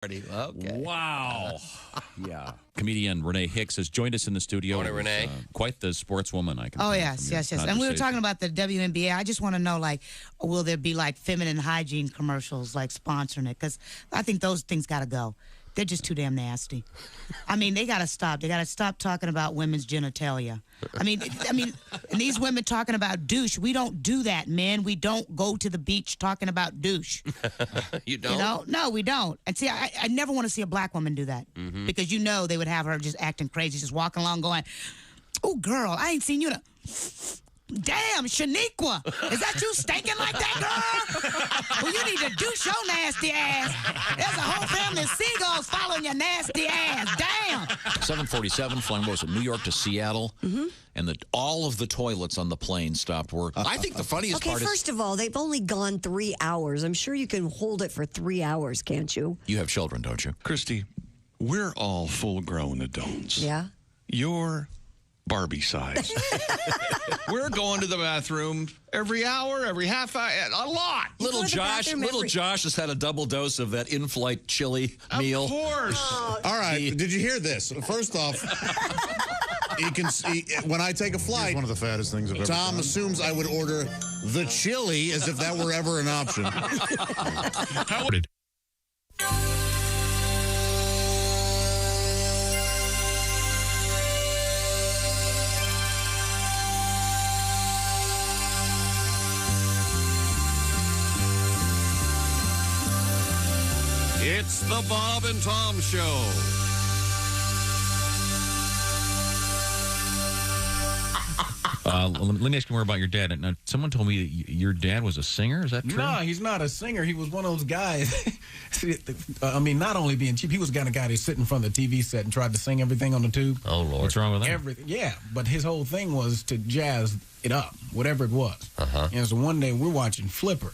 Okay. Wow. Yeah. Comedian Renee Hicks has joined us in the studio. Morning, Renee. Quite the sportswoman, I can Oh, tell yes, from your yes. And we were talking about the WNBA. I just want to know, like, will there be, like, feminine hygiene commercials, like, sponsoring it? Because I think those things got to go. They're just too damn nasty. I mean, they got to stop. They got to stop talking about women's genitalia. I mean, and these women talking about douche. We don't do that, men. We don't go to the beach talking about douche. You don't? You know? No, we don't. And see, I never want to see a black woman do that. Because they would have her just acting crazy, just walking along going, oh, girl, I ain't seen you to... Damn, Shaniqua, is that you stinking like that, girl? Well, you need to douche your nasty ass. There's a whole family of seagulls following your nasty ass. Damn. 747 flying was from New York to Seattle, and all of the toilets on the plane stopped working. I think the funniest part is... first of all, they've only gone 3 hours. I'm sure you can hold it for 3 hours, can't you? You have children, don't you? Christy, we're all full-grown adults. Yeah? You're Barbie size. We're going to the bathroom every hour, every half hour, a lot. Little Josh has had a double dose of that in-flight chili meal. Of course. All right, did you hear this? First off, you can see when I take a flight, one of the fattest things I've ever Tom done. assumes I would order the chili as if that were ever an option. It's the Bob and Tom Show. Let me ask you more about your dad. Now, someone told me that your dad was a singer. Is that true? No, he's not a singer. He was one of those guys. I mean, not only being cheap, he was the kind of guy that sit in front of the TV set and tried to sing everything on the tube. Oh, Lord. What's wrong with that? Everything. Yeah, but his whole thing was to jazz it up, whatever it was. And so one day we're watching Flipper.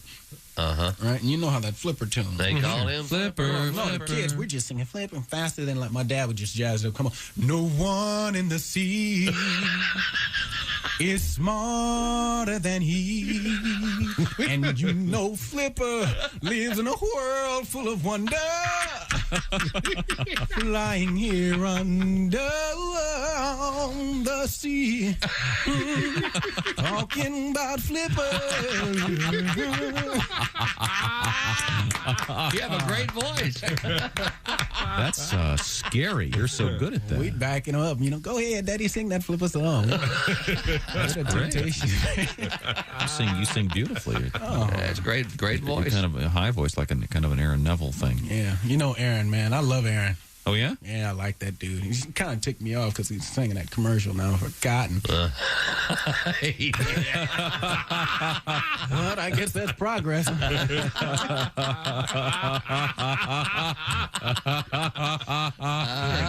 Right? And you know how that Flipper tune. They call him Flipper. No, the kids, we're just singing Flipper faster than like my dad would just jazz it up. Come on. No one in the sea is smarter than he. And you know Flipper lives in a world full of wonder. Flying here under the sea. Talking about Flipper. You have a great voice. That's scary. You're so good at that. We backing up. You know, go ahead, Daddy, sing that Flipper song. That's a temptation. You sing beautifully. That's great voice. Kind of a high voice, like kind of an Aaron Neville thing. Yeah, you know Aaron, man. I love Aaron. Oh, yeah? Yeah, I like that dude. He kind of ticked me off because he's singing that commercial now for cotton. But I guess that's progress.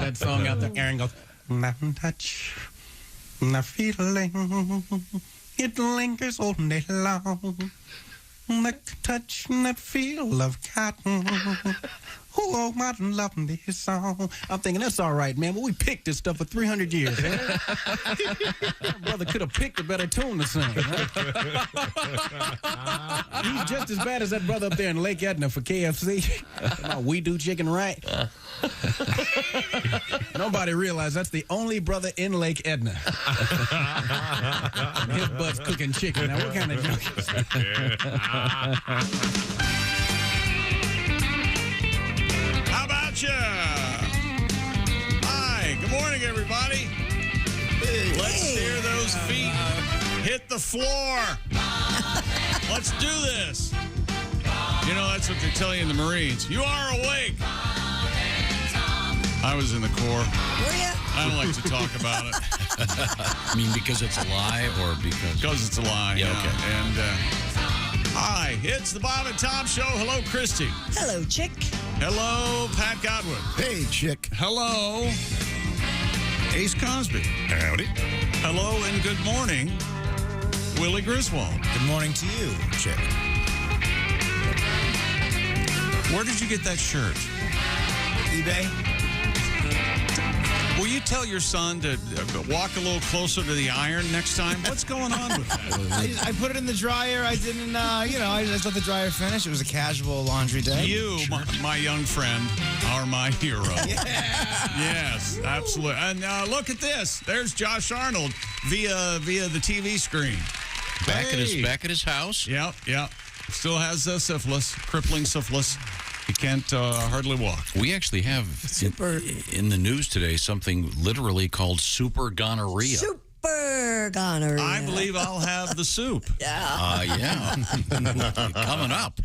That song out there, Aaron goes, nothing touch, the feeling, it lingers all day long. The touch and that feel of cotton. Oh, I love this song. I'm thinking, that's all right, man. But we picked this stuff for 300 years. Man. Brother could have picked a better tune to sing. Right? He's just as bad as that brother up there in Lake Edna for KFC. We do chicken right. Nobody realized that's the only brother in Lake Edna. And his butt's cooking chicken. Now, what kind of joke is that? How about you? Hi, good morning, everybody. Let's steer those feet. Hit the floor. Let's do this. You know, that's what they tell you in the Marines. You are awake. I was in the Corps. Were you? I don't like to talk about it. I mean, because it's a lie or because... Because it's a lie. Yeah, okay. And, hi, it's the Bob and Tom Show. Hello, Christy. Hello, chick. Hello, Pat Godwin. Hey, chick. Hello, Ace Cosby. Howdy. Hello and good morning, Willie Griswold. Good morning to you, chick. Where did you get that shirt? eBay. Will you tell your son to walk a little closer to the iron next time? What's going on with that? I put it in the dryer. I didn't, I just let the dryer finish. It was a casual laundry day. You, my young friend, are my hero. Yeah. Yes, absolutely. And look at this. There's Josh Arnold via the TV screen. Back at his house. Yep. Still has syphilis, crippling syphilis. He can't hardly walk. We actually have in the news today something literally called super gonorrhea. Super gonorrhea. I believe I'll have the soup. Yeah. Coming up.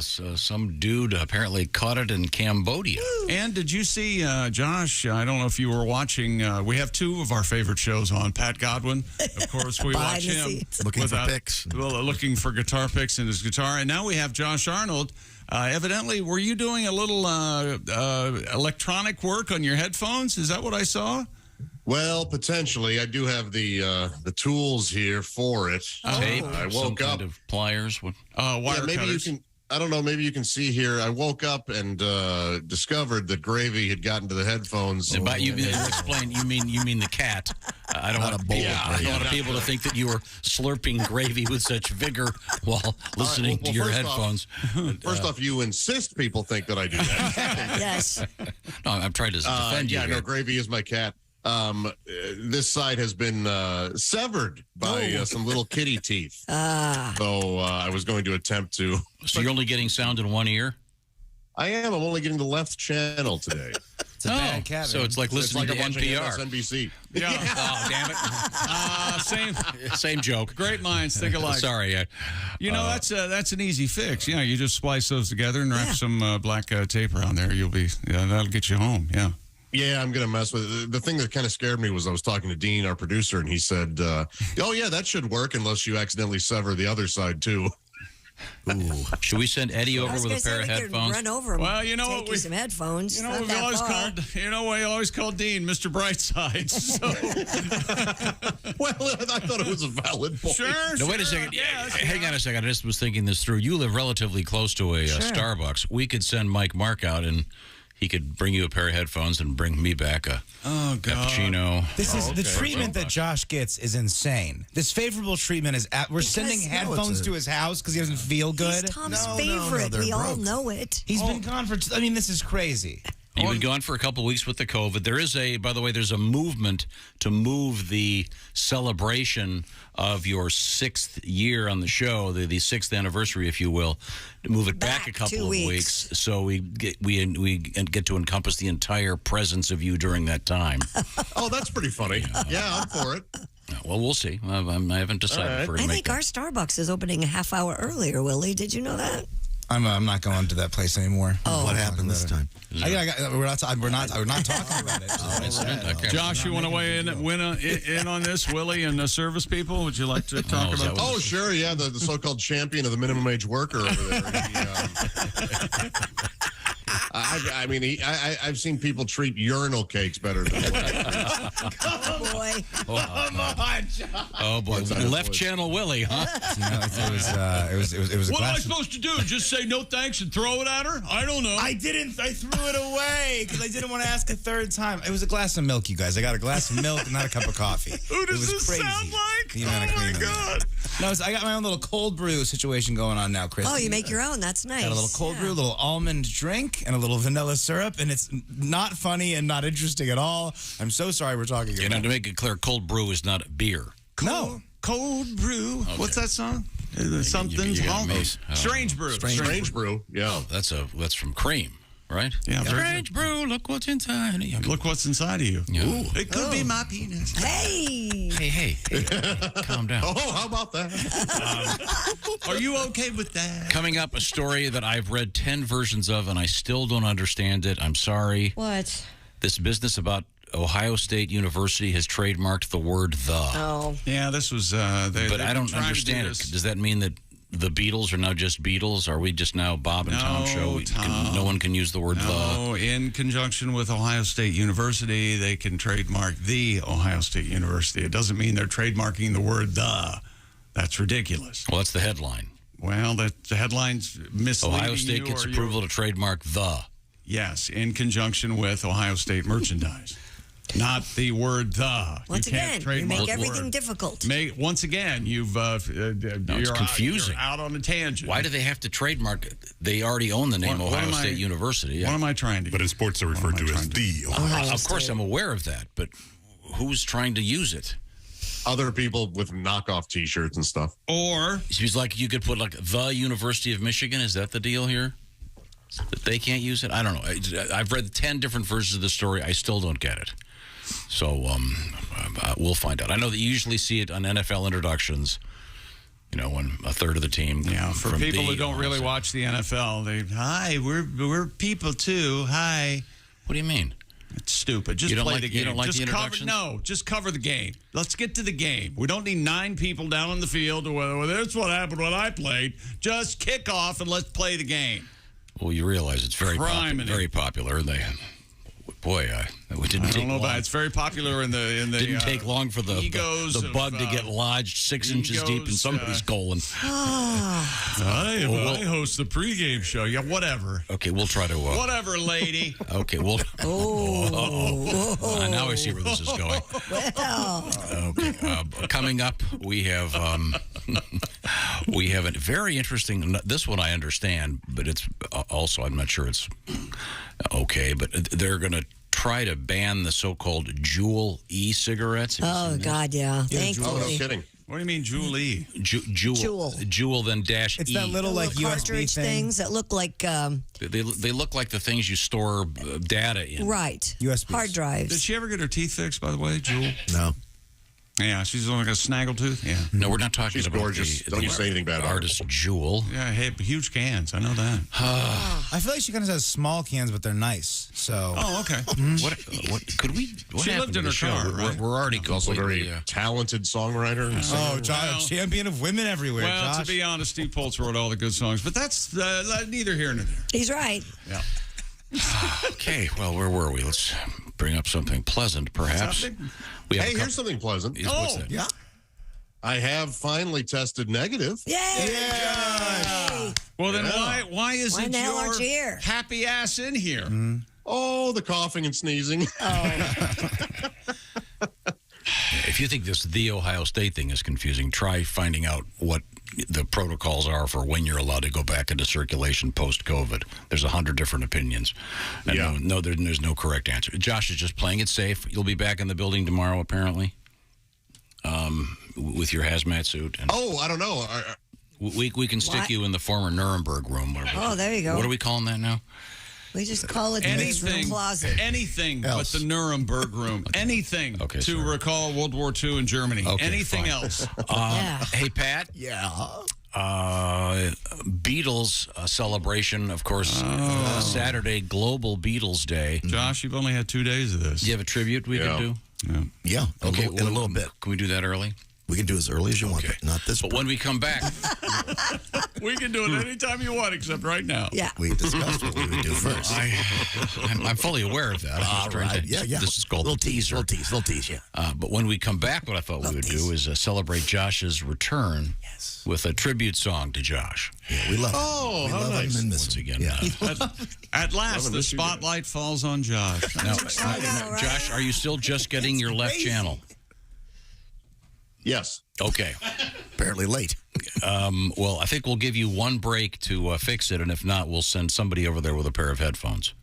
So some dude apparently caught it in Cambodia. And did you see, Josh, I don't know if you were watching, we have two of our favorite shows on. Pat Godwin, of course, we watch him. Looking for picks. Well, looking for guitar picks in his guitar. And now we have Josh Arnold. Evidently, were you doing a little electronic work on your headphones? Is that what I saw? Well, potentially. I do have the tools here for it. Tape, I some woke kind up. of pliers. Wire Yeah, maybe cutters. you can. I don't know. Maybe you can see here. I woke up and discovered that gravy had gotten to the headphones. And by you explain, you mean the cat. I don't want people to think that you were slurping gravy with such vigor while listening to your headphones. First off, you insist people think that I do that. Yes. No, I'm trying to defend you. Yeah, here. no, gravy is my cat. This side has been severed by some little kitty teeth. So I was going to attempt to. So you're only getting sound in one ear? I am. I'm only getting the left channel today. It's a bad cat. So it's like listening it's like to watching NPR. MSNBC. Yeah. Oh, damn it. Same joke. Great minds think alike. Sorry. That's an easy fix. Yeah, you just splice those together and wrap some black tape around there. That'll get you home. Yeah. Yeah, I'm going to mess with it. The thing that kind of scared me was I was talking to Dean, our producer, and he said, oh, yeah, that should work unless you accidentally sever the other side, too. Ooh. Should we send Eddie over with a pair of headphones? Run over him. Well, you know take what? You some headphones. You know Not we that always far. called Dean Mr. Brightside. So. Well, I thought it was a valid point. Sure. No, wait a second. Hang on a second. I just was thinking this through. You live relatively close to a Starbucks. We could send Mike Mark out and he could bring you a pair of headphones and bring me back a cappuccino. This is the treatment that Josh gets is insane. This favorable treatment is we're sending headphones to his house because he doesn't feel good. He's Tom's favorite. We all know it. He's been gone for. This is crazy. You've been gone for a couple of weeks with the COVID. There's a movement to move the celebration of your 6th year on the show, the 6th anniversary, if you will, to move it back a couple of weeks, so we get to encompass the entire presence of you during that time. Oh, that's pretty funny. Yeah, I'm for it. Well, we'll see. I haven't decided for it. I think our Starbucks is opening a half hour earlier, Willie. Did you know that? I'm not going to that place anymore. Oh. What happened this time? We're not talking about it. Josh, you want to weigh in on this, Willie, and the service people? Would you like to talk about? Oh, sure. Yeah, the so-called champion of the minimum age worker over there. I've seen people treat urinal cakes better than Oh, boy. Come on, Josh. Oh, boy. Left channel Willie, huh? It was. What am I supposed to do? Just say no thanks and throw it at her? I don't know. I didn't. I threw it away because I didn't want to ask a third time. It was a glass of milk, you guys. I got a glass of milk, not a cup of coffee. Who does it was this crazy. sound like? Oh, my God. No, I got my own little cold brew situation going on now, Chris. Oh, you make your own. That's nice. Got a little cold brew, a little almond drink, and a little vanilla syrup, and it's not funny and not interesting at all. I'm so sorry we're talking about it. And to make it clear, cold brew is not beer. No. Cold brew. Okay. What's that song? Something's you got wrong. me. Strange brew. Strange brew. Yeah. That's from Cream, right? Yeah. Strange brew. Look what's inside of you. Look what's inside of you. Yeah. Ooh, it could be my penis. Hey. Hey, calm down. Oh, how about that? Are you okay with that? Coming up, a story that I've read 10 versions of, and I still don't understand it. I'm sorry. What? This business about Ohio State University has trademarked the word "the." Oh. Yeah, this was. But I don't understand it. Does that mean that the Beatles are now just Beatles? Are we just now Bob and Tom show? No one can use the word "the." In conjunction with Ohio State University, they can trademark the Ohio State University. It doesn't mean they're trademarking the word "the." That's ridiculous. Well, that's the headline. Well, the headline's misleading. Ohio State gets approval to trademark "the." Yes, in conjunction with Ohio State merchandise. Not the word the. Once you can't again, you make trademark everything word. difficult. Once again, you've it's confusing. You're out on a tangent. Why do they have to trademark it? They already own the name What Ohio am I- State University. What am I trying to But do? in sports, they're referred to as the Ohio. Of course, I'm aware of that, but who's trying to use it? Other people with knockoff T-shirts and stuff. Or He's like, you could put like the University of Michigan. Is that the deal here? That they can't use it? I don't know. I've read 10 different versions of the story. I still don't get it. So we'll find out. I know that you usually see it on NFL introductions. You know, when a third of the team. yeah, for from people the who don't really Ohio watch the NFL, hi, we're people too. Hi. State. What do you mean? It's stupid. Just You don't play like- the game. you don't like just the cover, introductions? no, just cover the game. Let's get to the game. We don't need 9 people down on the field or well, that's what happened when I played. Just kick off and let's play the game. Well, you realize it's very popular. They, boy, we didn't I take don't know long. about it. It's very popular in the Didn't take long for the egos of, bug to get lodged 6 inches deep in egos, somebody's colon. I host the pregame show. Yeah, whatever. Okay, we'll try to. Whatever, lady. Okay, we'll. Now I see where this is going. Okay, coming up, we have a very interesting. This one I understand, but it's also I'm not sure it's okay. But they're going to try to ban the so-called Juul e-cigarettes. Have you Oh, seen this? God, yeah. Oh, no Thankfully. kidding. What do you mean, Julie? Juul, then dash It's E. that little like Little USB cartridge thing. things that look like, They look like the things you store data in. right. USBs. Hard drives. Did she ever get her teeth fixed, by the way, Jewel? No. Yeah, she's only got a snaggletooth. Yeah. No, we're not talking She's about gorgeous. Don't say anything bad about her. artist Juul. Yeah, hey, huge cans. I know that. I feel like she kind of has small cans, but they're nice. So Oh, okay. What could we? What She happened lived to in the her show? car, We're, right? we're already Also completely. very talented songwriter. And singer. oh, Josh, champion of women everywhere. Well, Josh. to be honest, Steve Poltz wrote all the good songs, but that's neither here nor there. He's right. Yeah. Okay, well, where were we? Let's bring up something pleasant, perhaps. happening? We have Hey, a couple- here's something pleasant. What's that? Yeah. I have finally tested negative. Yay! Well, then Yeah. why isn't Why the hell your aren't you here? happy ass in here? Oh, the coughing and sneezing. If you think the Ohio State thing is confusing, try finding out what the protocols are for when you're allowed to go back into circulation post-COVID. There's 100 different opinions. And Yeah. there's no correct answer. Josh is just playing it safe. You'll be back in the building tomorrow, apparently, with your hazmat suit. And Oh, I don't know. we can stick What? you in the former Nuremberg room. Oh, there you go. What are we calling that now? We just call it the mixed room closet. Anything but Else. the Nuremberg room. Anything Okay, to sorry. recall World War II in Germany. Okay, Anything fine. else. Yeah. Hey, Pat. Yeah. Beatles celebration, of course, Saturday, Global Beatles Day. Josh, you've only had 2 days of this. Do you have a tribute we Yeah. could do? Yeah, Okay, in a little bit. Can we do that early? We can do as early as you want, Okay. but not this. But when we come back, We can do it anytime you want, except right now. Yeah. we discussed what we would do first. I'm fully aware of that. I'm just All trying right. to- Yeah, yeah. This is called little the teaser. Little tease, yeah. But when we come back, what I thought we would do is celebrate Josh's return with a tribute song to Josh. Yeah, we love him. Oh, we how love nice. him and miss Once him. again, Yeah. At last, the spotlight falls on Josh. Now, know, right? Josh, are you still just getting your left channel? Yes. Okay. Apparently late. Well, I think we'll give you one break to fix it, and if not, we'll send somebody over there with a pair of headphones.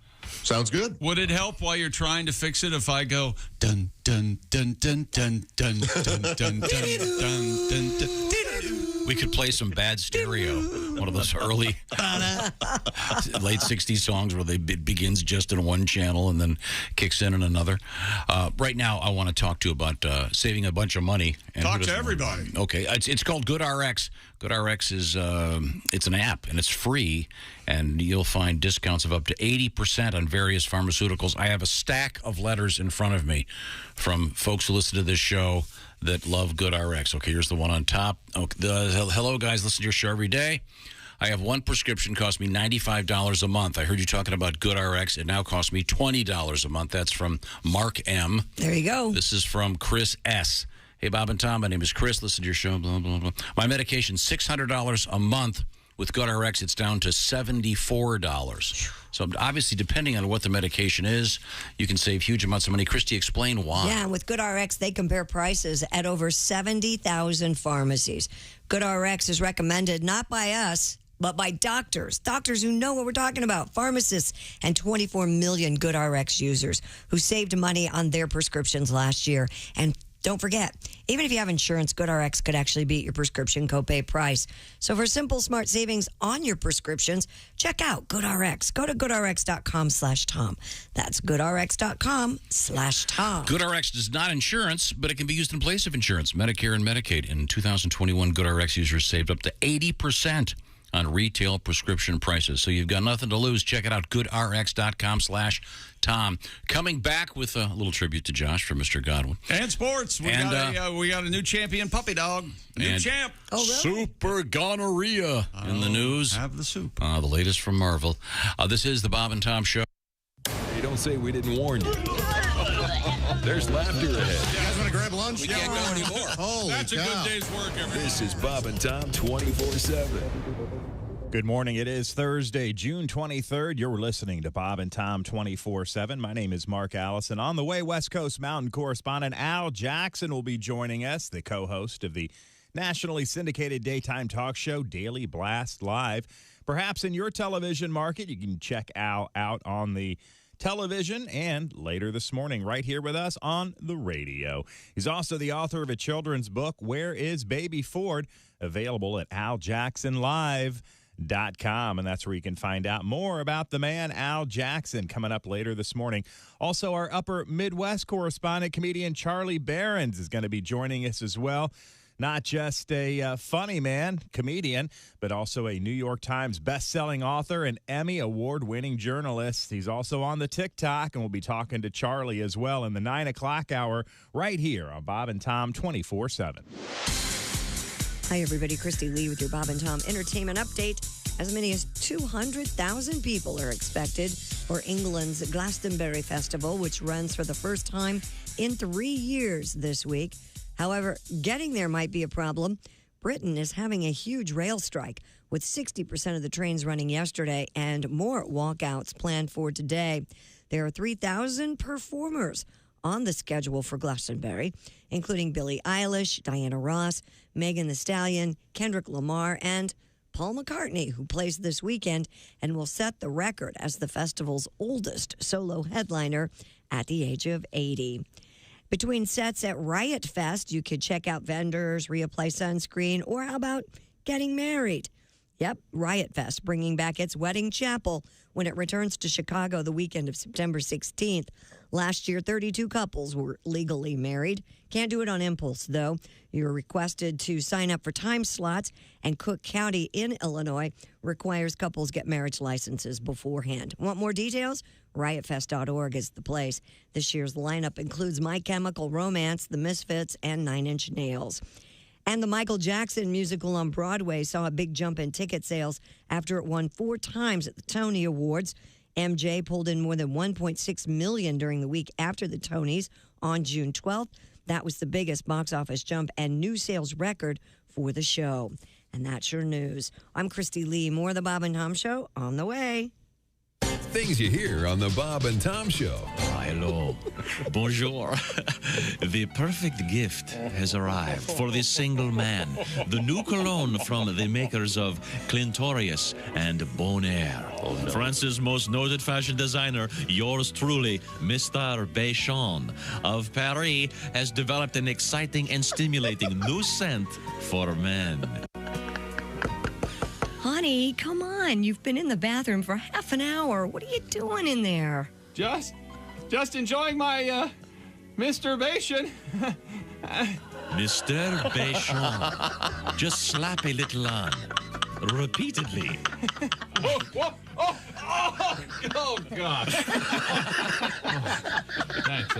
Sounds good. Would it help while you're trying to fix it if I go dun dun dun dun dun dun dun dun dun dun dun dun? We could play some bad stereo, one of those early late 60s songs where it begins just in one channel and then kicks in another. Right now, I want to talk to you about saving a bunch of money. And Talk who to doesn't want- everybody. Okay, it's called GoodRx. GoodRx is it's an app and it's free, and you'll find discounts of up to 80% on various pharmaceuticals. I have a stack of letters in front of me from folks who listen to this show that love GoodRx. Okay, here's the one on top. Okay, hello, guys. Listen to your show every day. I have one prescription, cost me $95 a month. I heard you talking about GoodRx. It now costs me $20 a month. That's from Mark M. There you go. This is from Chris S. Hey, Bob and Tom, my name is Chris. Listen to your show, blah, blah, blah. My medication, $600 a month With GoodRx, it's down to $74. So obviously, depending on what the medication is, you can save huge amounts of money. Christy, explain why. Yeah, with GoodRx, they compare prices at over 70,000 pharmacies. GoodRx is recommended not by us, but by doctors who know what we're talking about, pharmacists, and 24 million GoodRx users who saved money on their prescriptions last year. And don't forget, even if you have insurance, GoodRx could actually beat your prescription copay price. So for simple, smart savings on your prescriptions, check out GoodRx. Go to goodrx.com/Tom. That's goodrx.com/Tom. GoodRx is not insurance, but it can be used in place of insurance, Medicare and Medicaid. In 2021, GoodRx users saved up to 80% on retail prescription prices. So you've got nothing to lose. Check it out, goodrx.com/Tom. Coming back with a little tribute to Josh from Mr. Godwin. And sports. We got a new champion puppy dog. New champ. Oh, really? Super gonorrhea in the news. Have the soup. The latest from Marvel. This is the Bob and Tom Show. Hey, don't say we didn't warn you. There's laughter ahead. You guys want to grab lunch? We can't go anymore. Holy That's cow. a good day's work, everybody. This is Bob and Tom 24/7. Good morning. It is Thursday, June 23rd. You're listening to Bob and Tom 24/7. My name is Mark Allison. On the way, West Coast Mountain correspondent Al Jackson will be joining us, the co-host of the nationally syndicated daytime talk show Daily Blast Live. Perhaps in your television market, you can check Al out on the television and later this morning right here with us on the radio. He's also the author of a children's book, Where is Baby Ford?, available at aljacksonlive.com, and that's where you can find out more about the man Al Jackson coming up later this morning. Also, our Upper Midwest correspondent, comedian Charlie Behrens, is going to be joining us as well. Not just a funny man, comedian, but also a New York Times best-selling author and Emmy award-winning journalist. He's also on the TikTok, and we'll be talking to Charlie as well in the 9 o'clock hour right here on Bob and Tom 24/7. Hi, everybody. Christy Lee with your Bob and Tom Entertainment Update. As many as 200,000 people are expected for England's Glastonbury Festival, which runs for the first time in 3 years this week. However, getting there might be a problem. Britain is having a huge rail strike, with 60% of the trains running yesterday and more walkouts planned for today. There are 3,000 performers on the schedule for Glastonbury, including Billie Eilish, Diana Ross, Megan Thee Stallion, Kendrick Lamar, and Paul McCartney, who plays this weekend and will set the record as the festival's oldest solo headliner at the age of 80. Between sets at Riot Fest, you could check out vendors, reapply sunscreen, or how about getting married? Yep, Riot Fest bringing back its wedding chapel when it returns to Chicago the weekend of September 16th. Last year, 32 couples were legally married. Can't do it on impulse, though. You're requested to sign up for time slots, and Cook County in Illinois requires couples get marriage licenses beforehand. Want more details? RiotFest.org is the place. This year's lineup includes My Chemical Romance, The Misfits, and 9 Inch Nails. And the Michael Jackson musical on Broadway saw a big jump in ticket sales after it won 4 times at the Tony Awards. MJ pulled in more than $1.6 million during the week after the Tonys on June 12th. That was the biggest box office jump and new sales record for the show. And that's your news. I'm Christy Lee. More of the Bob and Tom Show on the way. Things you hear on the Bob and Tom Show. Hello. Bonjour. The perfect gift has arrived for this single man. The new cologne from the makers of Clintorius and Bonaire. France's most noted fashion designer, yours truly, Mr. Béchon of Paris, has developed an exciting and stimulating new scent for men. Honey, come on. You've been in the bathroom for half an hour. What are you doing in there? Just enjoying my masturbation. Mr. Béchon. Just slap a little on. Repeatedly. Oh, God. Thanks,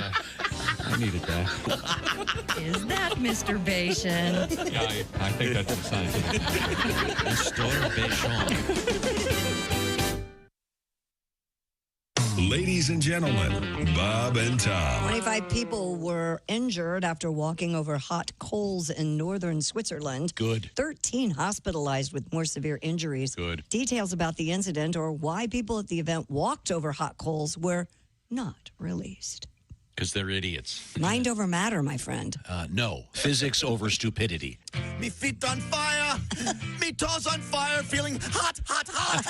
I needed that. Is that Mr. Béchon? Yeah, I think that's the sign. Mr. Béchon. Ladies and gentlemen, Bob and Tom. 25 people were injured after walking over hot coals in northern Switzerland. Good. 13 hospitalized with more severe injuries. Good. Details about the incident or why people at the event walked over hot coals were not released. Because they're idiots. Mind over matter, my friend. No. Physics over stupidity. Me feet on fire, me toes on fire, feeling hot, hot, hot.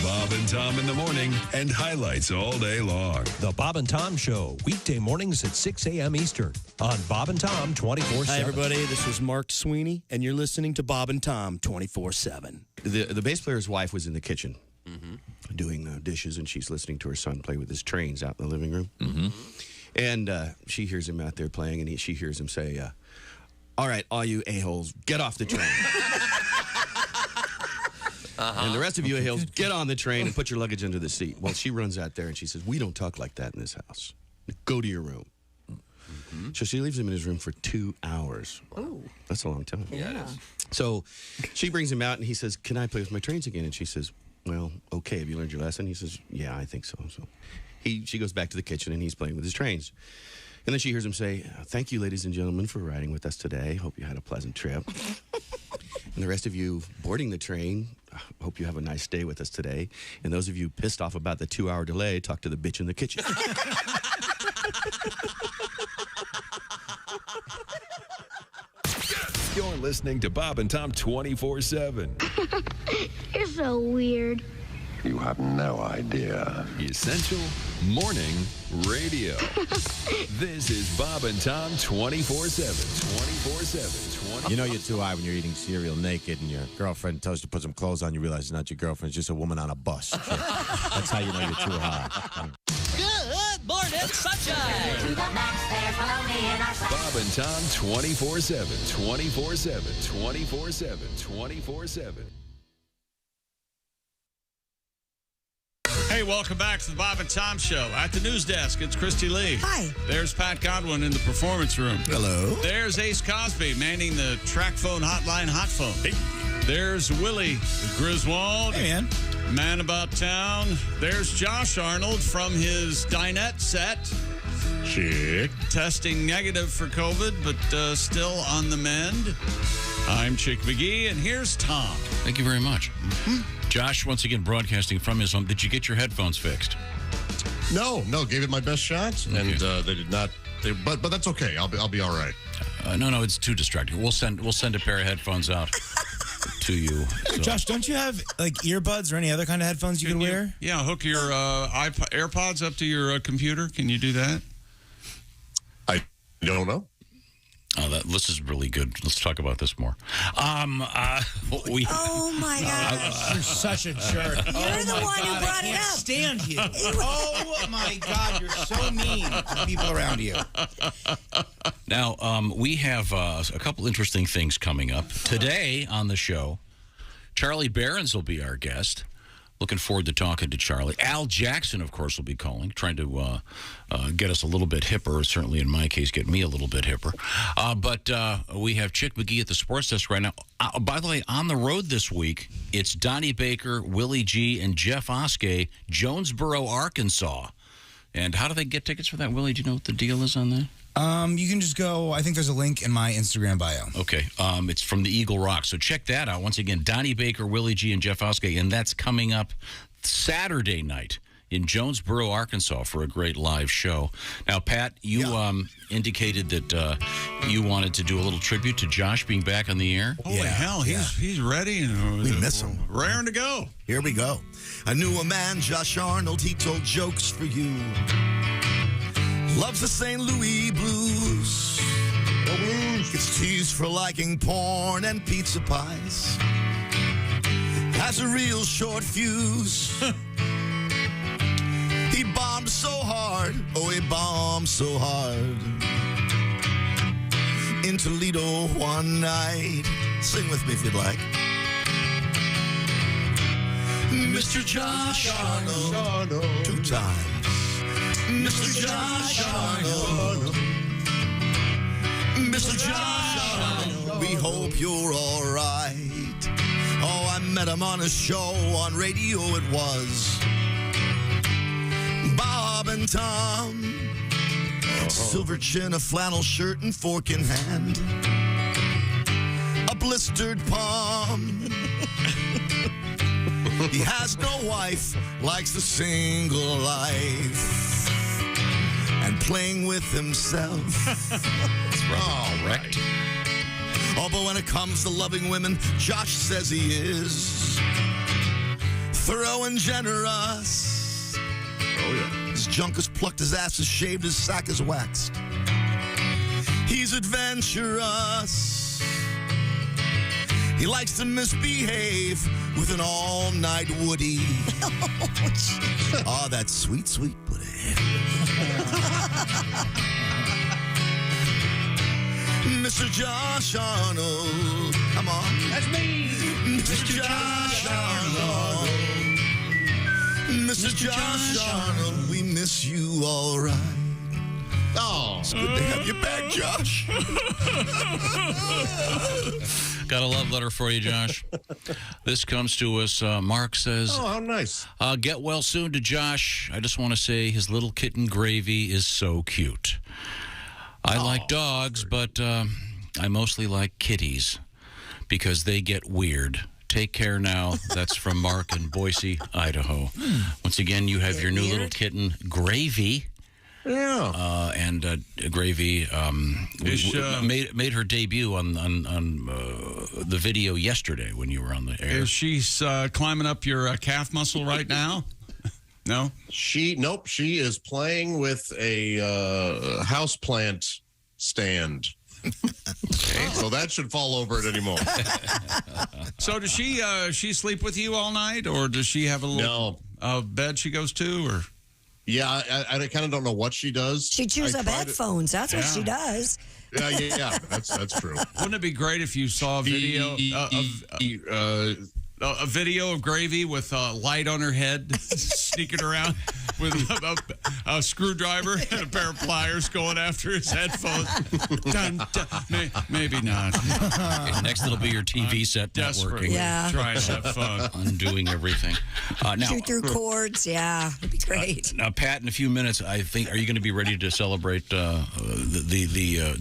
Bob and Tom in the morning and highlights all day long. The Bob and Tom Show, weekday mornings at 6 a.m. Eastern on Bob and Tom 24/7. Hi, everybody. This is Mark Sweeney, and you're listening to Bob and Tom 24/7. The bass player's wife was in the kitchen doing dishes, and she's listening to her son play with his trains out in the living room. And she hears him out there playing, and she hears him say, all right, all you a-holes, get off the train. And the rest of you a-holes, get on the train and put your luggage under the seat. Well, she runs out there, and she says, we don't talk like that in this house. Go to your room. So she leaves him in his room for 2 hours. Oh. That's a long time. Yeah, it is. So she brings him out, and he says, can I play with my trains again? And she says, well, okay, have you learned your lesson? He says, yeah, I think so. So she goes back to the kitchen, and he's playing with his trains. And then she hears him say, thank you, ladies and gentlemen, for riding with us today. Hope you had a pleasant trip. And the rest of you boarding the train, hope you have a nice stay with us today. And those of you pissed off about the 2-hour delay, talk to the bitch in the kitchen. You're listening to Bob and Tom 24/7. You're so weird. You have no idea. Essential Morning Radio. This is Bob and Tom 24/7. 24/7. You know you're too high when you're eating cereal naked and your girlfriend tells you to put some clothes on. You realize it's not your girlfriend. It's just a woman on a bus. That's how you know you're too high. Good morning, sunshine. To the max, there's baloney in our Bob and Tom 24/7. 24/7. 24/7. 24/7. Hey, welcome back to the Bob and Tom Show. At the news desk, it's Christy Lee. Hi. There's Pat Godwin in the performance room. Hello. There's Ace Cosby manning the track phone hotline hot phone. Hey. There's Willie Griswold. Hey, man about town. There's Josh Arnold from his dinette set. Chick. Testing negative for COVID, but still on the mend. I'm Chick McGee, and here's Tom. Thank you very much. Josh, once again, broadcasting from his home. Did you get your headphones fixed? No, gave it my best shot, and they did not. But that's okay. I'll be all right. No, it's too distracting. We'll send a pair of headphones out to you. So. Josh, don't you have like earbuds or any other kind of headphones you can wear? Yeah, hook your AirPods up to your computer. Can you do that? I don't know. Oh, this is really good. Let's talk about this more. Oh my gosh. You're such a jerk. You're the one who brought it up. I can't stand you. Oh my God, you're so mean to the people around you. Now, we have a couple interesting things coming up. Today on the show, Charlie Behrens will be our guest. Looking forward to talking to Charlie. Al Jackson, of course, will be calling, trying to get us a little bit hipper, certainly in my case, get me a little bit hipper. But we have Chick McGee at the sports desk right now. By the way, on the road this week, it's Donnie Baker, Willie G., and Jeff Oskey, Jonesboro, Arkansas. And how do they get tickets for that, Willie? Do you know what the deal is on that? You can just go, I think there's a link in my Instagram bio. Okay. It's from the Eagle Rock. So check that out. Once again, Donnie Baker, Willie G., and Jeff Oskey. And that's coming up Saturday night in Jonesboro, Arkansas for a great live show. Now, Pat, you indicated that you wanted to do a little tribute to Josh being back on the air. Holy hell, he's ready. And we miss him. Raring to go. Here we go. I knew a man, Josh Arnold, he told jokes for you. Loves the St. Louis blues. Gets teased for liking porn and pizza pies. Has a real short fuse. He bombed so hard. Oh, he bombed so hard. In Toledo one night. Sing with me if you'd like. Mr. Josh Arnold. 2 times. Mr. Josh Arnold. Mr. Josh Arnold. We hope you're all right. Oh, I met him on a show on radio it was. Bob and Tom. Silver chin, a flannel shirt, and fork in hand. A blistered palm. He has no wife, likes the single life, and playing with himself. Oh, wrecked. Oh, but when it comes to loving women, Josh says he is thorough and generous. Oh, yeah. His junk is plucked, his ass is shaved, his sack is waxed. He's adventurous. He likes to misbehave with an all-night Woody. Oh, that sweet, sweet Woody. Mr. Josh Arnold. Come on. That's me. Mr. Josh Arnold. Mr. Josh Arnold, we miss you all right. Oh, it's good to have you back, Josh. Got a love letter for you, Josh. This comes to us. Mark says, Oh, how nice. Get well soon to Josh. I just want to say his little kitten Gravy is so cute. I like dogs, but I mostly like kitties because they get weird. Take care now. That's from Mark in Boise, Idaho. Once again, you have your new little kitten, Gravy. Yeah. And Gravy made her debut on the video yesterday when you were on the air. Is she climbing up your calf muscle right now? No? Nope. She is playing with a houseplant stand. Okay, so that should fall over at any moment. So does she sleep with you all night, or does she have a little bed she goes to, or? Yeah, I kind of don't know what she does. She chews up headphones. That's what she does. Yeah, that's true. Wouldn't it be great if you saw a video a video of Gravy with a light on her head, sneaking around with a screwdriver and a pair of pliers going after his headphones? Dun, dun. Maybe not. Next, it'll be your TV set networking. Yeah. Trying to have fun. Undoing everything. Now, Shoot through cords. Yeah, it'd be great. Now, Pat, in a few minutes, I think, are you going to be ready to celebrate the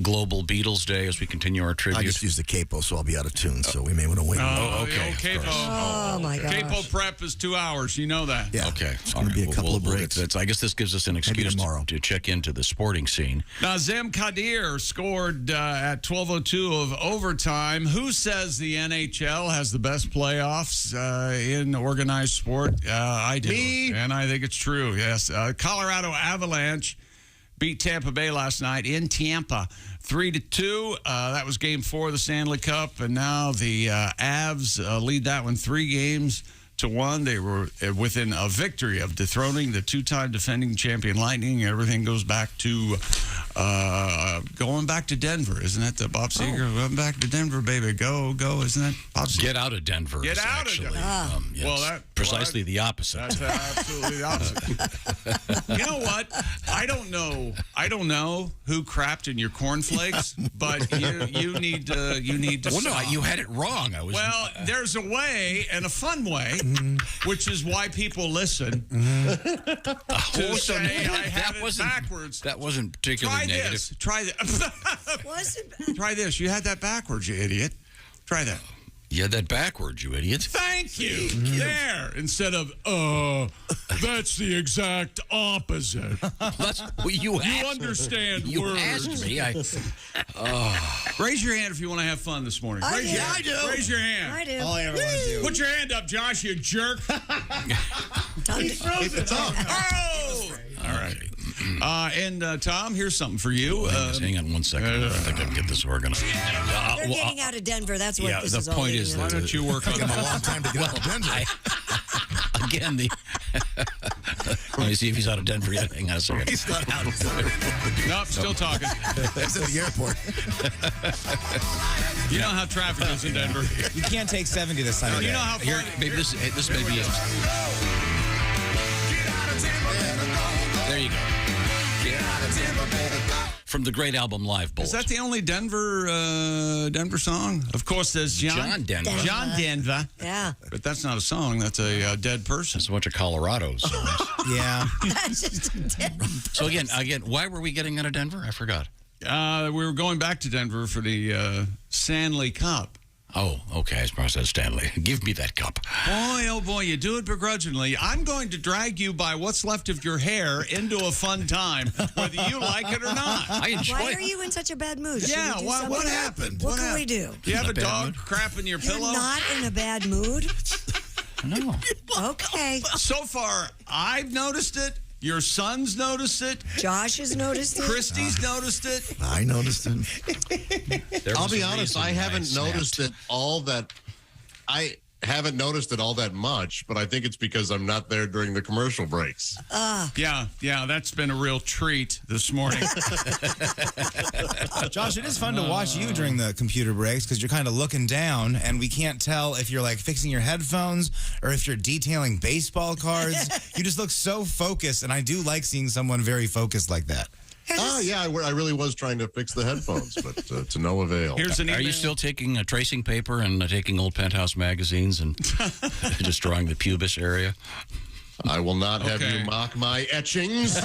global Beatles Day as we continue our tribute? I just used the capo, so I'll be out of tune, so we may want to wait. Okay. Capo. Oh, my gosh. Capo prep is 2 hours. You know that. Yeah. Okay. It's going to be a couple of breaks. I guess this gives us an excuse to check into the sporting scene. Now, Zem Kadir scored at 12:02 of overtime. Who says the NHL has the best playoffs in organized sport? I do. Me. And I think it's true, yes. Colorado Avalanche beat Tampa Bay last night in Tampa 3-2. That was game 4 of the Stanley Cup. And now the Avs lead that one 3-1. They were within a victory of dethroning the 2-time defending champion Lightning. Everything goes back to going back to Denver, isn't it? The Bob Seger going back to Denver, baby. Go, isn't it? Bob Seger. Get out of Denver. Get out of Denver. Yes, Well, precisely the opposite. That's absolutely the opposite. You know what? I don't know who crapped in your cornflakes, but you need to. Well, no, stop. you had it wrong. Well, there's a way and a fun way, which is why people listen. To say I have it backwards. That wasn't particularly negative. Try this. Try this. You had that backwards, you idiot. Try that. You had that backwards, you idiot. Thank you. There. Instead of, that's the exact opposite. That's what you understand you words. asked me. Raise your hand if you want to have fun this morning. I do. Raise your hand. I do. All I ever want to do. Put your hand up, Josh, you jerk. It's up. Oh! All right. And Tom, here's something for you. Hang on one second. I think I can get this organized. They're getting out of Denver. That's what this is all point leading is up Why to. don't you work on A long time to get out of Denver. Again, let me see if he's out of Denver yet. Hang on a second. He's not out of Denver. Nope, still talking. He's at the airport. You know how traffic is in Denver. You can't take 70 this time of You day. know how Here, far... maybe this may be it. There you go. from the great album Live Bolt. Is that the only Denver song? Of course, there's John Denver. John Denver. Yeah. But that's not a song. That's a dead person. It's a bunch of Colorado songs. Yeah. That's just dead. So again, why were we getting out of Denver? I forgot. We were going back to Denver for the Stanley Cup. Oh, okay. I suppose that's Stanley. Give me that cup. Boy, oh boy, you do it begrudgingly. I'm going to drag you by what's left of your hair into a fun time, whether you like it or not. I enjoy Why are you in such a bad mood? Should Yeah, we do what something? happened? What can we do? Do you have a bad dog mood? crapping your You're pillow? not in a bad mood? No. Okay. So far, I've noticed it. Your son's noticed it. Josh has noticed it. Christy's noticed it. I noticed it. I'll be honest, I haven't noticed it all that. I haven't noticed it all that much, but I think it's because I'm not there during the commercial breaks. Yeah, that's been a real treat this morning. Josh, it is fun to watch you during the computer breaks because you're kind of looking down and we can't tell if you're like fixing your headphones or if you're detailing baseball cards. You just look so focused, and I do like seeing someone very focused like that. Yeah, I really was trying to fix the headphones, but to no avail. Here's an email. Are you still taking tracing paper and taking old Penthouse magazines and destroying the pubis area? I will not have Okay. you mock my etchings.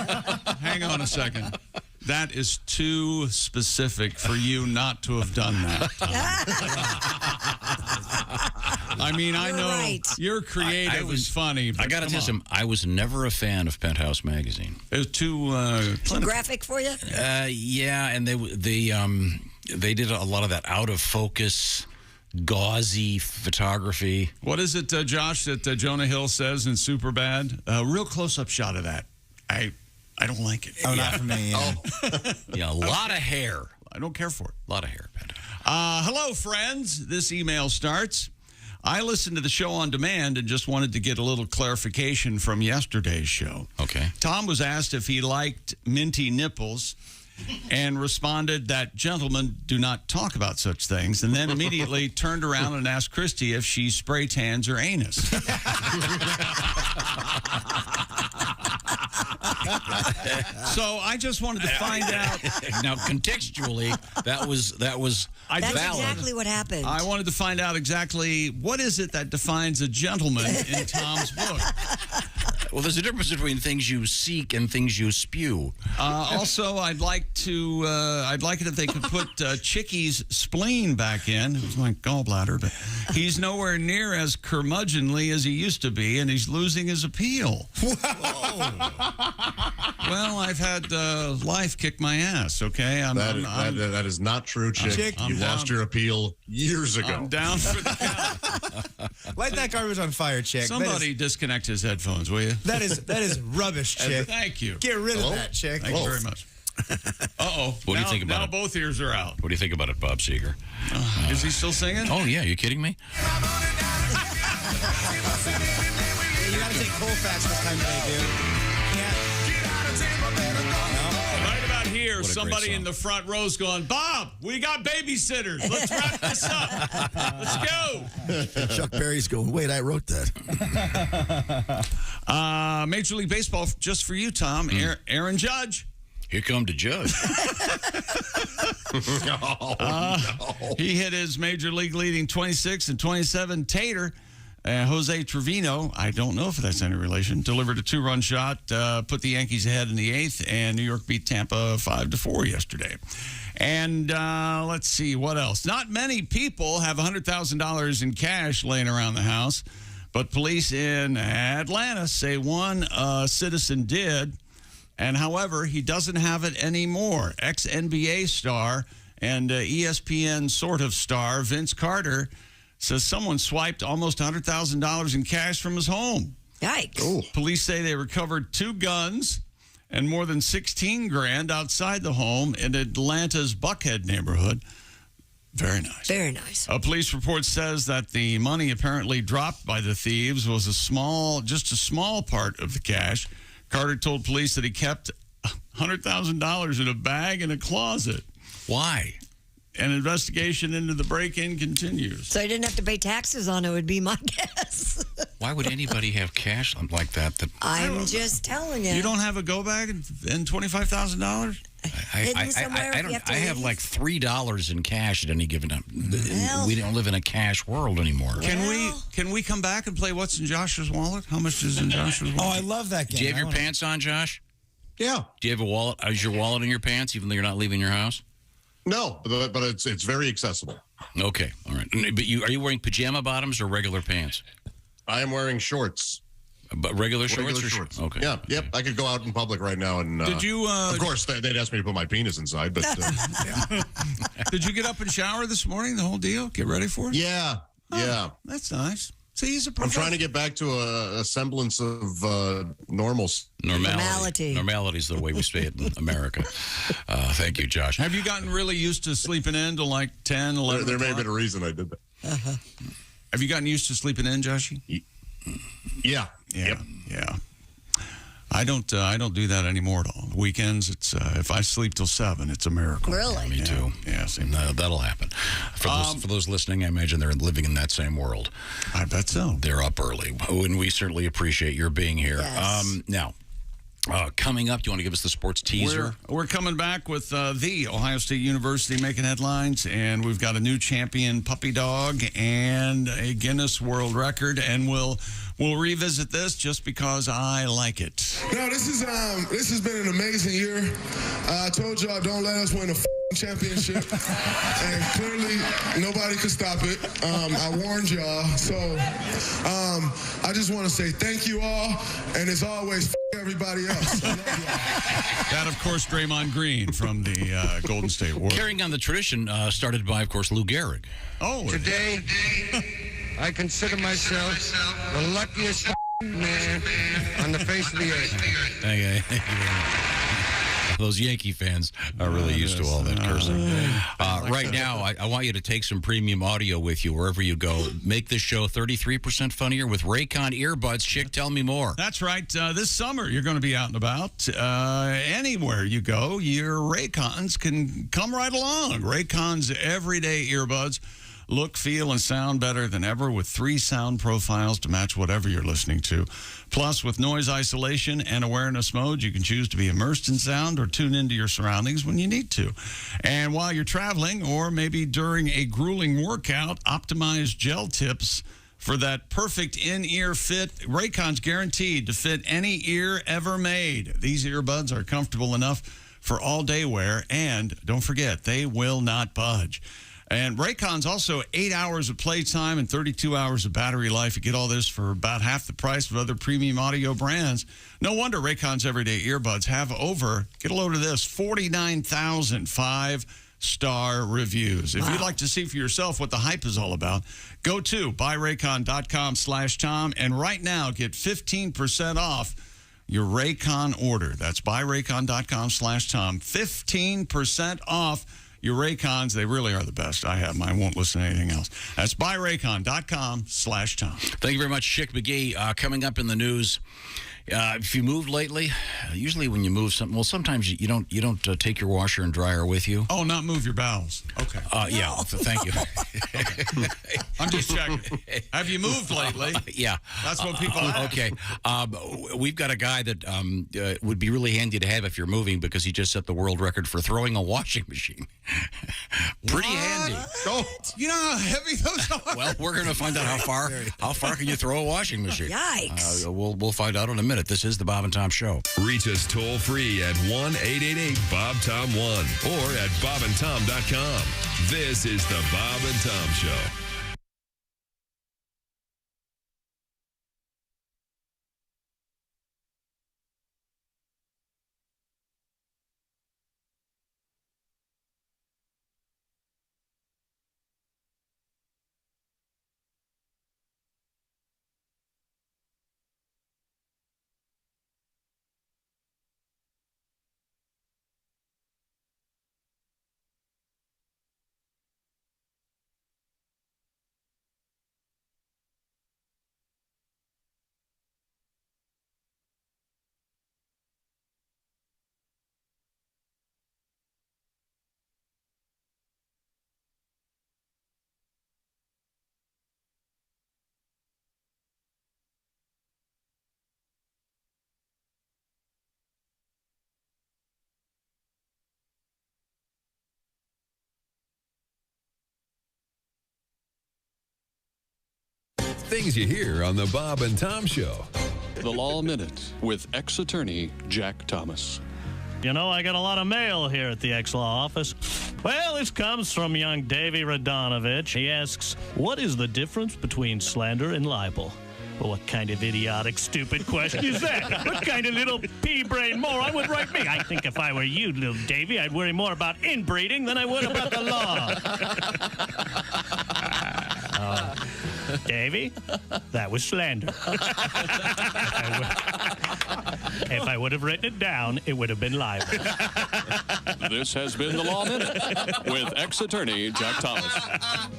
Hang on a second. That is too specific for you not to have done that. I mean, I know right. you're creative and funny. But I got to come tell on. him, I was never a fan of Penthouse magazine. It was too Too graphic for you? Yeah, and they did a lot of that out of focus, gauzy photography. What is it, Josh, that Jonah Hill says in Superbad? A real close-up shot of that. I don't like it. Oh, not for me. Yeah, a lot of hair. I don't care for it. A lot of hair. Hello, friends. This email starts. I listened to the show on demand and just wanted to get a little clarification from yesterday's show. Okay. Tom was asked if he liked minty nipples and responded that gentlemen do not talk about such things, and then immediately turned around and asked Christy if she spray tans her anus. So I just wanted to find out. Now, contextually, that was That's valid. exactly what happened. I wanted to find out exactly what is it that defines a gentleman in Tom's book. Well, there's a difference between things you seek and things you spew. Also, I'd like it if they could put Chickie's spleen back in. It was my gallbladder, but he's nowhere near as curmudgeonly as he used to be, and he's losing his appeal. Well, I've had life kick my ass, okay? That is not true, Chick. You lost your appeal years ago. I'm down for the count. Light that garbage on fire, Chick. Somebody disconnect his headphones, will you? That is rubbish, Chick. Thank you. Get rid of that, Chick. Thank you very much. Uh-oh. What do you think about now it? both ears are out. What do you think about it, Bob Seger? Is he still singing? Oh, yeah. You kidding me? You got to take Colfax this time of day, dude. Right about here, What a great somebody song. in the front row's going, Bob, we got babysitters. Let's wrap this up. Let's go. Chuck Berry's going, wait, I wrote that. Major League Baseball, just for you, Tom. Aaron Judge. Here come the judge. He hit his Major League leading 26 and 27 tater. Jose Trevino, I don't know if that's any relation, delivered a 2-run shot, put the Yankees ahead in the 8th, and New York beat Tampa 5-4 yesterday. And let's see, what else? Not many people have $100,000 in cash laying around the house, but police in Atlanta say one citizen did, and however, he doesn't have it anymore. Ex-NBA star and ESPN sort of star Vince Carter says someone swiped almost $100,000 in cash from his home. Yikes. Police say they recovered 2 guns and more than $16,000 outside the home in Atlanta's Buckhead neighborhood. Very nice. Very nice. A police report says that the money apparently dropped by the thieves was just a small part of the cash. Carter told police that he kept $100,000 in a bag in a closet. Why? An investigation into the break-in continues. So he didn't have to pay taxes on it, would be my guess. Why would anybody have cash like that? I'm just telling you. You don't have a go bag and $25,000? I have like $3 in cash at any given time. We don't live in a cash world anymore. Can we come back and play What's in Josh's Wallet? How much is in Josh's wallet? Oh, I love that game. Do you have your pants on, Josh? Yeah. Do you have a wallet? Is your wallet in your pants, even though you're not leaving your house? No, but it's very accessible. Okay, all right. But are you wearing pajama bottoms or regular pants? I am wearing shorts. But regular shorts? Regular shorts. Okay. Yeah, yep. I could go out in public right now and. Did you? Of course, they'd ask me to put my penis inside, but. Did you get up and shower this morning? The whole deal? Get ready for it? Yeah. Yeah. That's nice. See, he's a I'm professional. trying to get back to a semblance of normalcy. Normality. Normality is the way we say it in America. Thank you, Josh. Have you gotten really used to sleeping in till like 10, 11 There may have been a reason I did that. Have you gotten used to sleeping in, Joshy? Yeah. Yeah. Yeah. I don't do that anymore at all. Weekends, it's if I sleep till 7, it's a miracle. Really? Me too. Yeah, same. That'll happen. For those listening, I imagine they're living in that same world. I bet so. They're up early, and we certainly appreciate your being here. Yes. Now, coming up, do you want to give us the sports teaser? We're coming back with the Ohio State University making headlines, and we've got a new champion puppy dog and a Guinness World Record, and we'll revisit this just because I like it. No, this has been an amazing year. I told y'all don't let us win a championship, and clearly nobody could stop it. I warned y'all, so I just want to say thank you all, and as always, everybody else. I love y'all. That, of course, Draymond Green from the Golden State Warriors. Carrying on the tradition started by, of course, Lou Gehrig. Oh, today I consider myself the luckiest man on the face of the earth. Those Yankee fans are really used to all that cursing. Right now, I want you to take some premium audio with you wherever you go. Make this show 33% funnier with Raycon earbuds. Chick, tell me more. That's right. This summer, you're going to be out and about. Anywhere you go, your Raycons can come right along. Raycon's everyday earbuds look, feel, and sound better than ever with 3 sound profiles to match whatever you're listening to. Plus, with noise isolation and awareness mode, you can choose to be immersed in sound or tune into your surroundings when you need to. And while you're traveling or maybe during a grueling workout, optimized gel tips for that perfect in-ear fit. Raycon's guaranteed to fit any ear ever made. These earbuds are comfortable enough for all-day wear, and don't forget, they will not budge. And Raycon's also 8 hours of playtime and 32 hours of battery life. You get all this for about half the price of other premium audio brands. No wonder Raycon's everyday earbuds have over, get a load of this, 49,000 5-star reviews. If you'd like to see for yourself what the hype is all about, go to buyraycon.com/Tom, and right now get 15% off your Raycon order. That's buyraycon.com/Tom. 15% off your Raycons. They really are the best. I have mine. Won't listen to anything else. That's buyraycon.com/Tom. Thank you very much, Chick McGee. Coming up in the news, if you moved lately, usually when you move something, well, sometimes you don't take your washer and dryer with you. Oh, not move your bowels. Okay. Yeah. Thank you. I'm just checking. Have you moved lately? Yeah. That's what people ask. Okay. We've got a guy that would be really handy to have if you're moving because he just set the world record for throwing a washing machine. Pretty handy. Oh, you know how heavy those are? Well, we're going to find out how far can you throw a washing machine. Yikes. We'll find out in a minute. This is the Bob and Tom Show. Reach us toll free at 1-888-BOB-TOM-1 or at bobandtom.com. This is the Bob and Tom Show. Things you hear on the Bob and Tom Show. The Law Minute with ex-attorney Jack Thomas. You know, I got a lot of mail here at the ex-law office. Well, this comes from young Davy Radonovich. He asks, what is the difference between slander and libel? Well, what kind of idiotic, stupid question is that? What kind of little pea-brain moron would write me? I think if I were you, little Davy, I'd worry more about inbreeding than I would about the law. Davy, that was slander. If I would have written it down, it would have been libel. This has been the Law Minute with ex-attorney Jack Thomas.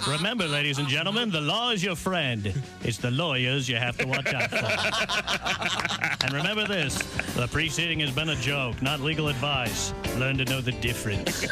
Remember, ladies and gentlemen, the law is your friend. It's the lawyers you have to watch out for. And remember this, the preceding has been a joke, not legal advice. Learn to know the difference.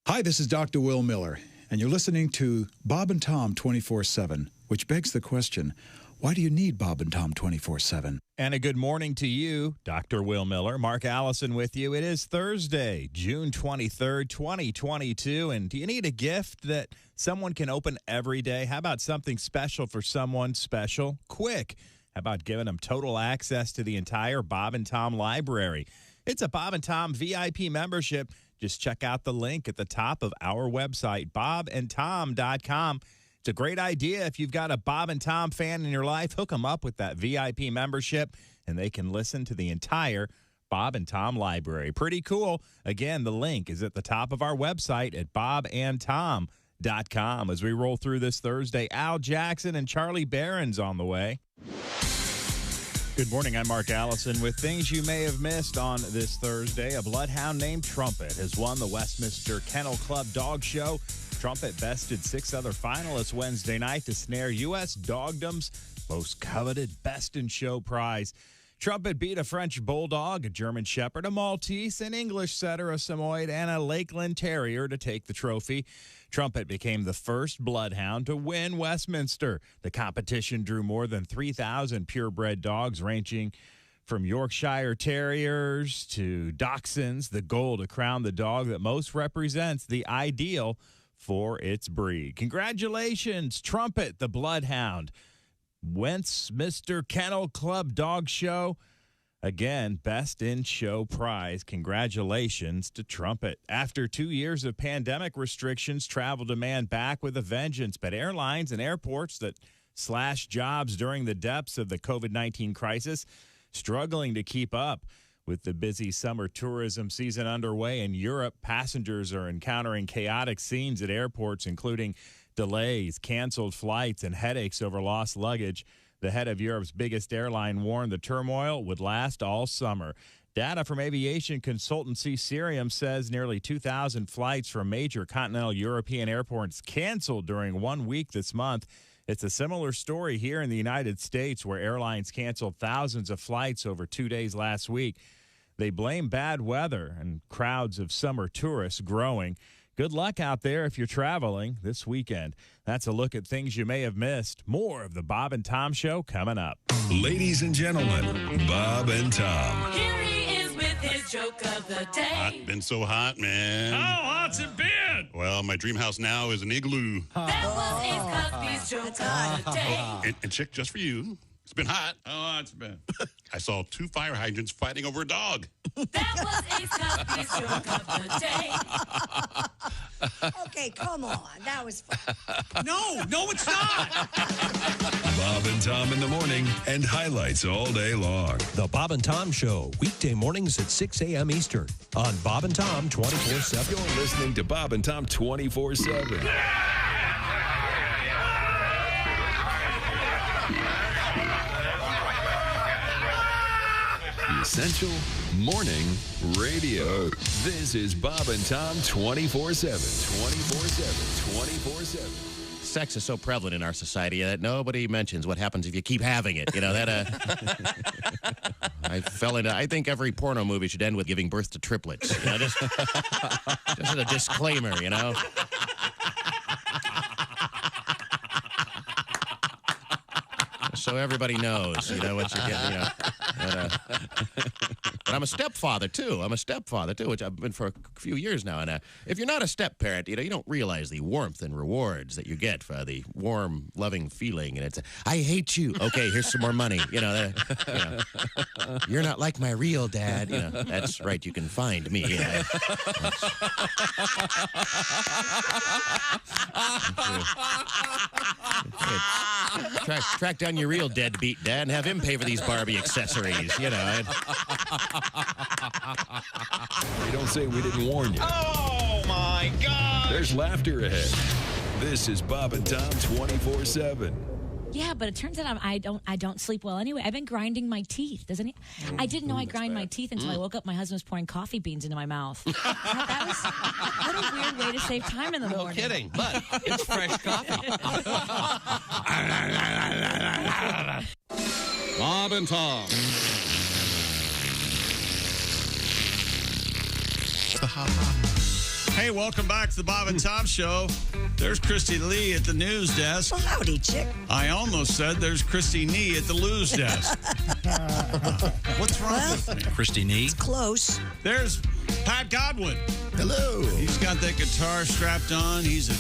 Hi, this is Dr. Will Miller, and you're listening to Bob and Tom 24/7, which begs the question, why do you need Bob and Tom 24/7? And a good morning to you, Dr. Will Miller. Mark Allison with you. It is Thursday, June 23rd, 2022. And do you need a gift that someone can open every day? How about something special for someone special? Quick. How about giving them total access to the entire Bob and Tom library? It's a Bob and Tom VIP membership. Just check out the link at the top of our website, bobandtom.com. It's a great idea. If you've got a Bob and Tom fan in your life, hook them up with that VIP membership, and they can listen to the entire Bob and Tom library. Pretty cool. Again, the link is at the top of our website at bobandtom.com. As we roll through this Thursday, Al Jackson and Charlie Barron's on the way. Good morning. I'm Mark Allison with things you may have missed on this Thursday. A bloodhound named Trumpet has won the Westminster Kennel Club Dog Show. Trumpet bested 6 other finalists Wednesday night to snare U.S. Dogdom's most coveted Best in Show prize. Trumpet beat a French Bulldog, a German Shepherd, a Maltese, an English Setter, a Samoyed, and a Lakeland Terrier to take the trophy. Trumpet became the first bloodhound to win Westminster. The competition drew more than 3,000 purebred dogs ranging from Yorkshire Terriers to Dachshunds, the goal to crown the dog that most represents the ideal for its breed. Congratulations, Trumpet, the bloodhound. Westminster Kennel Club Dog Show. Again, Best in Show prize. Congratulations to Trumpet. After 2 years of pandemic restrictions, travel demand back with a vengeance. But airlines and airports that slashed jobs during the depths of the COVID-19 crisis struggling to keep up. With the busy summer tourism season underway in Europe, passengers are encountering chaotic scenes at airports, including delays, canceled flights, and headaches over lost luggage. The head of Europe's biggest airline warned the turmoil would last all summer. Data from aviation consultancy Cirium says nearly 2,000 flights from major continental European airports canceled during 1 week this month. It's a similar story here in the United States, where airlines canceled thousands of flights over 2 days last week. They blame bad weather and crowds of summer tourists growing. Good luck out there if you're traveling this weekend. That's a look at things you may have missed. More of the Bob and Tom Show coming up. Ladies and gentlemen, Bob and Tom. Here he is with his joke of the day. Been so hot, man. How hot's it been? Well, my dream house now is an igloo. That was Ace Cosby's joke of the day. And chick, just for you, it's been hot. Oh, it's been. I saw 2 fire hydrants fighting over a dog. That was Ace Cosby's joke of the day. Okay, come on. That was fun. No, it's not. Bob and Tom in the morning and highlights all day long. The Bob and Tom Show, weekday mornings at 6 a.m. Eastern on Bob and Tom 24/7. You're listening to Bob and Tom 24/7. Essential Morning Radio. This is Bob and Tom 24/7. 24/7. 24/7. Sex is so prevalent in our society that nobody mentions what happens if you keep having it. You know, that I think every porno movie should end with giving birth to triplets. You know, just as a disclaimer, you know. So everybody knows, you know, what you're getting, you know. But I'm a stepfather, too. Which I've been for a few years now. And if you're not a step-parent, you don't realize the warmth and rewards that you get for the warm, loving feeling. And it's, I hate you. Okay, here's some more money. You're not like my real dad. That's right. You can find me. Track down your real deadbeat dad and have him pay for these Barbie accessories. You don't say we didn't warn you. Oh, my God. There's laughter ahead. This is Bob and Tom 24/7. Yeah, but it turns out I don't sleep well anyway. I've been grinding my teeth. I didn't know I grind my teeth until I woke up. My husband was pouring coffee beans into my mouth. What a weird way to save time in the morning. No kidding, but it's fresh coffee. Bob and Tom. Hey, welcome back to the Bob and Tom Show. There's Christy Lee at the news desk. Well, howdy, chick. I almost said there's Christy Nee at the lose desk. What's wrong with me? Christy Nee? It's close. There's Pat Godwin. Hello. He's got that guitar strapped on. He's a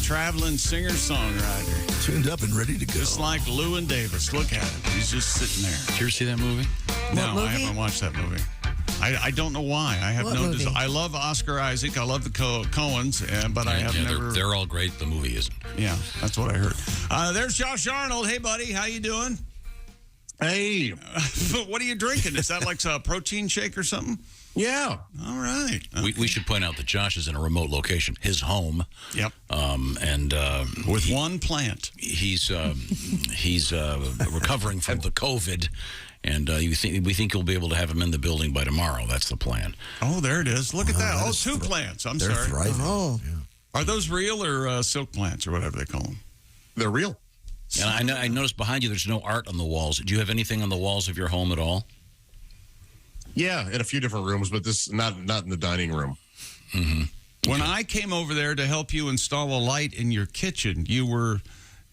traveling singer-songwriter. Tuned up and ready to go. Just like Llewyn Davis. Look at him. He's just sitting there. Did you ever see that movie? No, movie? I haven't watched that movie. I don't know why. I have What no movie? desire. I love Oscar Isaac. I love the Coens, but I have never. They're all great. The movie isn't. Yeah, that's what I heard. There's Josh Arnold. Hey, buddy, how you doing? Hey. What are you drinking? Is that like a protein shake or something? Yeah. All right. Okay. We should point out that Josh is in a remote location, his home. Yep. With one plant. He's recovering from the COVID. And we think you'll be able to have him in the building by tomorrow. That's the plan. Oh, there it is. Look at that. Oh, two plants. They're sorry. thriving. Oh. Yeah. Are those real or silk plants or whatever they call them? They're real. And I noticed behind you there's no art on the walls. Do you have anything on the walls of your home at all? Yeah, in a few different rooms, but this not in the dining room. Mm-hmm. When I came over there to help you install a light in your kitchen, you were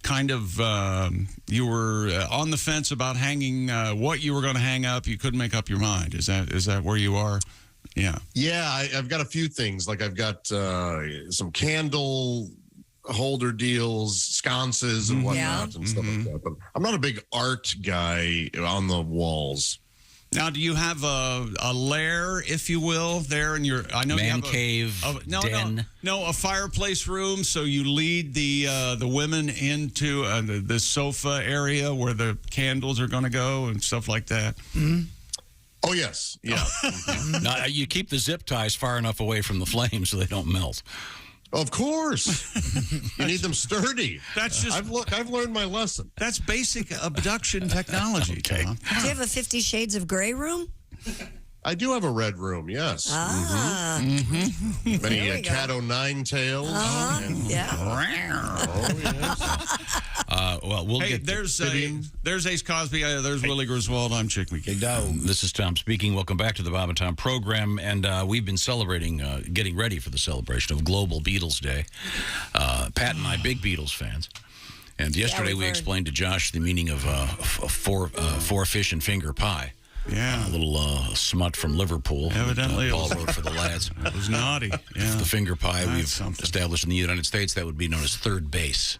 kind of on the fence about hanging what you were going to hang up. You couldn't make up your mind. Is that where you are? Yeah. Yeah, I've got a few things. Like I've got some candle holder deals, sconces, and whatnot, and stuff like that. But I'm not a big art guy on the walls. Now, do you have a lair, if you will, there in your? I know man you have cave, den. No, a fireplace room. So you lead the women into the sofa area where the candles are going to go and stuff like that. Mm-hmm. Oh yes, yeah. Now, you keep the zip ties far enough away from the flames so they don't melt. Of course, you need them sturdy. That's just. I've learned my lesson. That's basic abduction technology. Okay. Tom. Do you have a 50 Shades of Grey room? I do have a red room. Yes. Ah. Mm-hmm. There Many we go. cat o' nine tails. Yeah. Oh yes. Well, we'll Hey, get there's Ace Cosby. There's Willie Griswold. I'm Chick McGee. This is Tom speaking. Welcome back to the Bob and Tom program. And we've been celebrating, getting ready for the celebration of Global Beatles Day. Pat and I, big Beatles fans. And yesterday we explained to Josh the meaning of four fish and finger pie. Yeah. A little smut from Liverpool. Evidently, Paul wrote for the lads. It was naughty. Yeah. The finger pie That's we've something. established in the United States, that would be known as third base.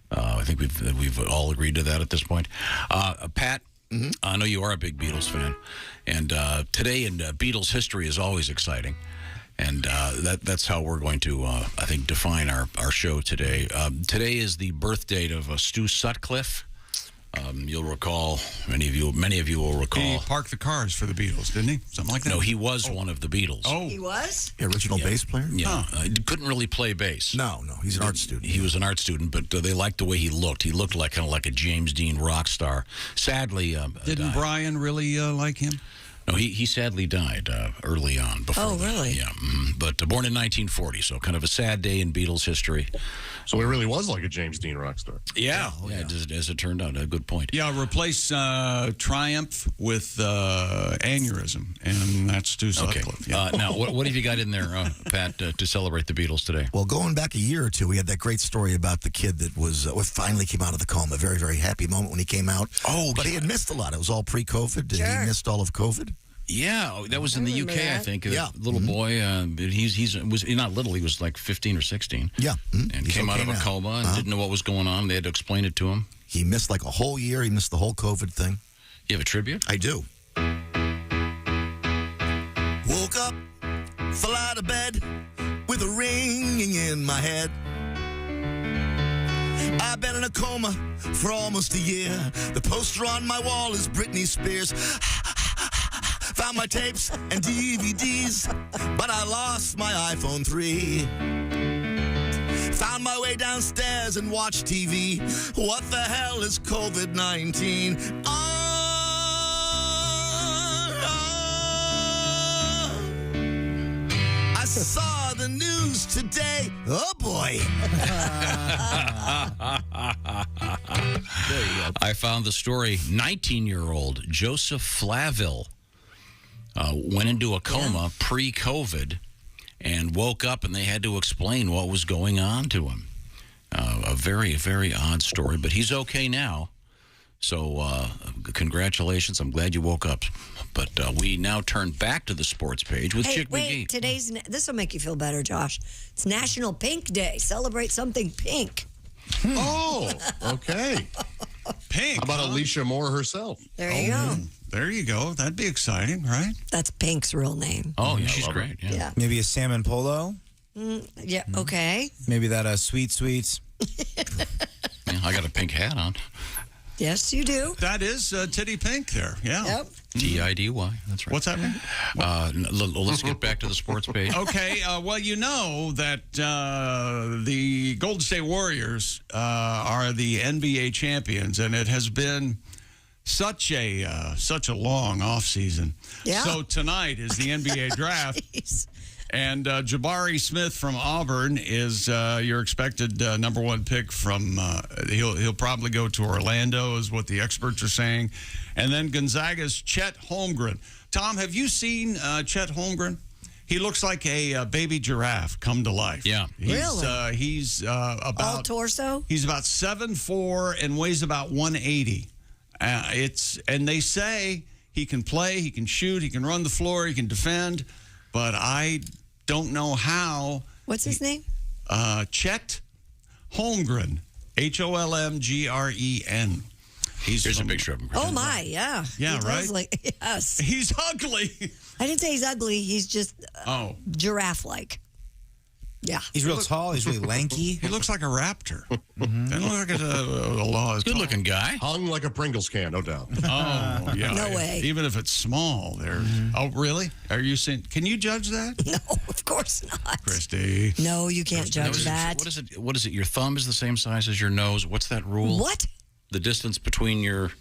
I think we've all agreed to that at this point. Pat, I know you are a big Beatles fan, and today in Beatles history is always exciting, and that's how we're going to, I think, define our show today. Today is the birth date of Stu Sutcliffe. You'll recall, many of you will recall. He parked the cars for the Beatles, didn't he? Something like that? No, he was one of the Beatles. Oh. He was? The original bass player? Yeah. He couldn't really play bass. No, he's an art student. He was an art student, but they liked the way he looked. He looked like kind of like a James Dean rock star. Sadly, Didn't died. Brian really like him? No, he sadly died early on. Before really? Yeah. But born in 1940, so kind of a sad day in Beatles history. So he really was like a James Dean rock star. Yeah. As it turned out, a good point. Yeah, replace Triumph with Aneurysm, and that's Stu Sutcliffe. Okay. Now, what have you got in there, Pat, to celebrate the Beatles today? Well, going back a year or two, we had that great story about the kid that was finally came out of the coma. A very, very happy moment when he came out. Oh, but he had missed a lot. It was all pre-COVID. He missed all of COVID. Yeah, that was in the UK, that. I think. Yeah. A little boy, was not little, he was like 15 or 16. Yeah. And He's came out okay of a now. coma and didn't know what was going on. They had to explain it to him. He missed like a whole year. He missed the whole COVID thing. You have a tribute? I do. Woke up, fell out of bed with a ringing in my head. I've been in a coma for almost a year. The poster on my wall is Britney Spears. Found my tapes and DVDs, but I lost my iPhone 3. Found my way downstairs and watched TV. What the hell is COVID-19? I saw the news today. Oh, boy. I found the story. 19-year-old Joseph Flaville went into a coma pre-COVID and woke up, and they had to explain what was going on to him. A very, very odd story, but he's okay now. So congratulations. I'm glad you woke up. But we now turn back to the sports page with Chick McGee. This will make you feel better, Josh. It's National Pink Day. Celebrate something pink. Oh, okay. Pink. How about Alicia Moore herself? There you go. There you go. That'd be exciting, right? That's Pink's real name. Oh, yeah, she's great. Yeah. Maybe a salmon polo. Yeah, okay. Maybe that sweet sweets. Yeah, I got a pink hat on. Yes, you do. That is Titty Pink there. Yeah. Yep. TIDY. That's right. What's that mean? Let's get back to the sports page. Okay. Well, you know that the Golden State Warriors are the NBA champions, and it has been such a long off season. Yeah. So tonight is the NBA draft. And Jabari Smith from Auburn is your expected number one pick from. He'll probably go to Orlando, is what the experts are saying, and then Gonzaga's Chet Holmgren. Tom, have you seen Chet Holmgren? He looks like a baby giraffe come to life. Yeah, Really? He's about All torso? He's about 7'4" and weighs about 180. And they say he can play, he can shoot, he can run the floor, he can defend, but I don't know how. What's his name? Chet Holmgren, Holmgren. Here's a picture of him. Oh, my, yeah. Yeah, He right? does yes. He's ugly. I didn't say he's ugly. He's just giraffe-like. Yeah. He's real tall. He's really lanky. He looks like a raptor. Doesn't look like a law. Good-looking guy. Hung like a Pringles can, no doubt. Oh, yeah. No way. Even if it's small, there. Oh, really? Are you saying? Can you judge that? No, of course not. Christy. No, you can't judge that. What is it? Your thumb is the same size as your nose. What's that rule? What? The distance between your.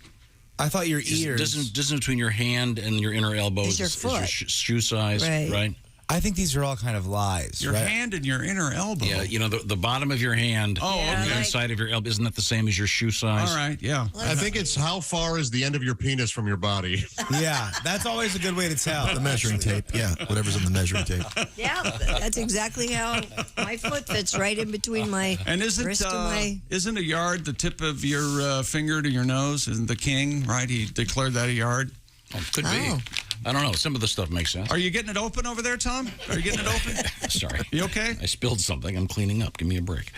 I thought your ears. Distance between your hand and your inner elbow Is your foot. shoe size, right? I think these are all kind of lies. Your right? hand and your inner elbow. Yeah, you know, the bottom of your hand and the inside of your elbow, isn't that the same as your shoe size? All right, yeah. I think it's how far is the end of your penis from your body. Yeah, that's always a good way to tell. The measuring tape. Yeah, whatever's on the measuring tape. Yeah, that's exactly how my foot fits right in between my And wrist and my... isn't a yard the tip of your finger to your nose? Isn't the king, right? He declared that a yard. Oh, could be. I don't know. Some of the stuff makes sense. Are you getting it open over there, Tom? Are you getting it open? Sorry. You okay? I spilled something. I'm cleaning up. Give me a break.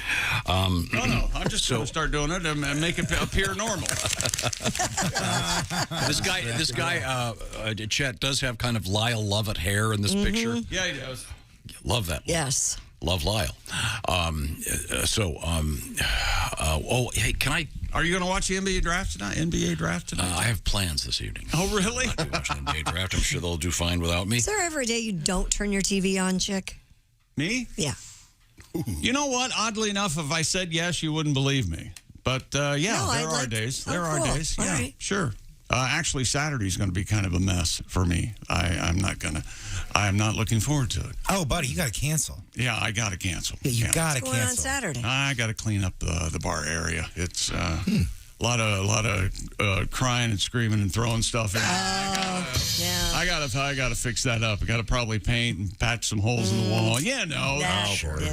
No. I'm just going to start doing it and make it appear normal. This guy, Chet, does have kind of Lyle Lovett hair in this picture. Yeah, he does. Love that. Yes. Love Lyle. Hey, can I? Are you going to watch the NBA draft tonight? I have plans this evening. Oh, really? I'll be watching the NBA draft. I'm sure they'll do fine without me. Is there ever a day you don't turn your TV on, Chick? Me? Yeah. You know what? Oddly enough, if I said yes, you wouldn't believe me. But there are days. There are days. All Yeah, right. sure. Actually, Saturday's going to be kind of a mess for me. I am not looking forward to it. Oh, buddy, you got to cancel. Yeah, I got to cancel. Yeah, you got to What's going on cancel. Saturday? I got to clean up the bar area. It's a lot of crying and screaming and throwing stuff in. Yeah. I gotta fix that up. I gotta probably paint and patch some holes in the wall. Yeah, no,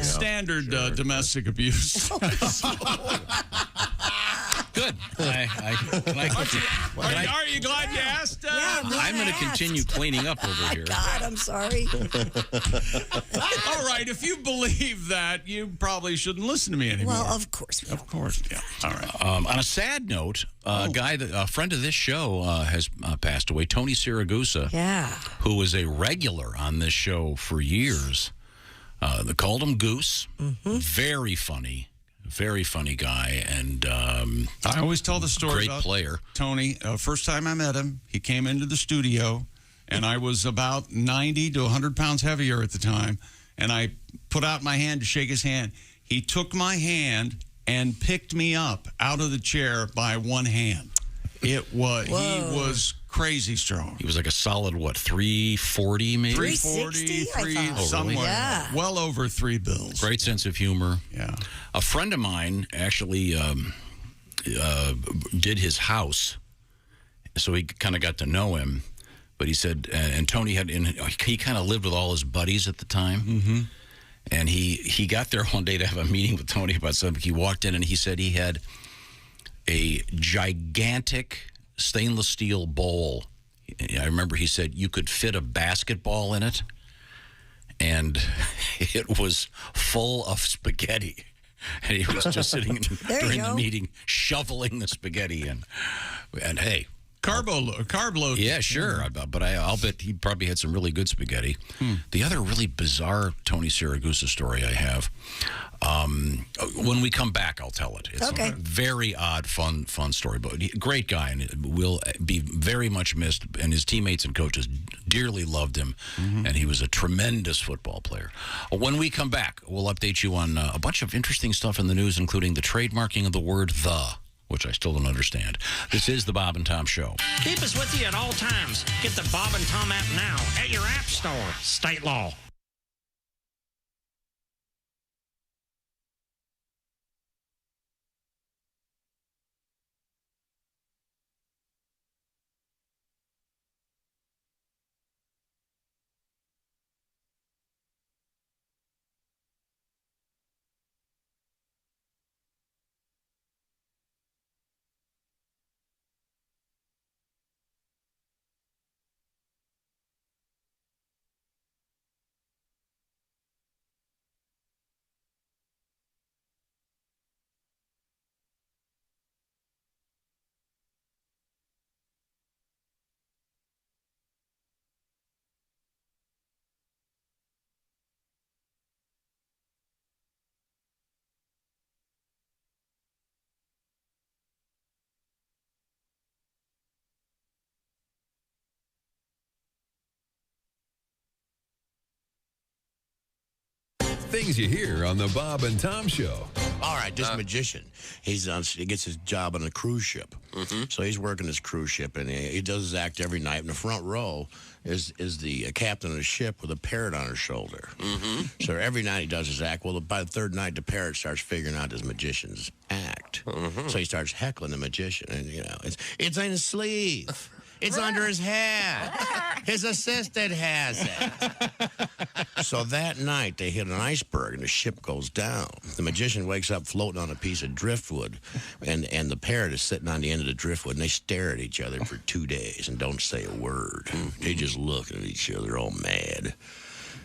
standard domestic abuse. Good. Are you glad you asked? Yeah, I'm going to continue cleaning up over here. God, I'm sorry. All right, if you believe that, you probably shouldn't listen to me anymore. Well, of course. Of course, yeah. All right. On a sad note, a friend of this show has passed away, Tony Siragusa. Yeah. Who was a regular on this show for years. They called him Goose. Mm-hmm. Very funny guy, and I always tell the story great about player. Tony. First time I met him, he came into the studio, and I was about 90 to 100 pounds heavier at the time, and I put out my hand to shake his hand. He took my hand and picked me up out of the chair by one hand. He was crazy strong. He was like a solid, 340 maybe? 340, somewhere. Really? Yeah. Well over $3 bills. Great sense of humor. Yeah. A friend of mine actually did his house, so he kind of got to know him. But he said, and Tony he kind of lived with all his buddies at the time. Mm-hmm. And he got there one day to have a meeting with Tony about something. He walked in and he said he had a gigantic stainless steel bowl. I remember he said you could fit a basketball in it, and it was full of spaghetti. And he was just sitting during the meeting shoveling the spaghetti in. And hey, carb load. Yeah, sure. But I'll bet he probably had some really good spaghetti. The other really bizarre Tony Siragusa story I have, when we come back, I'll tell it. It's a very odd, fun story. But great guy, and will be very much missed. And his teammates and coaches dearly loved him. And he was a tremendous football player. When we come back, we'll update you on a bunch of interesting stuff in the news, including the trademarking of the word "the," which I still don't understand. This is the Bob and Tom Show. Keep us with you at all times. Get the Bob and Tom app now at your app store. State law. Things you hear on the Bob and Tom Show. All right, this magician, he gets his job on a cruise ship. So he's working this cruise ship, and he does his act every night. In the front row is the captain of the ship with a parrot on her shoulder. So every night he does his act. Well, by the third night, the parrot starts figuring out this magician's act. So he starts heckling the magician, and it's in his sleeve. It's under his hat. His assistant has it. So that night, they hit an iceberg, and the ship goes down. The magician wakes up floating on a piece of driftwood, and the parrot is sitting on the end of the driftwood, and they stare at each other for 2 days and don't say a word. They just look at each other all mad.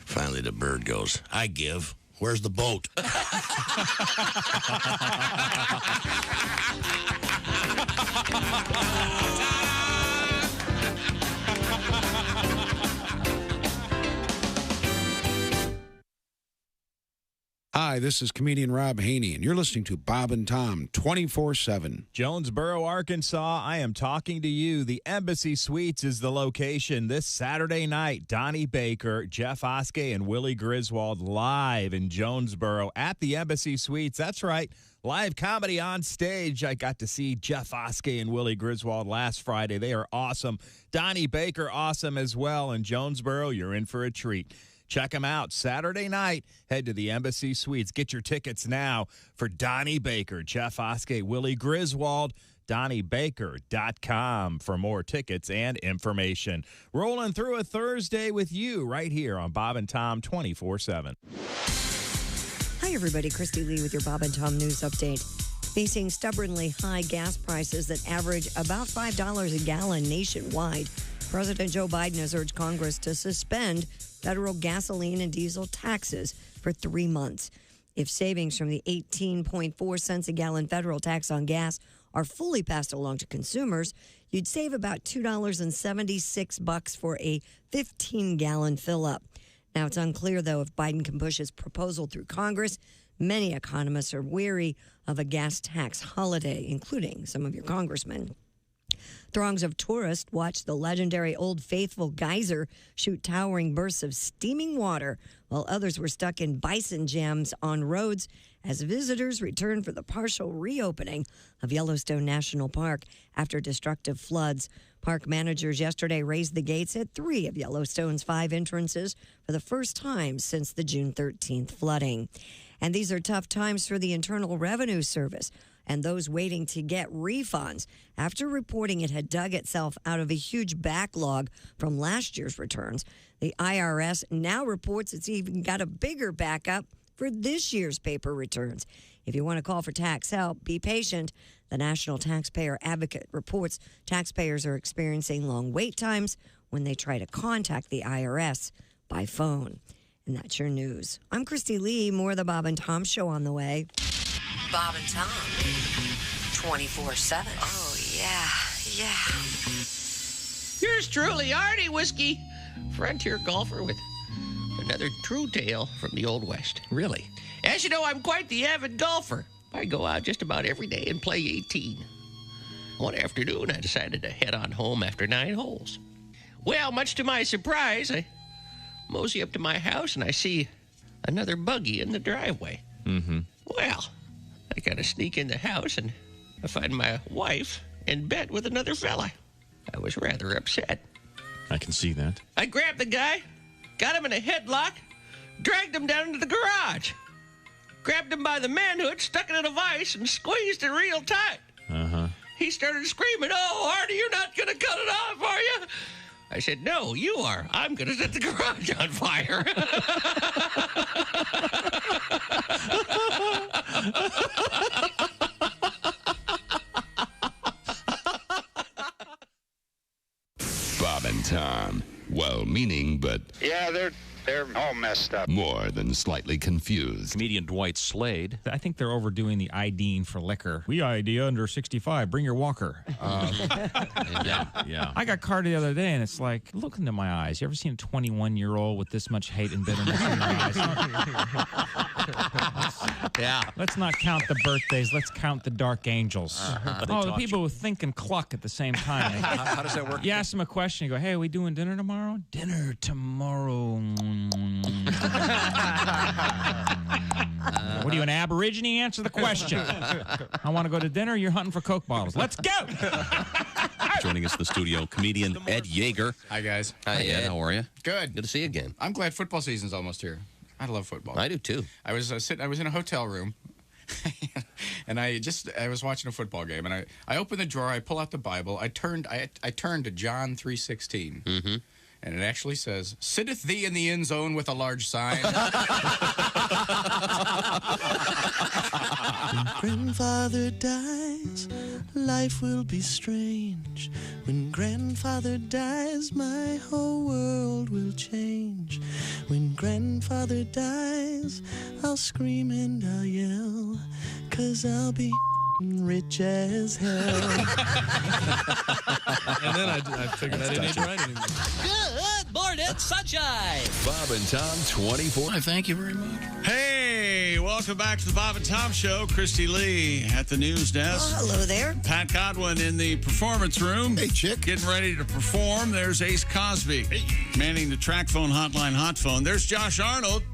Finally, the bird goes, "I give. Where's the boat?" Hi, this is comedian Rob Haney, and you're listening to Bob and Tom 24/7. Jonesboro, Arkansas, I am talking to you. The Embassy Suites is the location. This Saturday night, Donnie Baker, Jeff Oskey, and Willie Griswold live in Jonesboro at the Embassy Suites. That's right, live comedy on stage. I got to see Jeff Oskey and Willie Griswold last Friday. They are awesome. Donnie Baker, awesome as well. In Jonesboro, you're in for a treat. Check them out Saturday night. Head to the Embassy Suites. Get your tickets now for Donnie Baker, Jeff Oskey, Willie Griswold. DonnieBaker.com for more tickets and information. Rolling through a Thursday with you right here on Bob and Tom 24/7. Hi, everybody. Christy Lee with your Bob and Tom News Update. Facing stubbornly high gas prices that average about $5 a gallon nationwide, President Joe Biden has urged Congress to suspend federal gasoline and diesel taxes for 3 months. If savings from the 18.4 cents a gallon federal tax on gas are fully passed along to consumers, you'd save about $2.76 for a 15-gallon fill-up. Now, it's unclear, though, if Biden can push his proposal through Congress. Many economists are weary of a gas tax holiday, including some of your congressmen. Throngs of tourists watched the legendary Old Faithful geyser shoot towering bursts of steaming water, while others were stuck in bison jams on roads as visitors returned for the partial reopening of Yellowstone National Park after destructive floods. Park managers yesterday raised the gates at 3 of Yellowstone's 5 entrances for the first time since the June 13th flooding. And these are tough times for the Internal Revenue Service and those waiting to get refunds after reporting it had dug itself out of a huge backlog from last year's returns. The IRS now reports it's even got a bigger backup for this year's paper returns. If you want to call for tax help, be patient. The National Taxpayer Advocate reports taxpayers are experiencing long wait times when they try to contact the IRS by phone. And that's your news. I'm Christy Lee. More of the Bob and Tom Show on the way. Bob and Tom, 24/7. Oh, yeah. Yours truly, Artie Whiskey, frontier golfer with another true tale from the Old West. Really? As you know, I'm quite the avid golfer. I go out just about every day and play 18. One afternoon, I decided to head on home after 9 holes. Well, much to my surprise, I mosey up to my house and I see another buggy in the driveway. Mm-hmm. Well, I kind of sneak in the house and I find my wife in bed with another fella. I was rather upset. I can see that. I grabbed the guy, got him in a headlock, dragged him down into the garage, grabbed him by the manhood, stuck it in a vise, and squeezed it real tight. Uh-huh. He started screaming, "Oh, Artie, you're not going to cut it off, are you?" I said, "No, you are. I'm going to set the garage on fire." Bob and Tom. Well-meaning, but Yeah, they're all messed up. more than slightly confused. Comedian Dwight Slade. I think they're overdoing the IDing for liquor. We ID under 65. Bring your walker. Yeah. I got carded the other day, and it's like, look into my eyes. You ever seen a 21-year-old with this much hate and bitterness in their eyes? Yeah. Let's not count the birthdays. Let's count the dark angels. The people who think and cluck at the same time. How does that work? You ask them a question, you go, "Hey, are we doing dinner tomorrow?" "Dinner tomorrow." What are you, an Aborigine? Answer the question. I want to go to dinner. You're hunting for Coke bottles. Let's go. Joining us in the studio, comedian Ed Yeager. Hi, guys. Hi, Ed. How are you? Good. Good to see you again. I'm glad football season's almost here. I love football. I do too. I was I was in a hotel room, and I was watching a football game, and I opened the drawer, I pull out the Bible, I turned to John 3:16. Mm-hmm. And it actually says, "Sitteth thee in the end zone with a large sign." When grandfather dies, life will be strange. When grandfather dies, my whole world will change. When grandfather dies, I'll scream and I'll yell, 'cause I'll be rich as hell. And then I figured I didn't need to write anymore. Good morning, sunshine. Bob and Tom 24. Thank you very much. Hey, welcome back to the Bob and Tom Show. Christy Lee at the news desk. Oh, hello there. Pat Godwin in the performance room. Hey, chick. Getting ready to perform. There's Ace Cosby. Manning the track phone hotline hot phone. There's Josh Arnold.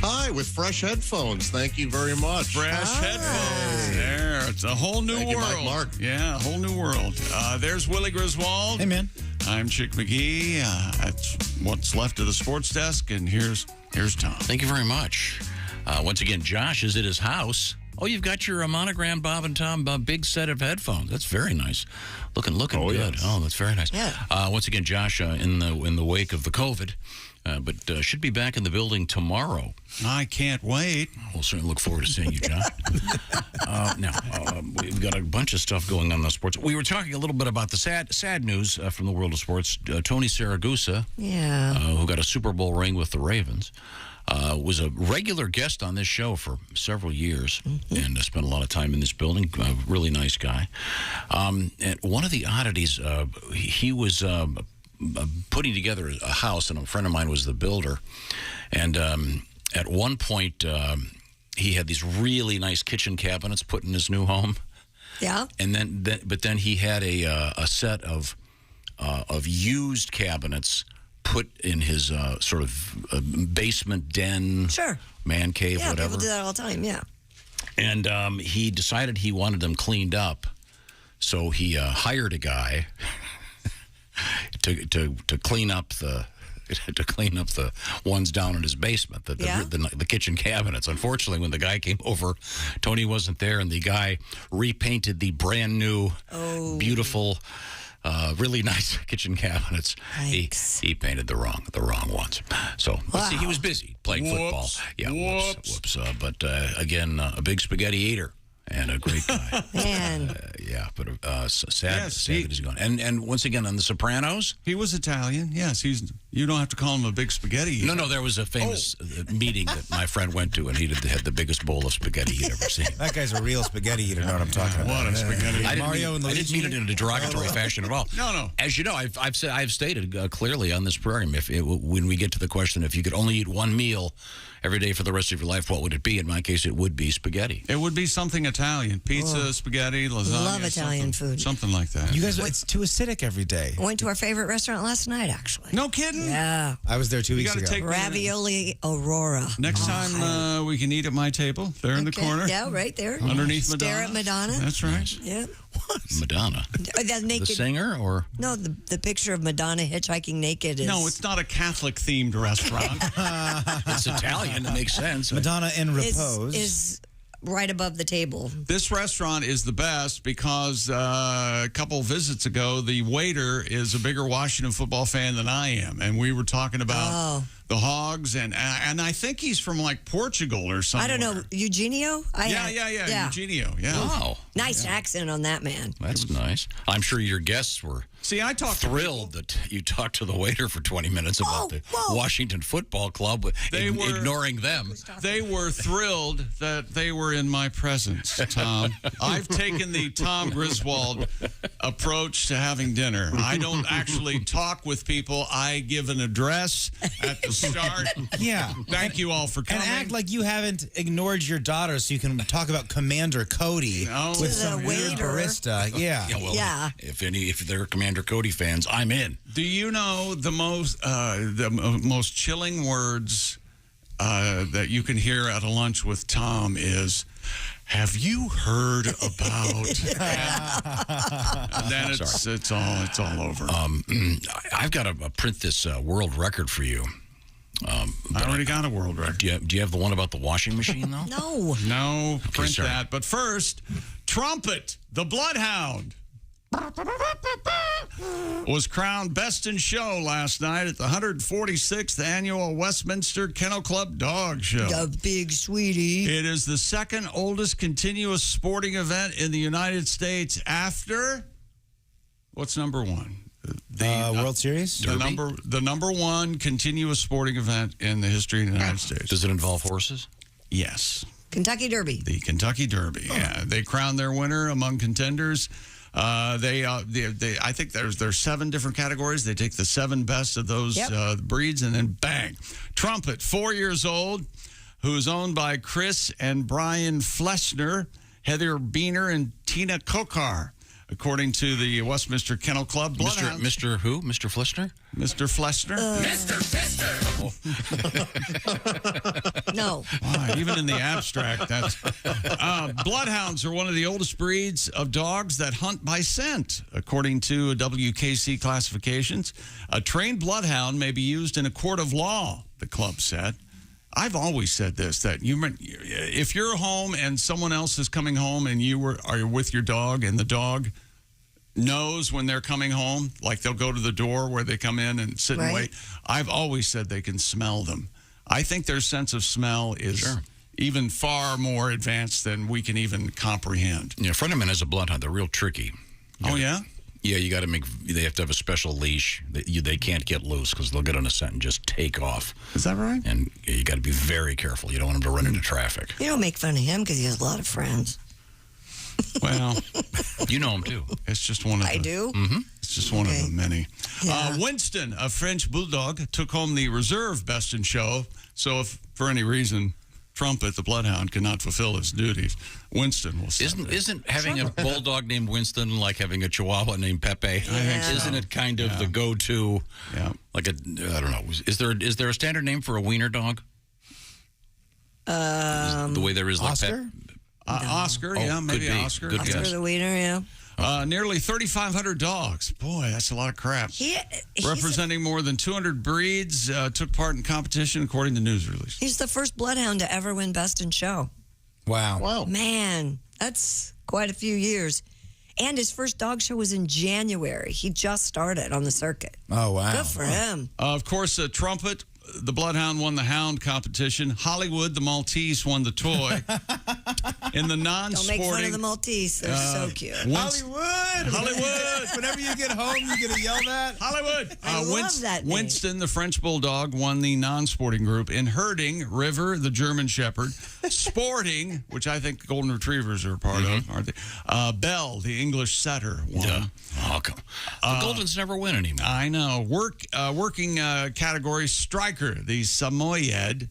Hi, with fresh headphones. Thank you very much. Fresh headphones. There. It's a whole new Thank you, world. Mike Mark. Yeah, a whole new world. There's Willie Griswold. Hey, man. I'm Chick McGee. That's what's left of the sports desk, and here's Tom. Thank you very much. Once again, Josh is at his house. Oh, you've got your monogram Bob and Tom big set of headphones. That's very nice. Looking good. Yes. Oh, that's very nice. Yeah. Once again, Josh, in the wake of the COVID, but should be back in the building tomorrow. I can't wait. We'll certainly look forward to seeing you, John. Now, we've got a bunch of stuff going on in the sports. We were talking a little bit about the sad news from the world of sports. Tony Siragusa, who got a Super Bowl ring with the Ravens, was a regular guest on this show for several years and spent a lot of time in this building. Really nice guy. And one of the oddities, he was putting together a house, and a friend of mine was the builder. And at one point, he had these really nice kitchen cabinets put in his new home. Yeah. And then he had a set of used cabinets put in his sort of basement den, man cave, whatever. People do that all the time. Yeah. And he decided he wanted them cleaned up, so he hired a guy to clean up the ones down in his basement, the kitchen cabinets. Unfortunately, when the guy came over, Tony wasn't there, and the guy repainted the brand new, beautiful, really nice kitchen cabinets. He painted the wrong ones. So let's see, he was busy playing football. Yeah, whoops. But again, a big spaghetti eater. And a great guy. Man. But sad that he's gone. And once again, on The Sopranos. He was Italian, yes. You don't have to call him a big spaghetti eater. No, there was a famous meeting that my friend went to, and he had the biggest bowl of spaghetti he'd ever seen. That guy's a real spaghetti eater, know what I'm talking about. What a spaghetti eater. I didn't mean it in a derogatory fashion at all. No. As you know, I've stated clearly on this program, when we get to the question, if you could only eat one meal every day for the rest of your life, what would it be? In my case, it would be spaghetti. It would be something Italian. Pizza, spaghetti, lasagna. Love Italian food. Something like that. You guys, it's too acidic every day. I went to our favorite restaurant last night, actually. No kidding? Yeah. I was there 2 weeks ago. Ravioli Aurora. Next time we can eat at my table. There in the corner. Yeah, right there. Underneath Madonna. Stare at Madonna. That's right. Yeah. What? Madonna? That naked, the singer, or? No, the picture of Madonna hitchhiking naked is... No, it's not a Catholic-themed restaurant. It's Italian. It makes sense. Madonna in repose. Is right above the table. This restaurant is the best because a couple visits ago, the waiter is a bigger Washington football fan than I am. And we were talking about the Hogs, and I think he's from like Portugal or something. I don't know. Eugenio? Yeah. Eugenio, yeah. Wow. Nice accent on that man. That's nice. I'm sure your guests were thrilled that you talked to the waiter for 20 minutes about the Washington Football Club, ignoring them. They were thrilled that they were in my presence, Tom. I've taken the Tom Griswold approach to having dinner. I don't actually talk with people. I give an address at the start. Yeah. Thank you all for coming. And act like you haven't ignored your daughter so you can talk about Commander Cody with some weird barista. Yeah. If they're Commander Cody fans, I'm in. Do you know the most chilling words that you can hear at a lunch with Tom is, have you heard about? And then it's all over. I've got to print this world record for you. I already got a world record. Do you have the one about the washing machine, though? No, print that. But first, Trumpet, the Bloodhound, was crowned Best in Show last night at the 146th Annual Westminster Kennel Club Dog Show. The big sweetie. It is the second oldest continuous sporting event in the United States after... What's number one? The World Series? The number one continuous sporting event in the history of the United States. Does it involve horses? Yes. Kentucky Derby. The Kentucky Derby. Yeah. They crowned their winner among contenders. I think there's 7 different categories. They take the 7 best of those breeds, and then bang. Trumpet, 4 years old, who's owned by Chris and Brian Fleshner, Heather Beener, and Tina Kokar. According to the Westminster Kennel Club, Mr. Who? Mr. Fleshner? Mr. Fleshner? No. Wow, even in the abstract, that's... Bloodhounds are one of the oldest breeds of dogs that hunt by scent, according to WKC classifications. A trained bloodhound may be used in a court of law, the club said. I've always said this, that if you're home and someone else is coming home and are with your dog and the dog knows when they're coming home, like they'll go to the door where they come in and sit and wait. I've always said they can smell them. I think their sense of smell is even far more advanced than we can even comprehend. Yeah, a friend of mine has a bloodhound. They're real tricky. Yeah, you got to they have to have a special leash. They can't get loose because they'll get on a scent and just take off. Is that right? And you got to be very careful. You don't want them to run into traffic. You don't make fun of him because he has a lot of friends. Well, you know him too. It's just one of I do? Mm-hmm. It's just one of the many. Yeah. Winston, a French bulldog, took home the reserve best in show. So if for any reason Trumpet, the bloodhound, cannot fulfill his duties, Winston will step in. Isn't having a bulldog named Winston like having a Chihuahua named Pepe? I think so. Isn't it kind of the go-to? Yeah. Like I don't know. Is there a standard name for a wiener dog? The way there is like Oscar? Oscar, maybe could be. Oscar. Good Oscar guess. the wiener, Nearly 3,500 dogs. Boy, that's a lot of crap. He's Representing more than 200 breeds, took part in competition, according to news release. He's the first bloodhound to ever win Best in Show. Wow. Man, that's quite a few years. And his first dog show was in January. He just started on the circuit. Oh, wow. Good for him. Of course, Trumpet, the bloodhound, won the hound competition. Hollywood, the Maltese, won the toy. In the non-sporting... Don't make fun of the Maltese. They're so cute. Hollywood! Whenever you get home, you get to yell that. Hollywood! I love that name. Winston, the French bulldog, won the non-sporting group. In herding, River, the German shepherd. Sporting, which I think golden retrievers are a part of, aren't they? Belle, the English setter, won. Yeah. Oh, come. The Goldens never win anymore. I know. Working category, striker, the Samoyed,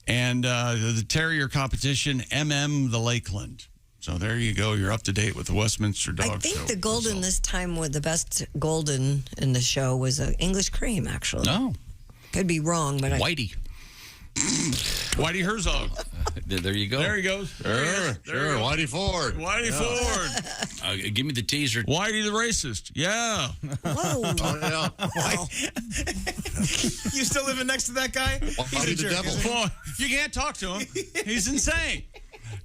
and the terrier competition, the Lakeland. So there you go. You're up to date with the Westminster Dog Show. I think the golden this time, with the best golden in the show, was an English cream, actually. No. Could be wrong, but Whitey. Whitey Herzog. There you go. There he goes. Sure. Whitey Ford. Whitey Ford. Give me the teaser. Whitey the racist. Yeah. Whoa. You still living next to that guy? Whitey the devil. Boy, you can't talk to him. He's insane.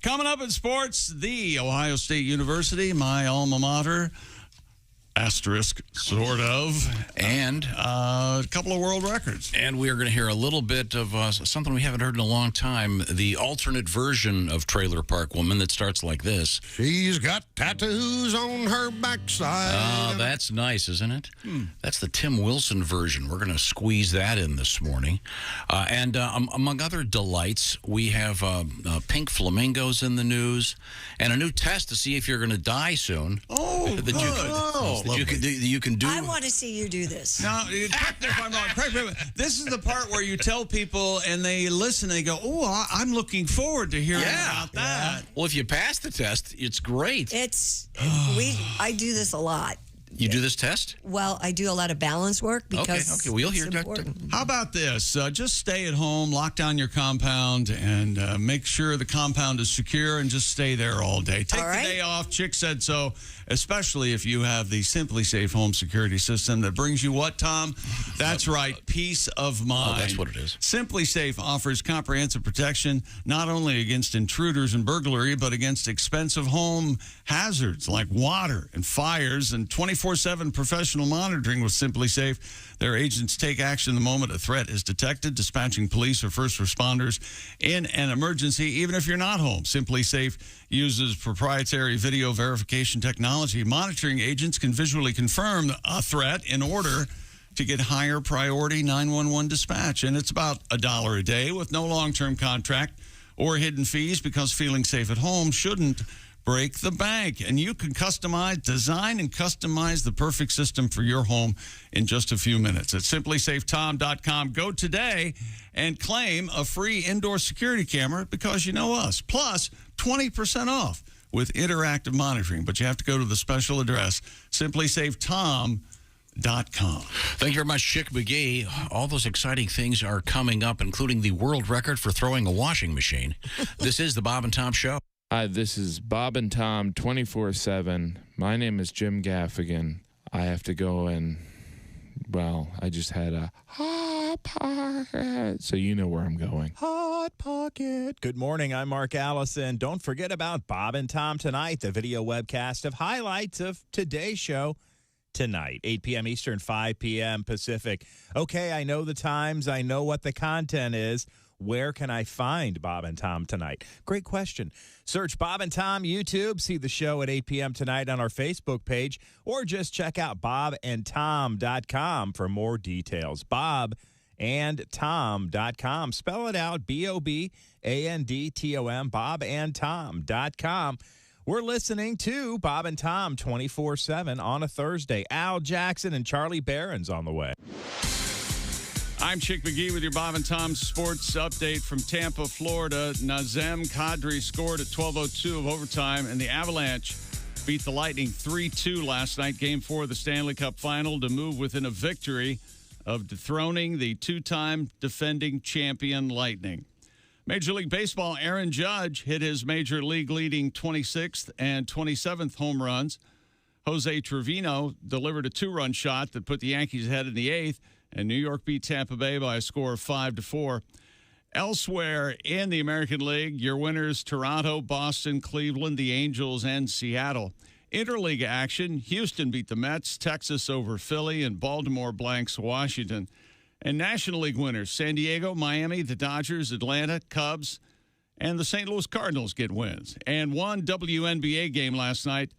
Coming up in sports, the Ohio State University, my alma mater. Asterisk, sort of. And a couple of world records. And we are going to hear a little bit of something we haven't heard in a long time, the alternate version of Trailer Park Woman that starts like this. She's got tattoos on her backside. Oh, that's nice, isn't it? That's the Tim Wilson version. We're going to squeeze that in this morning. And among other delights, we have pink flamingos in the news and a new test to see if you're going to die soon. Oh, good. You can do. I want to see you do this. Now, correct me if I'm wrong. Correct me. This is the part where you tell people and they listen and they go, "Oh, I'm looking forward to hearing about that." Well, if you pass the test, it's great. I do this a lot. You do this test? Well, I do a lot of balance work because okay. We'll hear it's important. How about this? Just stay at home, lock down your compound, and make sure the compound is secure, and just stay there all day. Take the day off. Chick said so. Especially if you have the Simply Safe home security system that brings you what, Tom? That's right, peace of mind. Oh, that's what it is. Simply Safe offers comprehensive protection not only against intruders and burglary, but against expensive home hazards like water and fires, and 24/7 professional monitoring with Simply Safe. Their agents take action the moment a threat is detected, dispatching police or first responders in an emergency, even if you're not home. Simply Safe uses proprietary video verification technology. Monitoring agents can visually confirm a threat in order to get higher priority 911 dispatch. And it's about $1 a day with no long-term contract or hidden fees, because feeling safe at home shouldn't break the bank. And you can design and customize the perfect system for your home in just a few minutes at simplysafetom.com. Go today and claim a free indoor security camera, because you know us. Plus 20% off with interactive monitoring. But you have to go to the special address, simplysafetom.com. Thank you very much, Chick McGee. All those exciting things are coming up, including the world record for throwing a washing machine. This is the Bob and Tom Show. Hi, this is Bob and Tom 24/7. My name is Jim Gaffigan. I have to go and, well, I just had a party. So you know where I'm going. Hot Pocket. Good morning. I'm Mark Allison. Don't forget about Bob and Tom Tonight, the video webcast of highlights of today's show tonight, 8 p.m. Eastern, 5 p.m. Pacific. Okay, I know the times. I know what the content is. Where can I find Bob and Tom Tonight? Great question. Search Bob and Tom YouTube. See the show at 8 p.m. tonight on our Facebook page, or just check out bobandtom.com for more details. Bobandtom.com. Spell it out, BOBANDTOM, bobandtom.com. We're listening to Bob and Tom 24/7 on a Thursday. Al Jackson and Charlie Barron's on the way. I'm Chick McGee with your Bob and Tom sports update from Tampa, Florida. Nazem Kadri scored at 12:02 of overtime, and the Avalanche beat the Lightning 3-2 last night, Game 4 of the Stanley Cup Final, to move within a victory of dethroning the two-time defending champion Lightning. Major League Baseball, Aaron Judge hit his Major League leading 26th and 27th home runs. Jose Trevino delivered a two-run shot that put the Yankees ahead in the 8th, and New York beat Tampa Bay by a score of 5-4. Elsewhere in the American League, your winners Toronto, Boston, Cleveland, the Angels, and Seattle. Interleague action, Houston beat the Mets, Texas over Philly, and Baltimore blanks Washington. And National League winners, San Diego, Miami, the Dodgers, Atlanta, Cubs, and the St. Louis Cardinals get wins. And one WNBA game last night,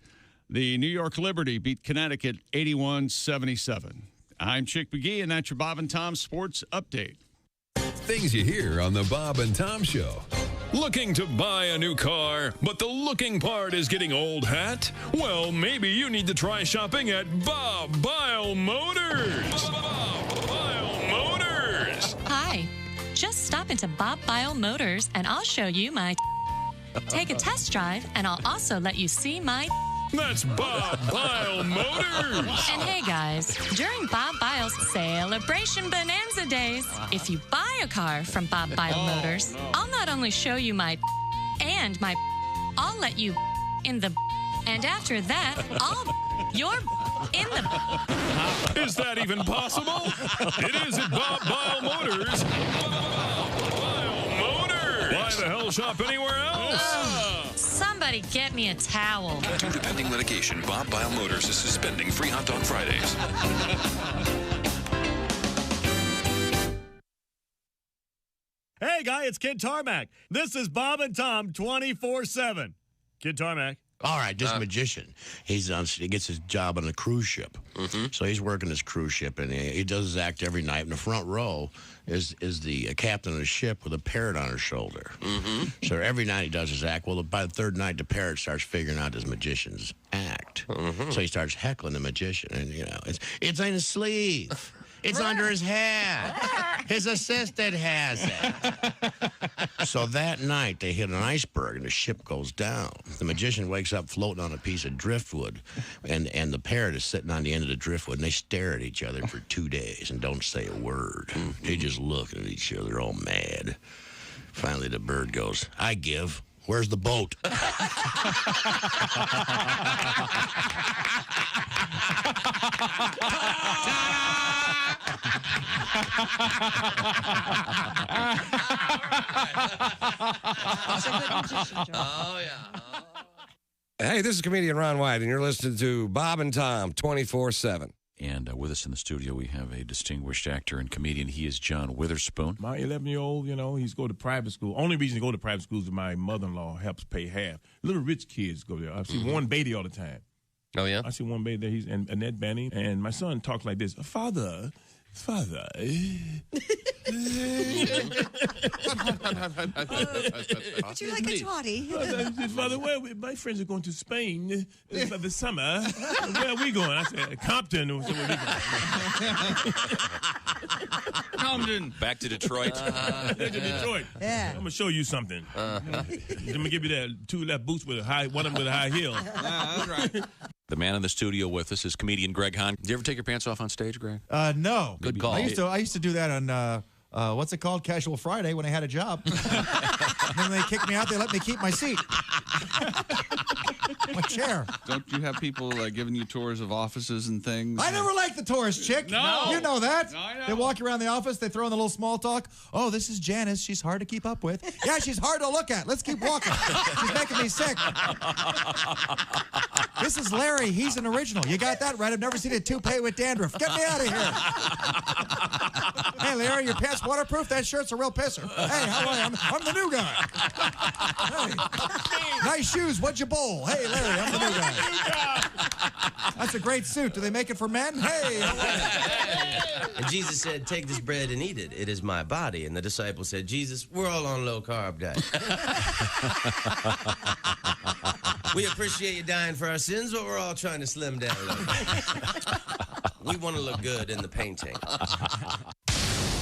the New York Liberty beat Connecticut 81-77. I'm Chick McGee, and that's your Bob and Tom Sports Update. Things you hear on the Bob and Tom Show. Looking to buy a new car, but the looking part is getting old hat? Well, maybe you need to try shopping at Bob Bile Motors. Bob Bile Motors. Hi. Just stop into Bob Bile Motors, and I'll show you my... Take a test drive, and I'll also let you see my... That's Bob Bile Motors. And hey, guys, during Bob Bile's Celebration Bonanza Days, if you buy a car from Bob Bile Motors, I'll not only show you my and my I'll let you in the and after that, you're in the... Is that even possible? It is at Bob Bile Motors. Bob Bile Motors. Why the hell shop anywhere else? Somebody get me a towel. Due to pending litigation, Bob Bile Motors is suspending free hot dog Fridays. Hey, guy, it's Kid Tarmac. This is Bob and Tom 24/7. Kid Tarmac. All right, this magician. He gets his job on a cruise ship. So he's working this cruise ship, and he does his act every night. In the front row is the captain of the ship with a parrot on his shoulder. So every night he does his act. Well, by the third night, the parrot starts figuring out this magician's act. So he starts heckling the magician, and it's in his sleeve. It's under his hat. His assistant has it. So that night, they hit an iceberg, and the ship goes down. The magician wakes up floating on a piece of driftwood, and the parrot is sitting on the end of the driftwood, and they stare at each other for 2 days and don't say a word. They just look at each other all mad. Finally, the bird goes, I give. Where's the boat? Oh, yeah. Hey, this is comedian Ron White, and you're listening to Bob and Tom 24/7. And with us in the studio, we have a distinguished actor and comedian. He is John Witherspoon. My 11-year-old, he's going to private school. Only reason to go to private school is my mother-in-law helps pay half. Little rich kids go there. I see Warren Beatty all the time. Oh, yeah? I see Warren Beatty there. He's and Annette Bening. And my son talks like this. Father. Would you like a toddy? Father, my friends are going to Spain for the summer. Where are we going? I said, Compton. So where we going? Compton. Back to Detroit. Back to Detroit. Yeah. I'm going to show you something. I'm going to give you that 2 left boots with one of them with a high heel. That's right. The man in the studio with us is comedian Greg Hahn. Did you ever take your pants off on stage, Greg? No. Good call. I used to do that on what's it called, Casual Friday, when I had a job. And then they kick me out. They let me keep my seat. My chair. Don't you have people giving you tours of offices and things? I never liked the tourist chick. No. You know that. No, I know. They walk around the office. They throw in a little small talk. Oh, this is Janice. She's hard to keep up with. Yeah, she's hard to look at. Let's keep walking. She's making me sick. This is Larry. He's an original. You got that right. I've never seen a toupee with dandruff. Get me out of here. Hey, Larry, your pants waterproof? That shirt's a real pisser. Hey, how are you? I'm the new guy. Hey. Nice shoes. What'd you bowl? Hey, Larry, I'm the new guy. That's a great suit. Do they make it for men? Hey, how are you? And Jesus said, take this bread and eat it. It is my body. And the disciples said, Jesus, we're all on low-carb diet. We appreciate you dying for our sins, but we're all trying to slim down a little bit. We want to look good in the painting.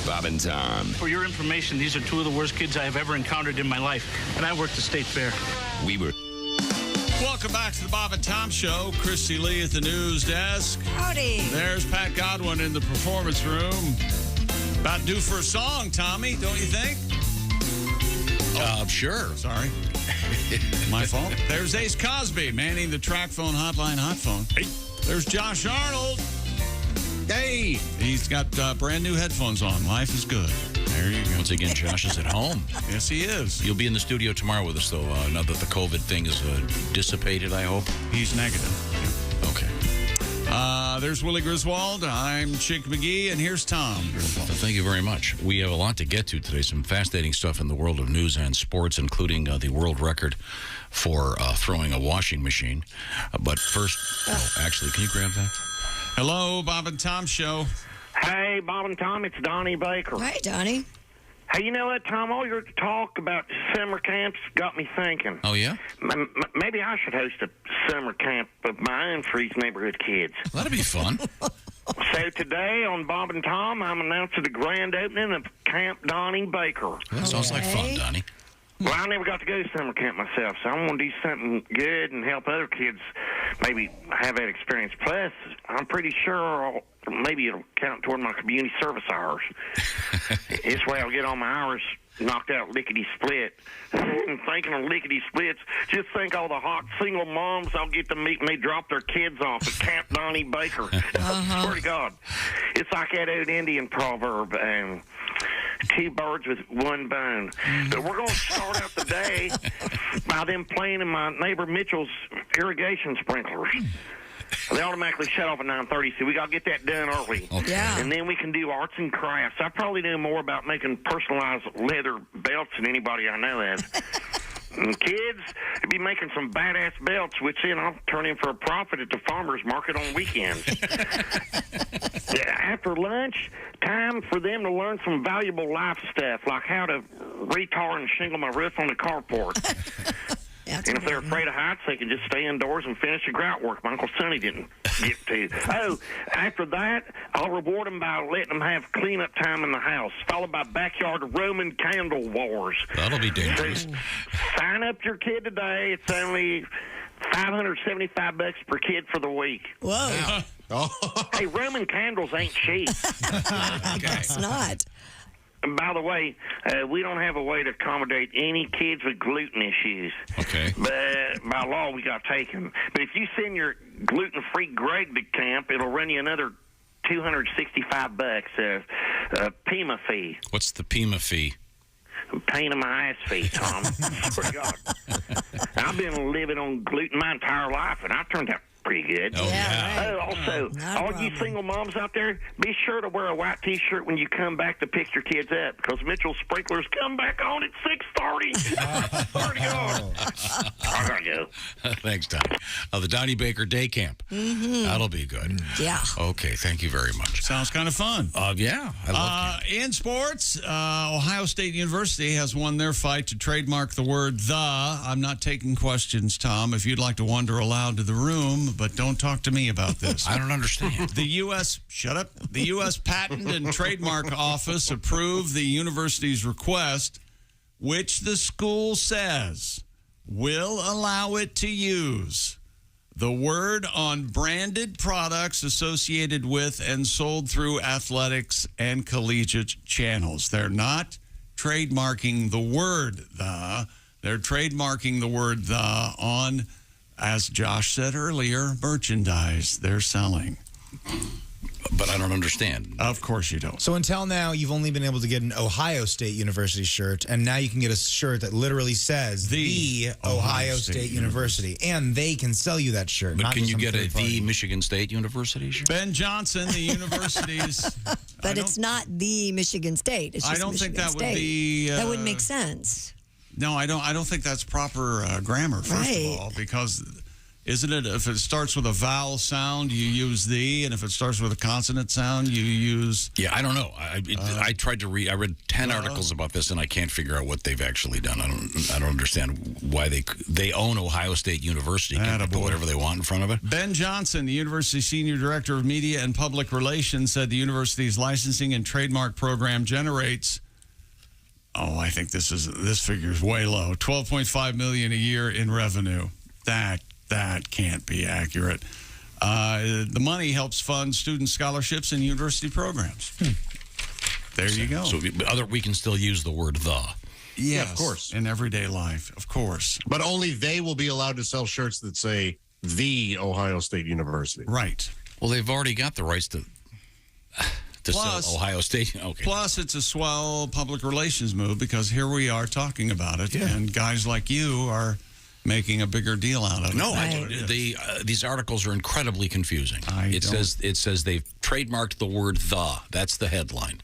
Bob and Tom. For your information, these are two of the worst kids I have ever encountered in my life, and I worked the state fair. We were... Welcome back to the Bob and Tom Show. Christy Lee at the news desk. Howdy. There's Pat Godwin in the performance room. About due for a song, Tommy, don't you think? Sure. Sorry. My fault. There's Ace Cosby manning the track phone hotline hot phone. Hey. There's Josh Arnold. Hey. He's got brand new headphones on. Life is good. There you go. Once again, Josh is at home. Yes, he is. You'll be in the studio tomorrow with us, though, now that the COVID thing is dissipated, I hope. He's negative. Yeah. Okay. There's Willie Griswold. I'm Chick McGee, and here's Tom Griswold. Well, thank you very much. We have a lot to get to today. Some fascinating stuff in the world of news and sports, including the world record for throwing a washing machine. But first, actually, can you grab that? Hello, Bob and Tom Show. Hey, Bob and Tom, it's Donnie Baker. Hi, Donnie. Hey, you know what, Tom? All your talk about summer camps got me thinking. Oh, yeah? Maybe I should host a summer camp of my own for these neighborhood kids. That'd be fun. So today on Bob and Tom, I'm announcing the grand opening of Camp Donnie Baker. That sounds like fun, Donnie. Well, I never got to go to summer camp myself, so I want to do something good and help other kids maybe have that experience. Plus, I'm pretty sure maybe it'll count toward my community service hours. This way I'll get all my hours knocked out lickety-split. And thinking of lickety-splits, just think all the hot single moms I'll get to meet when they drop their kids off at Camp Donnie Baker. Swear to God. It's like that old Indian proverb, two birds with one bone. But we're going to start out the day by them playing in my neighbor Mitchell's irrigation sprinklers. They automatically shut off at 9:30, so we got to get that done early. Okay. Yeah. And then we can do arts and crafts. I probably know more about making personalized leather belts than anybody I know of. And kids, they'll be making some badass belts, which then I'll turn in for a profit at the farmer's market on weekends. After lunch, time for them to learn some valuable life stuff, like how to retar and shingle my roof on the carport. And if they're afraid of heights, they can just stay indoors and finish the grout work my Uncle Sonny didn't get to. Oh, after that, I'll reward them by letting them have cleanup time in the house, followed by backyard Roman candle wars. That'll be dangerous. So, sign up your kid today. It's only $575 per kid for the week. Whoa. Hey, Roman candles ain't cheap. It's not. And by the way, we don't have a way to accommodate any kids with gluten issues. Okay. But by law, we got taken. But if you send your gluten-free Greg to camp, it'll run you another $265 PEMA fee. What's the PEMA fee? Pain in my ass fee, Tom. Swear to God. I've been living on gluten my entire life, and I turned out pretty good. Oh, yeah. Oh, also, all you single moms out there, be sure to wear a white T-shirt when you come back to pick your kids up, because Mitchell sprinklers come back on at 6:30. Swear to God. I gotta go. Thanks, Tom. The Donnie Baker Day Camp. Mm-hmm. That'll be good. Yeah. Okay, thank you very much. Sounds kind of fun. Yeah, I love camp. In sports, Ohio State University has won their fight to trademark the word "the." I'm not taking questions, Tom. If you'd like to wander aloud to the room, but don't talk to me about this. I don't understand. The U.S. Patent and Trademark Office approved the university's request, which the school says will allow it to use the word on branded products associated with and sold through athletics and collegiate channels. They're not trademarking the word the. They're trademarking the word the on, as Josh said earlier, merchandise they're selling. But I don't understand. Of course you don't. So until now, you've only been able to get an Ohio State University shirt, and now you can get a shirt that literally says the Ohio State University, and they can sell you that shirt. But not can just you some get third the party. Michigan State University shirt? Ben Johnson, the universities. But it's not the Michigan State. It's I just don't think Michigan that would State. be, that wouldn't make sense. No, I don't think that's proper grammar, first of all, because isn't it, if it starts with a vowel sound, you use the, and if it starts with a consonant sound, you use... Yeah, I don't know. I tried to read. I read 10 articles about this, and I can't figure out what they've actually done. I don't understand why they own Ohio State University. Can they put whatever they want in front of it? Ben Johnson, the university senior director of media and public relations, said the university's licensing and trademark program generates... Oh, I think this figure is way low. $12.5 million a year in revenue. That can't be accurate. The money helps fund student scholarships and university programs. There you go. So we can still use the word the. Yes, Yeah, of course. in everyday life, of course. But only they will be allowed to sell shirts that say the Ohio State University. Right. Well, they've already got the rights to sell Ohio State. Okay. Plus, it's a swell public relations move because here we are talking about it, and guys like you are making a bigger deal out of it. No, these articles are incredibly confusing. It says they've trademarked the word the. That's the headline.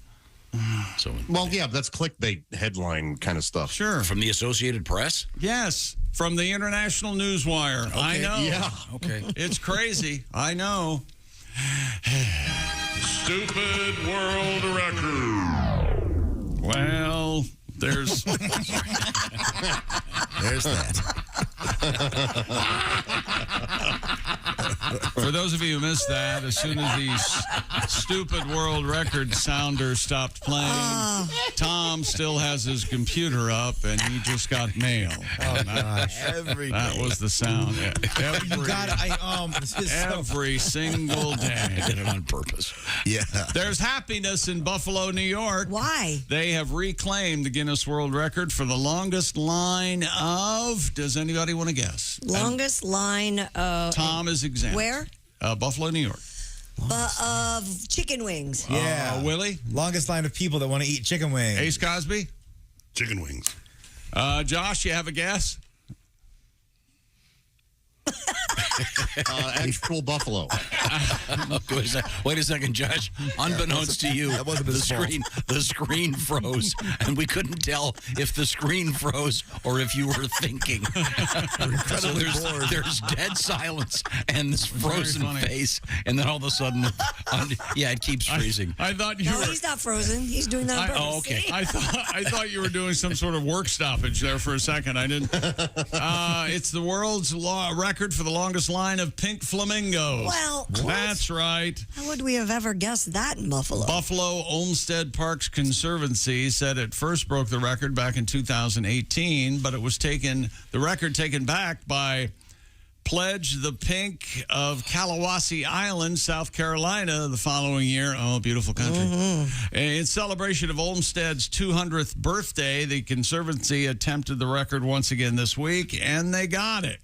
So, well, yeah, that's clickbait headline kind of stuff. Sure. From the Associated Press? Yes, from the International Newswire. Okay. I know. Yeah. Okay. It's crazy. I know. Stupid world record. Well, there's that. For those of you who missed that, as soon as the stupid world record sounder stopped playing, Tom still has his computer up, and he just got mail. Oh, gosh. That was the sound. Every single day. I did it on purpose. Yeah. There's happiness in Buffalo, New York. Why? They have reclaimed the Guinness World Record for the longest line of, does anybody want to guess? Longest line of... Tom is exempt. Where? Buffalo, New York. Of chicken wings. Yeah. Willie? Longest line of people that want to eat chicken wings. Ace Cosby? Chicken wings. Josh, you have a guess? Actual Buffalo. Wait a second, Josh. Unbeknownst to you, the screen froze, and we couldn't tell if the screen froze or if you were thinking. So there's dead silence and this frozen face, and then all of a sudden, it keeps freezing. I thought you No, were. he's not frozen. He's doing that on purpose. Oh, okay. I thought you were doing some sort of work stoppage there for a second. I didn't. It's the world's record for the longest line of pink flamingos. Well, that's right. How would we have ever guessed that in Buffalo? Buffalo Olmsted Parks Conservancy said it first broke the record back in 2018, but it was taken back by Pledge the Pink of Kalawasi Island, South Carolina, the following year. Oh, beautiful country. In celebration of Olmsted's 200th birthday, the Conservancy attempted the record once again this week, and they got it.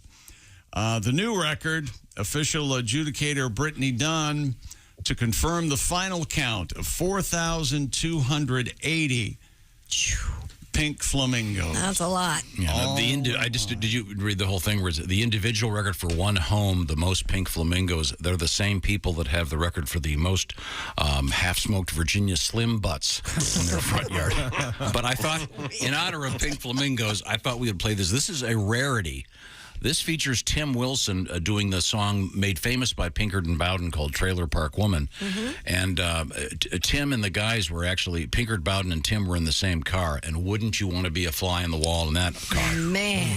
The new record, official adjudicator Brittany Dunn, to confirm the final count of 4,280 pink flamingos. That's a lot. Yeah, did you read the whole thing? Where the individual record for one home, the most pink flamingos, they're the same people that have the record for the most half-smoked Virginia Slim butts in their front yard. But I thought, in honor of pink flamingos, I thought we would play this. This is a rarity. This features Tim Wilson doing the song made famous by Pinkerton Bowden called Trailer Park Woman. And Tim and the guys were actually, Pinkert Bowden and Tim were in the same car. And wouldn't you want to be a fly on the wall in that car? Man.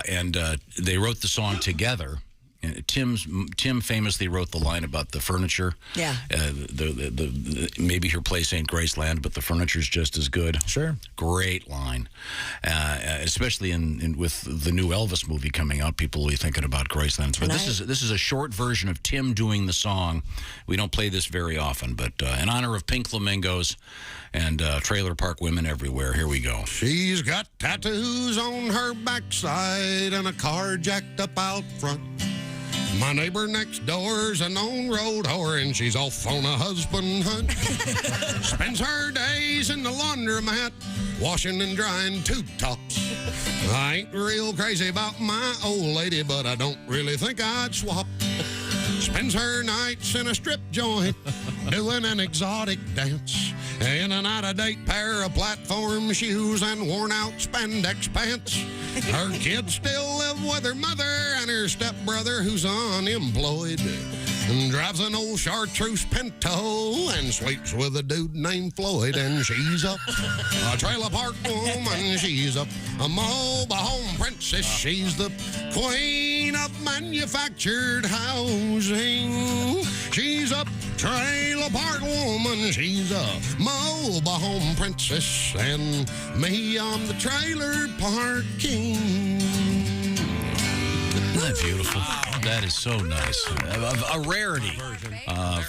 And they wrote the song together. Tim famously wrote the line about the furniture. Yeah. Maybe her place ain't Graceland, but the furniture's just as good. Sure. Great line, especially with the new Elvis movie coming out. People will be thinking about Graceland. But this is a short version of Tim doing the song. We don't play this very often, but in honor of pink flamingos and trailer park women everywhere, here we go. She's got tattoos on her backside and a car jacked up out front. My neighbor next door's a known road whore, and she's off on a husband hunt. Spends her days in the laundromat, washing and drying tube tops. I ain't real crazy about my old lady, but I don't really think I'd swap. Spends her nights in a strip joint, doing an exotic dance. In an out-of-date pair of platform shoes and worn-out spandex pants. Her kids still live with her mother and her stepbrother who's unemployed. And drives an old chartreuse Pinto and sleeps with a dude named Floyd. And she's a trailer park woman. She's a mobile home princess. She's the queen of manufactured housing. She's a trailer park woman. She's a mobile home princess. And me, I'm the trailer park king. Isn't that beautiful? That is so nice. A rarity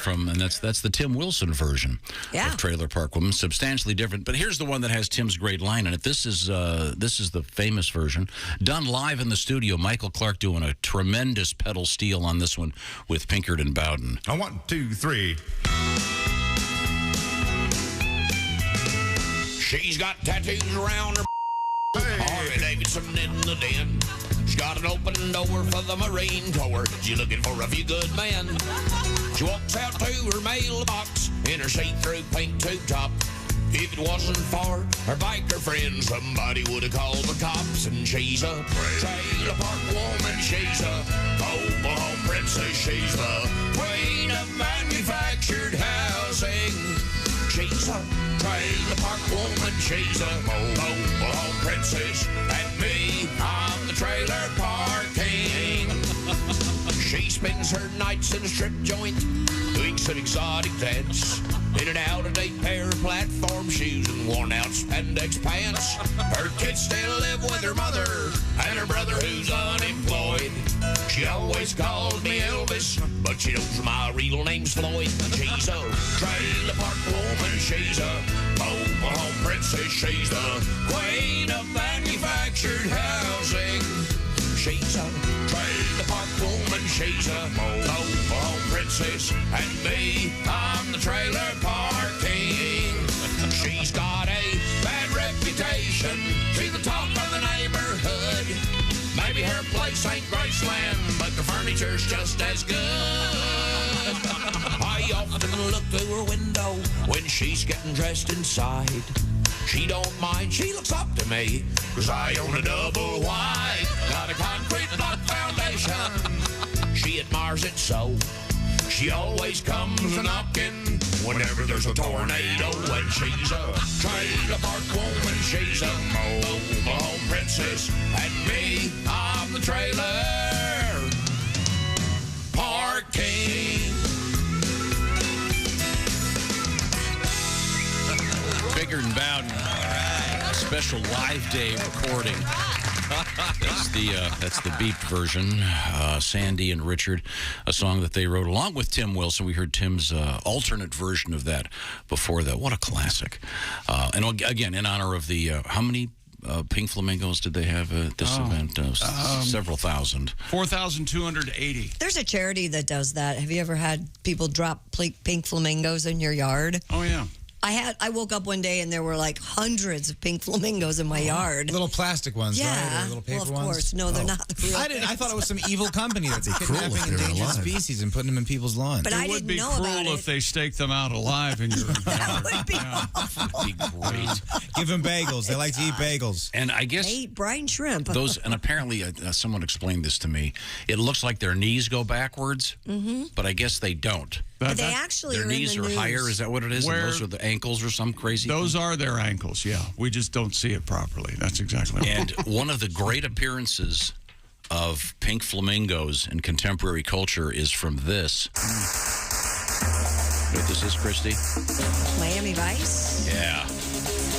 and that's the Tim Wilson version of Trailer Park Woman. Substantially different, but here's the one that has Tim's great line in it. This is the famous version, done live in the studio. Michael Clark doing a tremendous pedal steel on this one with Pinkard and Bowden. 1, 2, 3. She's got tattoos around her. Harley Davidson in the den. She's got an open door for the Marine Corps. She's looking for a few good men. She walks out to her mailbox in her see-through pink tube top. If it wasn't for her biker friend, somebody would have called the cops. And she's a trailer park woman. She's a mobile home princess. She's the queen of manufactured housing. She's a trailer park woman. She's a mobile home princess. And me, I'm the trailer park king. She spends her nights in a strip joint, doing some exotic dance. In an out-of-date pair of platform shoes and worn-out spandex pants. Her kids still live with her mother and her brother who's unemployed. She always called me Elvis, but she knows my real name's Floyd. She's a trailer park woman. She's a mobile home princess. She's the queen of manufactured housing. She's a trailer park woman. She's a mobile home princess. And me, I'm the trailer park king. She's got a bad reputation. She's the talk of the neighborhood. Maybe her place ain't Graceland, but the furniture's just as good. I often look through her window when she's getting dressed inside. She don't mind, she looks up to me, 'cause I own a double wide. Got a concrete block foundation. She admires it so. She always comes a-knocking whenever there's a tornado. And she's a trailer park woman. She's a mobile home princess. And me, I'm the trailer park king. Pinkard and Bowden. Special live day recording. That's the beeped version. Sandy and Richard, a song that they wrote along with Tim Wilson. We heard Tim's alternate version of that before that. What a classic! And again, in honor of the how many pink flamingos did they have at this event? Several thousand. 4,280. There's a charity that does that. Have you ever had people drop pink flamingos in your yard? Oh yeah. I woke up one day and there were like hundreds of pink flamingos in my yard. Little plastic ones, yeah. right? Or little paper of ones? course. No, they're not the real I thought it was some evil company that's kidnapping if they're endangered alive. species and putting them in people's lawns. But I didn't know about It would be cruel if they staked them out alive in your That would be awful. That'd be great. Give them bagels. They like to eat bagels. And I guess They eat brine shrimp. those, and apparently someone explained this to me. It looks like their knees go backwards, but I guess they don't. But they actually Their are knees in the are news. higher. Is that what it is? And those are the ankles or some crazy. Those thing? are their ankles, yeah. We just don't see it properly. That's exactly right. And one of the great appearances of pink flamingos in contemporary culture is from this. You know what this is, Christy? Miami Vice? Yeah.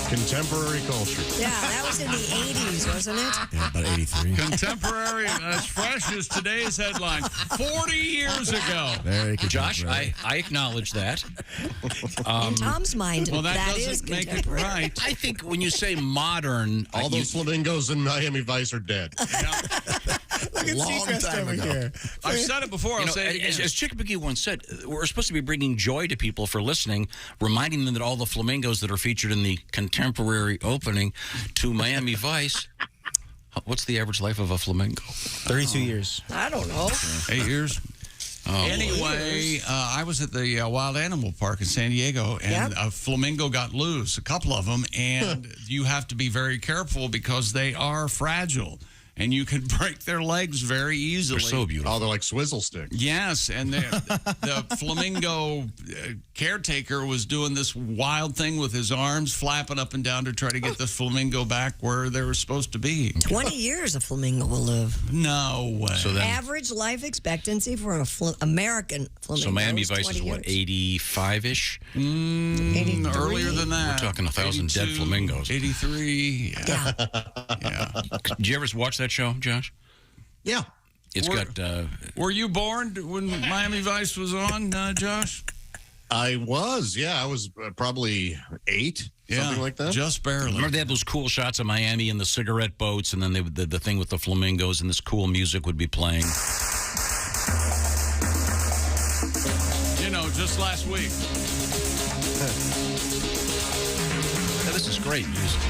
Contemporary culture. Yeah, that was in the 80s, wasn't it? Yeah, about 83. Contemporary, as fresh as today's headline, 40 years ago. Very Josh, I acknowledge that. In Tom's mind, well, that is doesn't make it contemporary. right. I think when you say modern, All those flamingos in Miami Vice are dead. Look at Seacrest over here. I've said it before. I'll say it again. as Chick McGee once said, we're supposed to be bringing joy to people for listening, reminding them that all the flamingos that are featured in the contemporary opening to Miami Vice. What's the average life of a flamingo? 32 years. I don't know. 8 years. Anyway, I was at the Wild Animal Park in San Diego, and a flamingo got loose, a couple of them, and you have to be very careful because they are fragile. And you can break their legs very easily. They're so beautiful. Oh, they're like swizzle sticks. Yes, and the flamingo caretaker was doing this wild thing with his arms, flapping up and down to try to get the flamingo back where they were supposed to be. 20 years a flamingo will live. No way. So then, Average life expectancy for an American flamingo so Miami is Vice 20 is what, years. 85-ish? Earlier than that. We're talking 1,000 dead flamingos. 83. Yeah. Yeah. Did you ever watch that show, Josh? Yeah. It's got... Were you born when Miami Vice was on, Josh? I was, yeah. I was probably 8, something like that. Just barely. Remember they had those cool shots of Miami and the cigarette boats, and then they would, the thing with the flamingos, and this cool music would be playing. You know, just last week. Yeah, this is great music.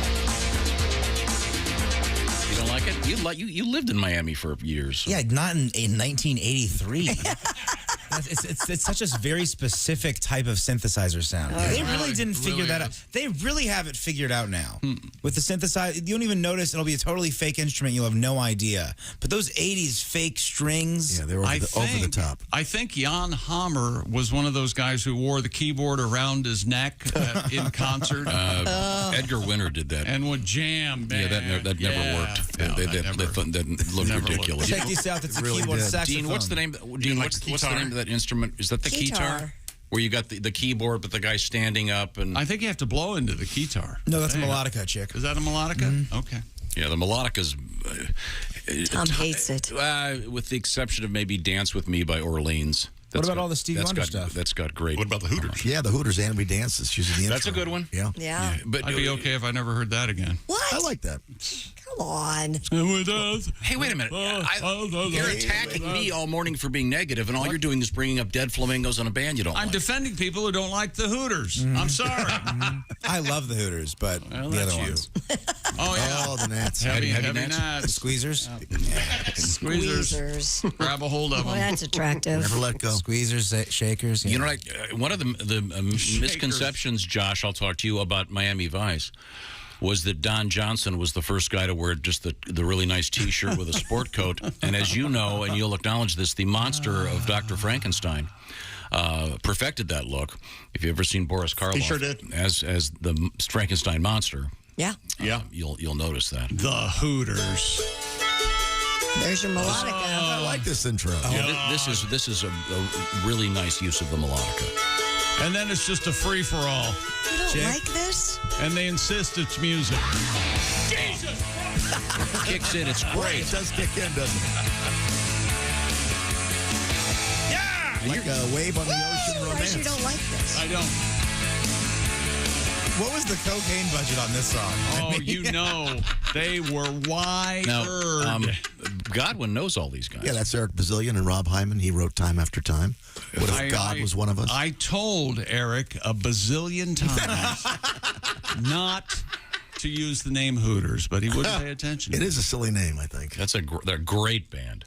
You don't like it? You lived in Miami for years. So. Yeah, not in 1983. It's such a very specific type of synthesizer sound. They really didn't figure that out. They really have it figured out now. With the synthesizer, you don't even notice. It'll be a totally fake instrument. You'll have no idea. But those 80s fake strings. Yeah, they were over the top. I think Jan Hammer was one of those guys who wore the keyboard around his neck in concert. Edgar Winter did that. And would jam, man. Yeah, that never worked. No, that looked ridiculous. Check this out. It's a really keyboard did. saxophone. Dean, what's the name? Dean, what's the name of that instrument? Is that the keytar? Where you got the keyboard, but the guy standing up and... I think you have to blow into the keytar. No, that's a melodica, chick. Is that a melodica? Okay. Yeah, the melodica's... Tom hates it. With the exception of maybe Dance With Me by Orleans. What about all the Stevie Wonder stuff? That's got great... What about the Hooters? Yeah, the Hooters and We Dance is usually the intro. That's a good one. Yeah. Yeah. But I'd be okay if I never heard that again. What? I like that. Come on. Hey, wait a minute. You're attacking me all morning for being negative, and all you're doing is bringing up dead flamingos on a band you don't I'm like. defending people who don't like the Hooters. I'm sorry. I love the Hooters, but the other ones. Oh, yeah. Oh, the Nats. Heavy The Nats. Squeezers. Squeezers. Grab a hold of Well, them. that's attractive. Never let go. Squeezers, shakers. You know, one of the misconceptions, Josh, I'll talk to you about Miami Vice, was that Don Johnson was the first guy to wear just the really nice T-shirt with a sport coat. And as you know, and you'll acknowledge this, the monster of Dr. Frankenstein perfected that look. If you've ever seen Boris Karloff He sure did. as the Frankenstein monster, Yeah. you'll notice that. The Hooters. There's your melodica. I like this intro. This is a really nice use of the melodica. And then it's just a free-for-all. You don't like this? And they insist it's music. Jesus! Kicks in, it's great. It does kick in, doesn't it? Yeah! Like a wave on the ocean Why romance. you don't like this? I don't. What was the cocaine budget on this song? Oh, you know, they were wired. Now, Godwin knows all these guys. Yeah, that's Eric Bazillion and Rob Hyman. He wrote Time After Time. What if God was one of us? I told Eric a bazillion times not to use the name Hooters, but he wouldn't pay attention. It is a silly name, I think. They're a great band.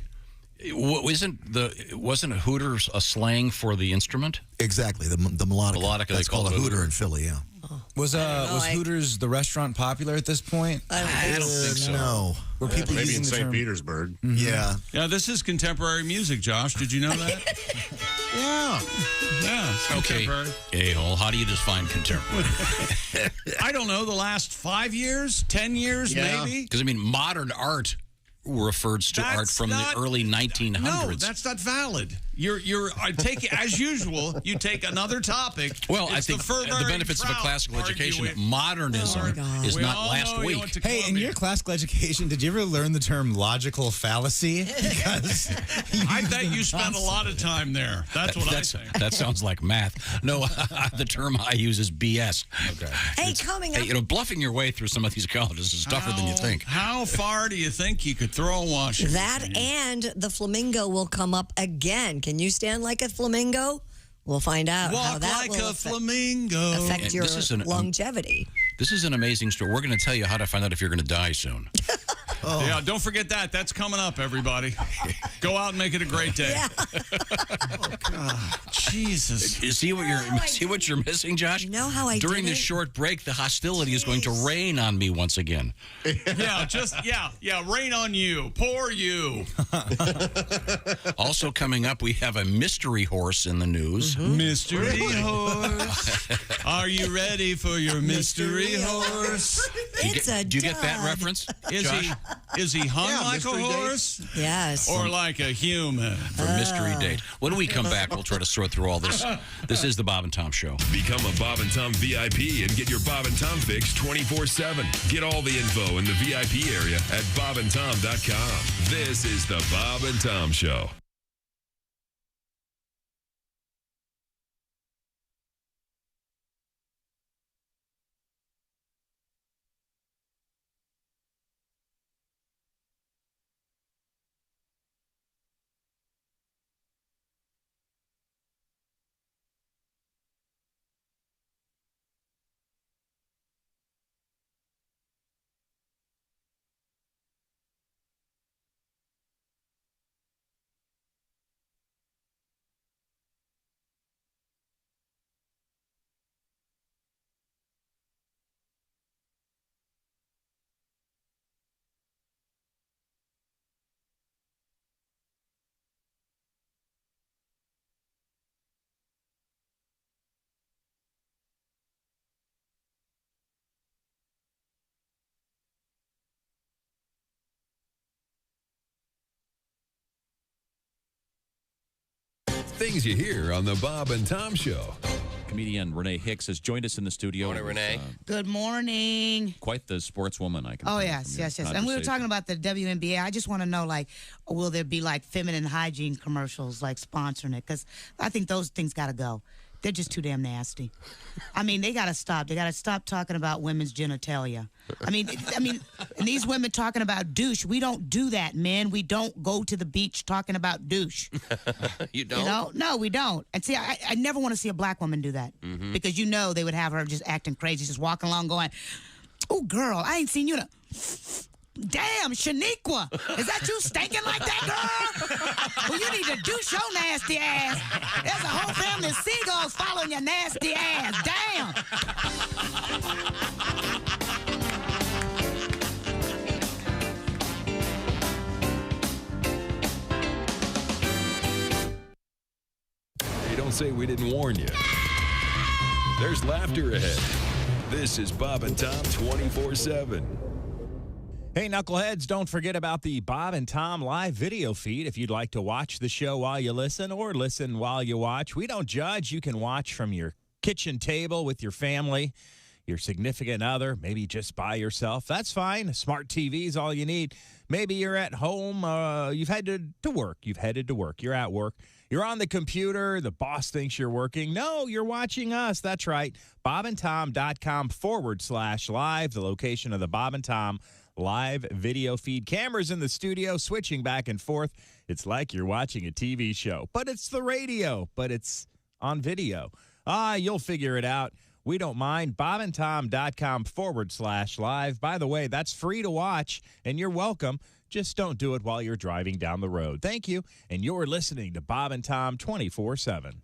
Wasn't a Hooters a slang for the instrument? Exactly, the melodica. Melodica, That's they call called it a Hooter in Philly, yeah. Was Hooters the restaurant popular at this point? I don't think so. No. Were people Maybe using in the St. term? Petersburg. Yeah. Yeah, this is contemporary music, Josh. Did you know that? Yeah. Yeah, it's Okay, contemporary. a-hole, how do you define contemporary? I don't know, the last 5 years, 10 years, maybe? Because, I mean, modern art refers to art from the early 1900s. No, that's not valid. You're take as usual. You take another topic. Well, it's I think the benefits of a classical education, modernism is not last week. Hey, in your classical education, did you ever learn the term logical fallacy? Because I bet you spent a lot of time there. That's what I think. That sounds like math. No, the term I use is BS. Okay. Hey, coming up. Bluffing your way through some of these colleges is tougher than you think. How far do you think you could throw a washing That machine? and the flamingo will come up again. Can you stand like a flamingo? We'll find out how Walk that like will a flamingo. affect your longevity. This is an amazing story. We're going to tell you how to find out if you're going to die soon. Yeah, don't forget that. That's coming up, everybody. Go out and make it a great day. Yeah. Oh, God. Jesus. You see what you're missing, Josh? You know how I During did this it? short break, the hostility is going to rain on me once again. Yeah, rain on you. Poor you. Also coming up, we have a mystery horse in the news. Mystery horse. Are you ready for your mystery horse? Do you get that reference, Josh? Is he hung like a horse? Yes. Or like a human? For mystery date. When we come back, we'll try to sort through all this. This is the Bob and Tom Show. Become a Bob and Tom VIP and get your Bob and Tom fix 24/7. Get all the info in the VIP area at bobandtom.com. This is the Bob and Tom Show. Things you hear on the Bob and Tom Show. Comedian Renee Hicks has joined us in the studio. Morning, Renee. Good morning. Quite the sportswoman, I can Oh, tell yes, from your yes. And we were conversation. talking about the WNBA. I just want to know, like, will there be, like, feminine hygiene commercials, like, sponsoring it? Because I think those things got to go. They're just too damn nasty. I mean, they got to stop. They got to stop talking about women's genitalia. I mean, and these women talking about douche. We don't do that, men. We don't go to the beach talking about douche. You don't? You know? No, we don't. And see, I never want to see a black woman do that. Mhm. Because you know they would have her just acting crazy, just walking along going, oh, girl, I ain't seen you in a... Damn, Shaniqua, is that you stinking like that, girl? Well, you need to douche your nasty ass. There's a whole family of seagulls following your nasty ass. Damn. Hey, don't say we didn't warn you. There's laughter ahead. This is Bob and Tom 24/7. Hey, knuckleheads, don't forget about the Bob and Tom live video feed if you'd like to watch the show while you listen or listen while you watch. We don't judge. You can watch from your kitchen table with your family, your significant other, maybe just by yourself. That's fine. Smart TV is all you need. Maybe you're at home. You've headed to work. You've headed to work. You're at work. You're on the computer. The boss thinks you're working. No, you're watching us. That's right. bobandtom.com/live, the location of the Bob and Tom live video feed. Cameras in the studio switching back and forth. It's like you're watching a TV show, but it's the radio, but it's on video. You'll figure it out. We don't mind. bobandtom.com/live. By the way, that's free to watch, and you're welcome. Just don't do it while you're driving down the road. Thank you, and you're listening to Bob and Tom 24/7.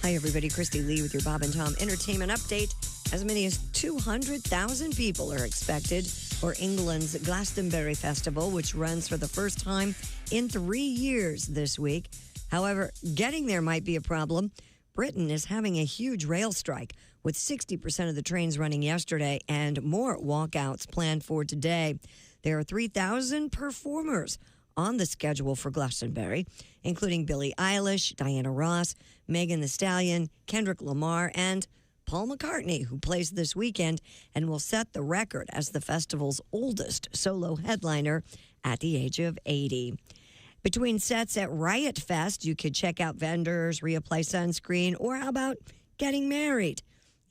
Hi, everybody. Christy Lee with your Bob and Tom Entertainment Update. As many as 200,000 people are expected for England's Glastonbury Festival, which runs for the first time in 3 years this week. However, getting there might be a problem. Britain is having a huge rail strike, with 60% of the trains running yesterday and more walkouts planned for today. There are 3,000 performers on the schedule for Glastonbury, including Billie Eilish, Diana Ross, Megan Thee Stallion, Kendrick Lamar, and Paul McCartney, who plays this weekend and will set the record as the festival's oldest solo headliner at the age of 80. Between sets at Riot Fest, you could check out vendors, reapply sunscreen, or how about getting married?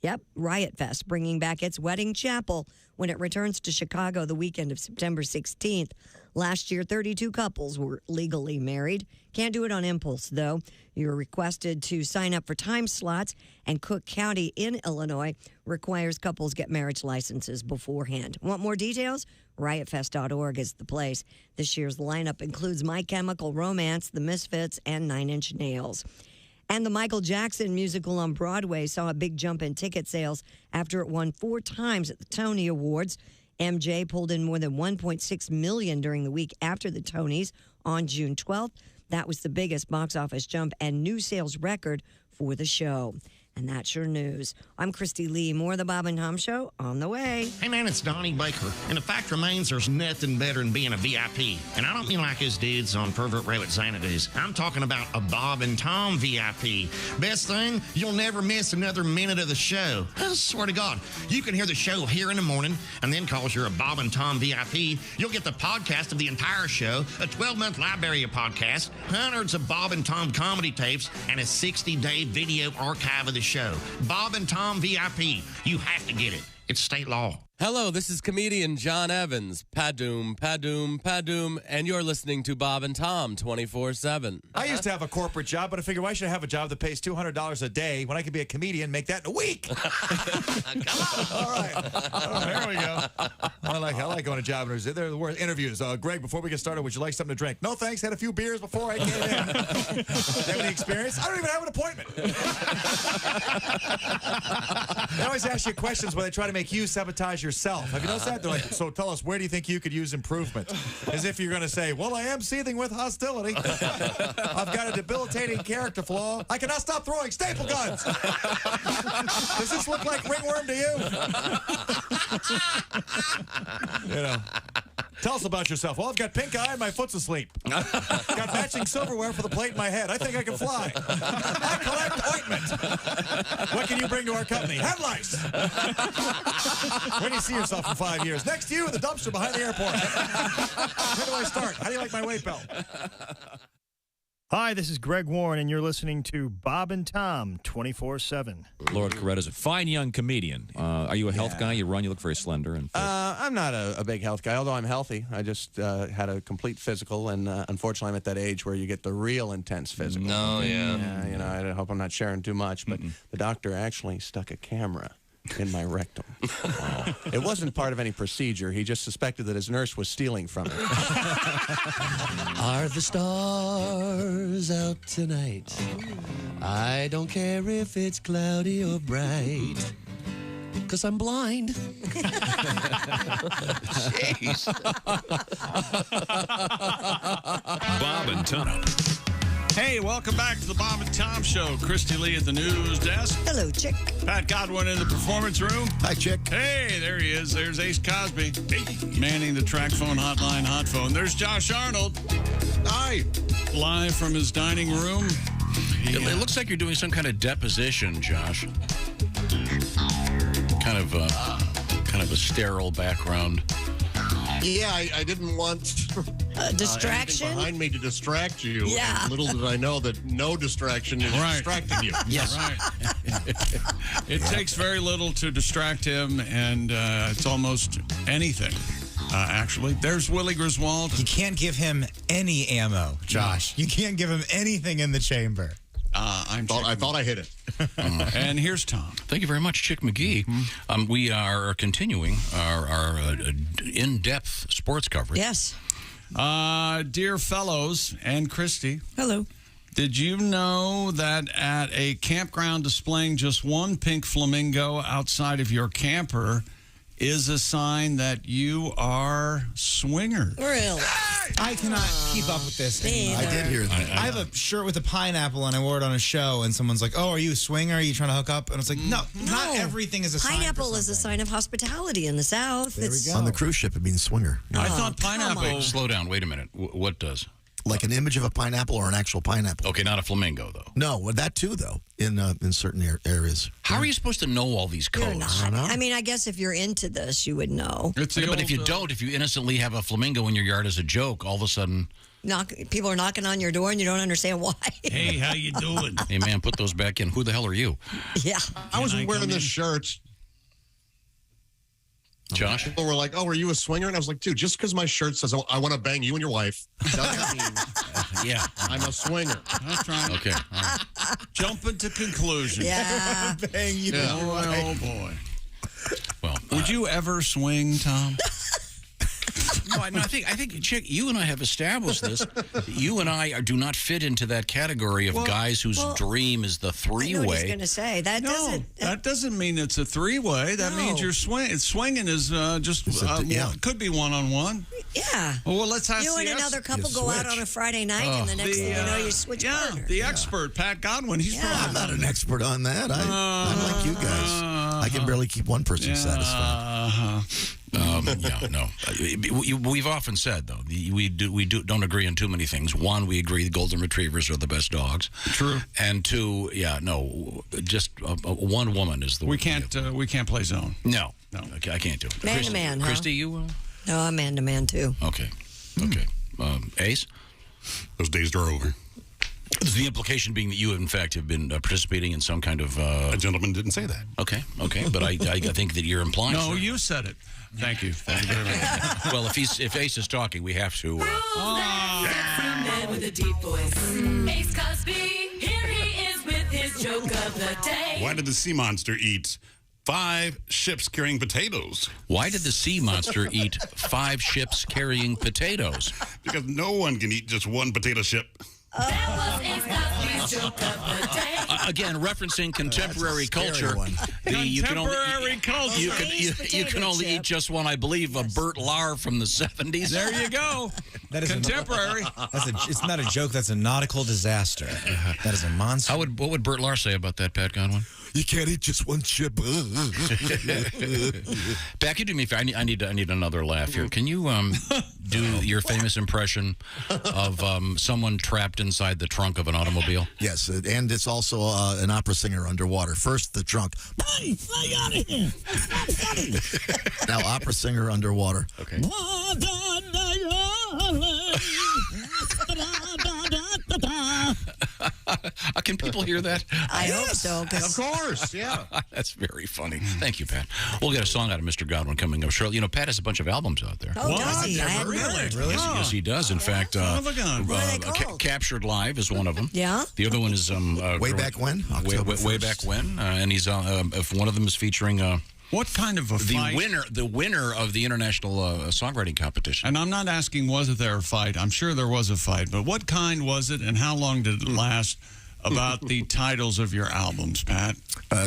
Yep, Riot Fest bringing back its wedding chapel when it returns to Chicago the weekend of September 16th. Last year, 32 couples were legally married. Can't do it on impulse, though. You're requested to sign up for time slots, and Cook County in Illinois requires couples get marriage licenses beforehand. Want more details? RiotFest.org is the place. This year's lineup includes My Chemical Romance, The Misfits, and 9 Inch Nails. And the Michael Jackson musical on Broadway saw a big jump in ticket sales after it won 4 times at the Tony Awards. MJ pulled in more than $1.6 million during the week after the Tonys on June 12th. That was the biggest box office jump and new sales record for the show. And that's your news. I'm Christy Lee. More of the Bob and Tom Show on the way. Hey, man, it's Donnie Baker. And the fact remains there's nothing better than being a VIP. And I don't mean like his dudes on Pervert Rabbit Xanadu's. I'm talking about a Bob and Tom VIP. Best thing, you'll never miss another minute of the show. I swear to God. You can hear the show here in the morning, and then because you're a Bob and Tom VIP, you'll get the podcast of the entire show, a 12-month library of podcasts, hundreds of Bob and Tom comedy tapes, and a 60-day video archive of the show. Bob and Tom VIP. You have to get it. It's state law. Hello, this is comedian John Evans. Padoom, padoom, padoom, and you're listening to Bob and Tom 24/7. I used to have a corporate job, but I figured why should I have a job that pays $200 a day when I could be a comedian, make that in a week? All right. There we go. I like going to job interviews. They're the worst interviews. Greg, before we get started, would you like something to drink? No, thanks. Had a few beers before I came in. Do you have any experience? I don't even have an appointment. They always ask you questions where they try to make you sabotage yourself. Have you noticed that? They're like, so tell us, where do you think you could use improvement? As if you're going to say, well, I am seething with hostility. I've got a debilitating character flaw. I cannot stop throwing staple guns. Does this look like ringworm to you? You know. Tell us about yourself. Well, I've got pink eye and my foot's asleep. Got matching silverware for the plate in my head. I think I can fly. I collect ointment. What can you bring to our company? Head lice. Where do you see yourself in 5 years? Next to you in the dumpster behind the airport. Where do I start? How do you like my weight belt? Hi, this is Greg Warren, and you're listening to Bob and Tom 24/7. Lord Coretta's a fine young comedian. Are you a health guy? You run, you look very slender and fit. I'm not a big health guy, although I'm healthy. I just had a complete physical, and unfortunately I'm at that age where you get the real intense physical. No, yeah. You know, I hope I'm not sharing too much, but the doctor actually stuck a camera in my rectum. It wasn't part of any procedure. He just suspected that his nurse was stealing from it. Are the stars out tonight? I don't care if it's cloudy or bright, 'cause I'm blind. Jeez. Bob and Tom. Hey, welcome back to the Bob and Tom Show. Christy Lee at the news desk. Hello, Chick. Pat Godwin in the performance room. Hi, Chick. Hey, there he is. There's Ace Cosby. Manning the track phone hotline, hot phone. There's Josh Arnold. Hi. Live from his dining room. It looks like you're doing some kind of deposition, Josh. Kind of a sterile background. Yeah, I didn't want distraction behind me to distract you. Yeah. Little did I know that no distraction is distracting you. Yes. Right. It takes very little to distract him, and it's almost anything, actually. There's Willie Griswold. You can't give him any ammo, Josh. You can't give him anything in the chamber. I thought I hit it. And here's Tom. Thank you very much, Chick McGee. We are continuing our in-depth sports coverage. Yes. Dear fellows and Christy. Hello. Did you know that at a campground displaying just one pink flamingo outside of your camper is a sign that you are swingers. Really? I cannot keep up with this anymore. I did hear that. I have a shirt with a pineapple, and I wore it on a show, and someone's like, "Oh, are you a swinger? Are you trying to hook up?" And it's like, no, not everything is a sign for Pineapple is a sign of hospitality in the South. There we go. On the cruise ship, it means swinger. I thought pineapple. Wait, slow down. Wait a minute. What does? Like an image of a pineapple or an actual pineapple. Okay, not a flamingo, though. No, well, that too, though, in certain areas. How are you supposed to know all these codes? You're not. I mean, I guess if you're into this, you would know. But if you don't, if you innocently have a flamingo in your yard as a joke, all of a sudden... People are knocking on your door and you don't understand why. Hey, how you doing? Hey, man, put those back in. Who the hell are you? Yeah. I was wearing this shirt. Josh? People were like, "Oh, are you a swinger?" And I was like, "Dude, just because my shirt says I want to bang you and your wife doesn't mean yeah, I'm a swinger." That's right. Okay. All right. Jumping to conclusions. Yeah. Bang you. Yeah. Oh, boy. Well, would you ever swing, Tom? No, I think, Chick, you and I have established this. You and I do not fit into that category of guys whose dream is the three-way. I know what he's going to say. That doesn't mean it's a three-way. That means you're swinging. Swinging is could be one-on-one. Yeah. Well, let's ask you and another couple go out on a Friday night, and the next thing you know, you switch partners. The expert, Pat Godwin. He's I'm not an expert on that. I'm like you guys. I can barely keep one person satisfied. No. We've often said, though, we don't agree on too many things. One, we agree the golden retrievers are the best dogs. True. And two, just one woman is the. We can't play zone. No. I can't do it. Man to man, huh? Christy, you? No, I'm man to man too. Okay. Ace, those days are over. The implication being that you, in fact, have been participating in some kind of... A gentleman didn't say that. Okay, but I think that you're implying... No, you said it. Thank you. Thank you very much. Well, if Ace is talking, we have to... Man with a deep voice. Ace Cosby, here he is with his joke of the day. Why did the sea monster eat 5 ships carrying potatoes? Why did the sea monster eat 5 ships carrying potatoes? Because no one can eat just one potato ship. That was Ace Cosby's joke of the day. Again, referencing contemporary culture. You can only eat just one. I believe a Bert Lahr from the 70s. There you go. That is contemporary. It's not a joke. That's a nautical disaster. That is a monster. What would Bert Lahr say about that, Pat Godwin? You can't eat just one ship. Pat, you do me a favor. I need another laugh here. Can you do your famous impression of someone trapped inside the trunk of an automobile? Yes, and it's also an opera singer underwater. First, the trunk. Hey, fly out of here. Now, opera singer underwater. Okay. Can people hear that? I hope so. Of course, yeah. That's very funny. Thank you, Pat. We'll get a song out of Mr. Godwin coming up shortly. You know, Pat has a bunch of albums out there. Oh, does he? I hadn't heard. Really? Yes, he does. In fact, Captured Live is one of them. Yeah. The other one is Way Back When? Way Back When, and he's if one of them is featuring. What kind of a fight? The winner of the international songwriting competition. And I'm not asking was there a fight. I'm sure there was a fight, but what kind was it, and how long did it last? About the titles of your albums, Pat.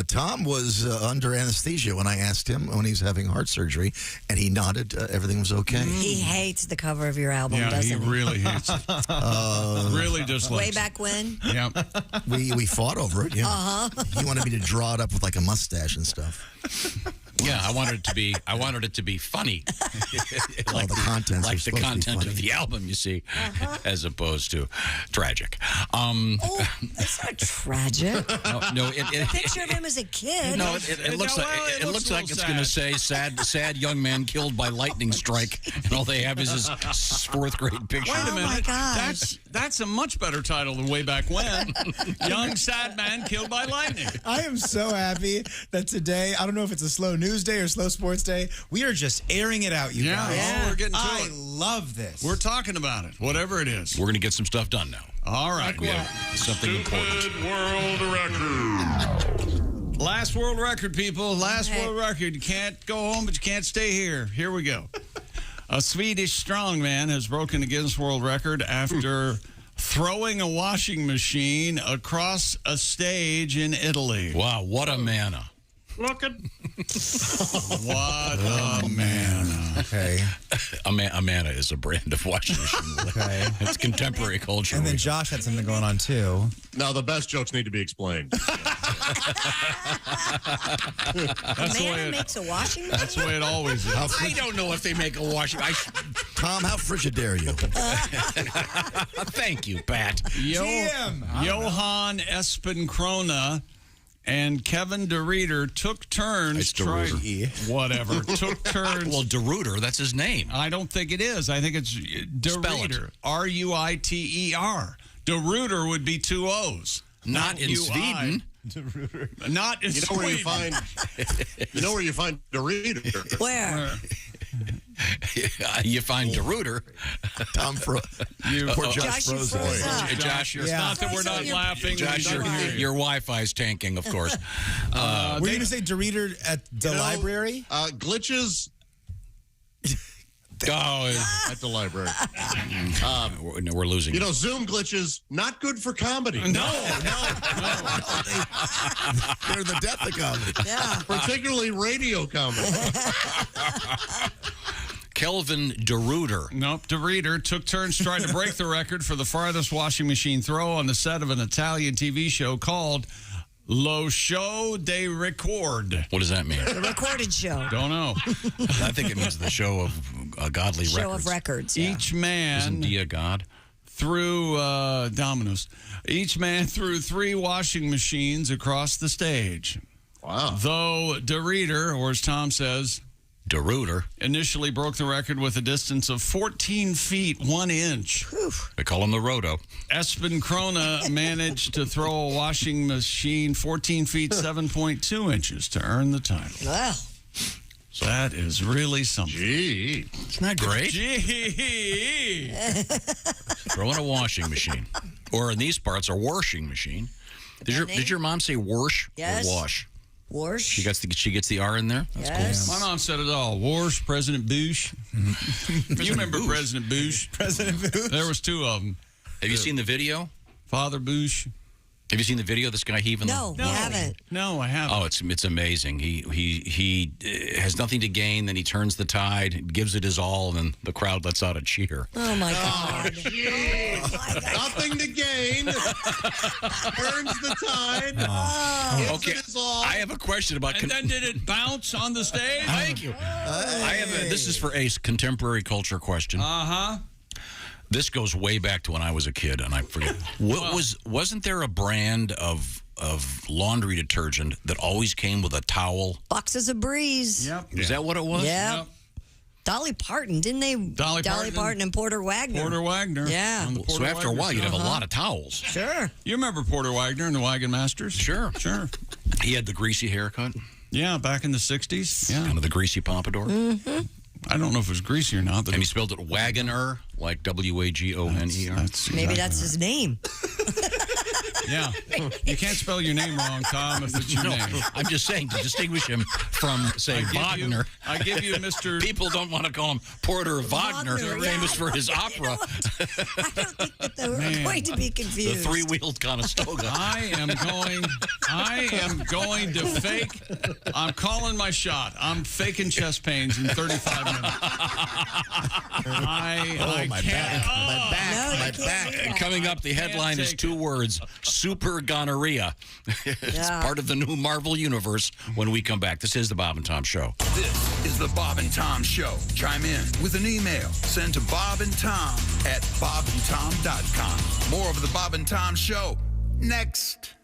Tom was under anesthesia when I asked him when he was having heart surgery, and he nodded. Everything was okay. He hates the cover of your album, doesn't he? Yeah, he really hates it. Really just Way Back When? Yeah. We fought over it, yeah. Uh-huh. He wanted me to draw it up with like a mustache and stuff. Yeah, I wanted it to be funny. Like the content of the album, you see, as opposed to tragic. That's not tragic. No, A picture of him as a kid. No, it looks like it's going to say sad young man killed by lightning strike, and all they have is his 4th grade picture. Wait a minute. My gosh. That's a much better title than Way Back When. Young sad man killed by lightning. I am so happy that today, I don't know if it's a slow news day or slow sports day, we are just airing it out, you guys. Yeah, we're getting to I it. love this. We're talking about it, whatever it is. We're going to get some stuff done now. All right. We have something important. World record. Last world record, people. Last world record. You can't go home, but you can't stay here. Here we go. A Swedish strongman has broken the Guinness World Record after throwing a washing machine across a stage in Italy. Wow, what a manna. looking. What a man. Okay. Amana is a brand of washing machine. Okay. It's contemporary culture. And then Josh had something going on too. No, the best jokes need to be explained. Amanda makes a washing machine? That's the way it always is. I don't know if they make a washing. Tom, how frigid dare you? Thank you, Pat. Johan Espenkrona and Kevin DeReeder took turns. Whatever. Took turns. Well, DeRuiter, that's his name. I don't think it is. I think it's DeReeder. Ruiter. DeRuiter would be 2 O's. Not in Sweden. Not in Sweden. You know where you find DeReeder? Where? You find DeRuiter. Tom poor Josh froze. Josh, it's not that we're not laughing. Josh, your Wi-Fi's tanking, of course. Were you going to say DeReeder at the library? Glitches. At the library. We're losing. You know, Zoom glitches, not good for comedy. No. They're the death of comedy. Yeah. Particularly radio comedy. Kelvin DeRuiter. Nope, DeReeder took turns trying to break the record for the farthest washing machine throw on the set of an Italian TV show called Lo Show de Record. What does that mean? The recorded show. Don't know. I think it means the show of godly Show records. of records. Yeah. Each man Isn't Dia God? threw dominoes. Each man threw 3 washing machines across the stage. Wow. Though DeReeder, or as Tom says, DeRuiter, initially broke the record with a distance of 14 feet 1 inch. They call him the Roto. Espenkrona managed to throw a washing machine 14 feet 7.2 inches to earn the title. Well, so that is really something. Gee. Isn't that great? Gee. Throwing a washing machine. Or in these parts, a washing machine. Did your mom say wash Yes. or wash? Warsh. She gets the R in there? That's Yes. My mom said it all. Warsh, President Bush. You remember President Bush? President Bush. There was 2 of them. Have you seen the video? Father Bush. Have you seen the video of this guy heaving? No, I haven't. No, I haven't. Oh, it's amazing. He has nothing to gain. Then he turns the tide, gives it his all, and then the crowd lets out a cheer. Oh, my God. Nothing to gain. Turns the tide. Okay, I have a question about. And then did it bounce on the stage? Thank you. This is for Ace, contemporary culture question. Uh-huh. This goes way back to when I was a kid, and I forget. Wasn't there a brand of laundry detergent that always came with a towel? Boxes of Breeze. Yep. Is that what it was? Yep. Dolly Parton, didn't they? Dolly Parton and Porter Wagner. Porter Wagner. Yeah. So after a while, you'd have a lot of towels. Sure. You remember Porter Wagner and the Wagon Masters? Sure. He had the greasy haircut. Yeah, back in the 60s. Yeah. Kind of the greasy pompadour. Mm-hmm. I don't know if it was greasy or not. And he spelled it Wagoner, like Wagoner. Maybe that's his name. Yeah. You can't spell your name wrong, Tom, if it's your name. I'm just saying to distinguish him from, say, Wagner. I give you Mr. People don't want to call him Porter Wagner, famous for his opera. I don't think that they were going to be confused. The three-wheeled Conestoga. I am going to fake. I'm calling my shot. I'm faking chest pains in 35 minutes. My back. Coming up, the headline is 2 words: super gonorrhea. It's part of the new Marvel universe when we come back. This is the Bob and Tom Show. This is the Bob and Tom Show. Chime in with an email. Send to Bob and Tom at bobandtom.com. More of the Bob and Tom Show next.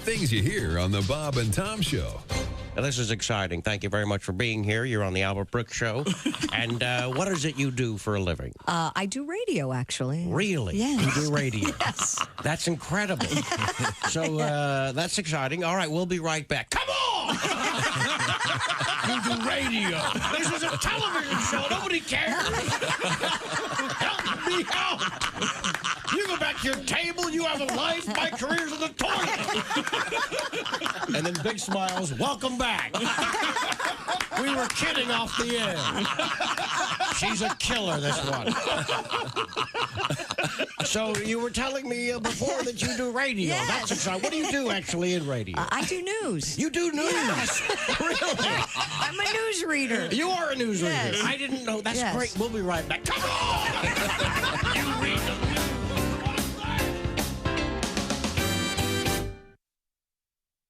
Things you hear on the Bob and Tom Show. Now, this is exciting. Thank you very much for being here. You're on the Albert Brooks Show. And what is it you do for a living? I do radio, actually. Really? Yes. You do radio? Yes. That's incredible. So that's exciting. All right, we'll be right back. Come on! You do radio. This is a television show. Nobody cares. Help me out. You go back to your table. You have a life. My career's in the toilet. And then big smiles. Welcome back. We were kidding off the air. She's a killer, this one. So you were telling me before that you do radio. Yes. That's exciting. What do you do actually in radio? I do news. You do news? Yes. Really? I'm a newsreader. You are a newsreader. Yes. I didn't know. That's Yes. great. We'll be right back. Come on! You read the news.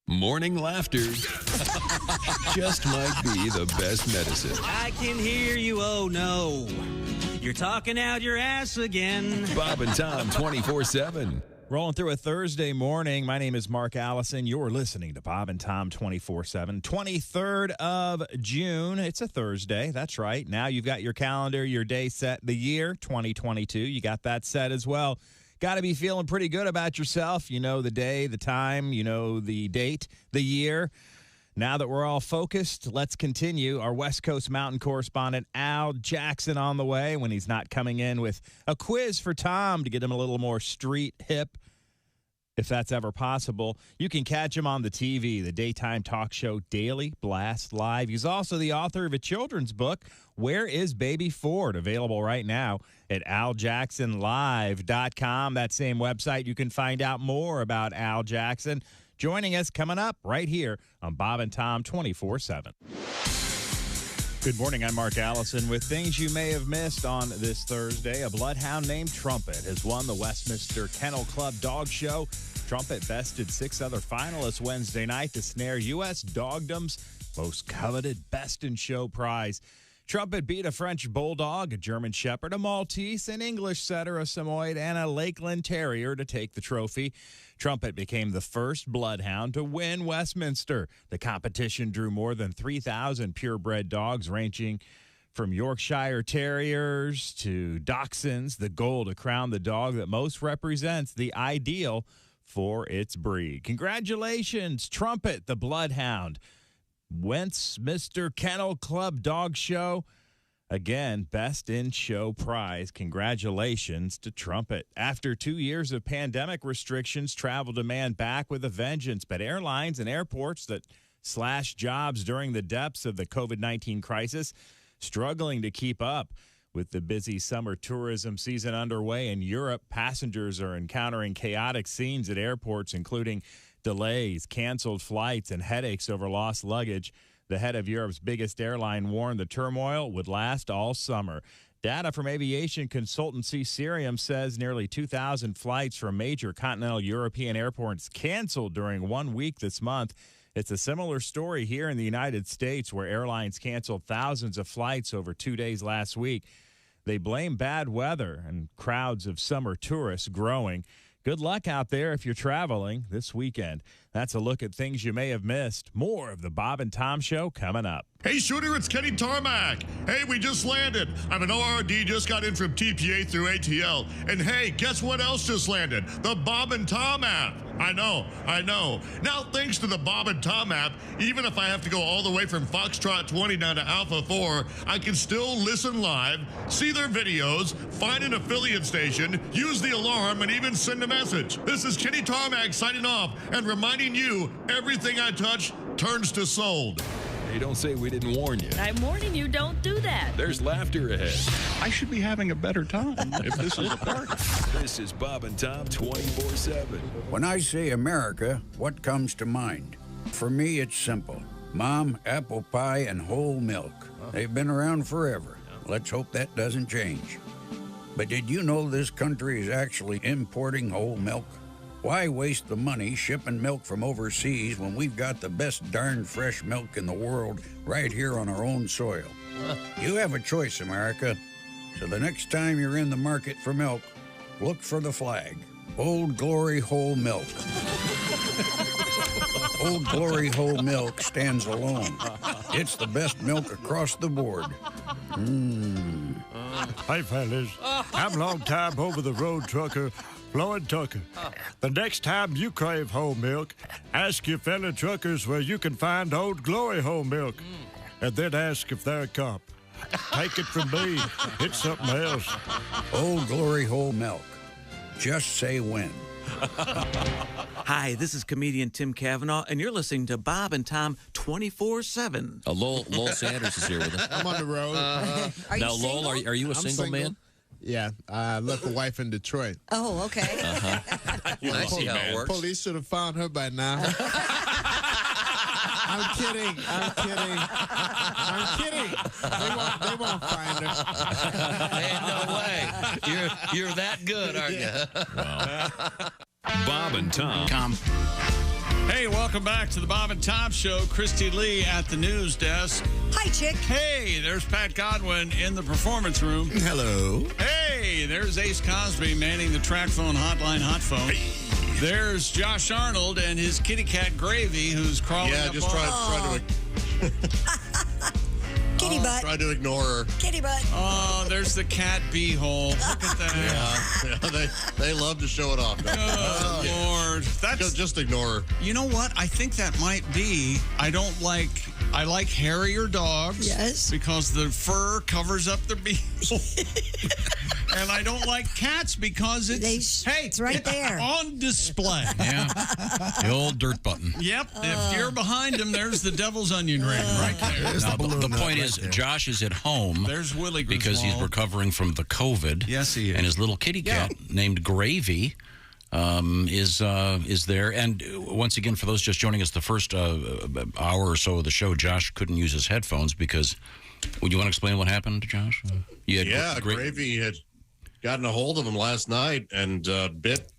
Morning laughter just might be the best medicine. I can hear you, oh no. You're talking out your ass again. Bob and Tom 24/7. Rolling through a Thursday morning. My name is Mark Allison. You're listening to Bob and Tom 24/7. 23rd of June. It's a Thursday. That's right. Now you've got your calendar, your day set, the year 2022. You got that set as well. Got to be feeling pretty good about yourself. You know the day, the time, you know the date, the year. Now that we're all focused, let's continue. Our West Coast Mountain correspondent, Al Jackson, on the way when he's not coming in with a quiz for Tom to get him a little more street hip, if that's ever possible. You can catch him on the TV, the daytime talk show Daily Blast Live. He's also the author of a children's book, Where is Baby Ford? Available right now at aljacksonlive.com. That same website, you can find out more about Al Jackson. Joining us coming up right here on Bob and Tom 24/7. Good morning. I'm Mark Allison with things you may have missed on this Thursday. A bloodhound named Trumpet has won the Westminster Kennel Club Dog Show. Trumpet bested 6 other finalists Wednesday night to snare U.S. Dogdom's most coveted Best in Show prize. Trumpet beat a French Bulldog, a German Shepherd, a Maltese, an English Setter, a Samoyed, and a Lakeland Terrier to take the trophy. Trumpet became the first bloodhound to win Westminster. The competition drew more than 3,000 purebred dogs ranging from Yorkshire Terriers to Dachshunds, the goal to crown the dog that most represents the ideal for its breed. Congratulations, Trumpet, the bloodhound. Westminster Kennel Club Dog Show. Again, Best in Show prize. Congratulations to Trumpet. After 2 years of pandemic restrictions, travel demand back with a vengeance. But airlines and airports that slashed jobs during the depths of the COVID-19 crisis struggling to keep up. With the busy summer tourism season underway in Europe, passengers are encountering chaotic scenes at airports, including delays, canceled flights, and headaches over lost luggage. The head of Europe's biggest airline warned the turmoil would last all summer. Data from aviation consultancy Cirium says nearly 2,000 flights from major continental European airports canceled during 1 week this month. It's a similar story here in the United States, where airlines canceled thousands of flights over 2 days last week. They blame bad weather and crowds of summer tourists growing. Good luck out there if you're traveling this weekend. That's a look at things you may have missed. More of the Bob and Tom Show coming up. Hey, Shooter, it's Kenny Tarmac. Hey, we just landed. I'm an ORD, just got in from TPA through ATL. And hey, guess what else just landed? The Bob and Tom app. I know. Now, thanks to the Bob and Tom app, even if I have to go all the way from Foxtrot 20 down to Alpha 4, I can still listen live, see their videos, find an affiliate station, use the alarm, and even send a message. This is Kenny Tarmac signing off and reminding you, everything I touch turns to sold. Hey, don't say we didn't warn you. I'm warning you, don't do that. There's laughter ahead. I should be having a better time if this is a party. This is Bob and Tom 24/7. When I say America, what comes to mind? For me, it's simple. Mom, apple pie, and whole milk. They've been around forever. Let's hope that doesn't change. But did you know this country is actually importing whole milk? Why waste the money shipping milk from overseas when we've got the best darn fresh milk in the world right here on our own soil? You have a choice, America. So the next time you're in the market for milk, look for the flag. Old Glory Whole Milk. Old Glory Whole Milk stands alone. It's the best milk across the board. Hey, fellas. I'm long-time over-the-road trucker, Floyd Tucker. The next time you crave whole milk, ask your fellow truckers where you can find Old Glory Whole Milk, and then ask if they're a cop. Take it from me. It's something else. Old Glory Whole Milk. Just say when. Hi, this is comedian Tim Cavanaugh, and you're listening to Bob and Tom 24/7. Lowell Sanders is here with us. I'm on the road. Are you Now, Lowell, single? are you a I'm single man? Yeah, I left a wife in Detroit. Oh, okay. I see how it works. Police should have found her by now. I'm kidding. They won't find her. Ain't no way. You're that good, aren't you? Bob and Tom. Hey, welcome back to the Bob and Tom Show. Christy Lee at the news desk. Hi, chick. Hey, there's Pat Godwin in the performance room. Hello. Hey, there's Ace Cosby manning the track phone hotline hot phone. There's Josh Arnold and his kitty cat Gravy, who's crawling up just on... Kitty butt. Try to ignore her. Kitty butt. Oh, there's the cat beehole. Look at that. Yeah, they love to show it off. Oh, Lord. That's Just ignore her. You know what? I think that might be. I like hairier dogs. Yes. Because the fur covers up their beehole. And I don't like cats because it's right there on display. Yeah. The old dirt button. Yep. If you're behind him, there's the devil's onion ring right there. Now, the point is, Josh is at home. There's Willie because he's Griswold. recovering from the COVID. Yes, he is. And his little kitty cat named Gravy is there. And once again, for those just joining us, the first hour or so of the show, Josh couldn't use his headphones because. Would you want to explain what happened to Josh? Gravy had gotten a hold of him last night and bit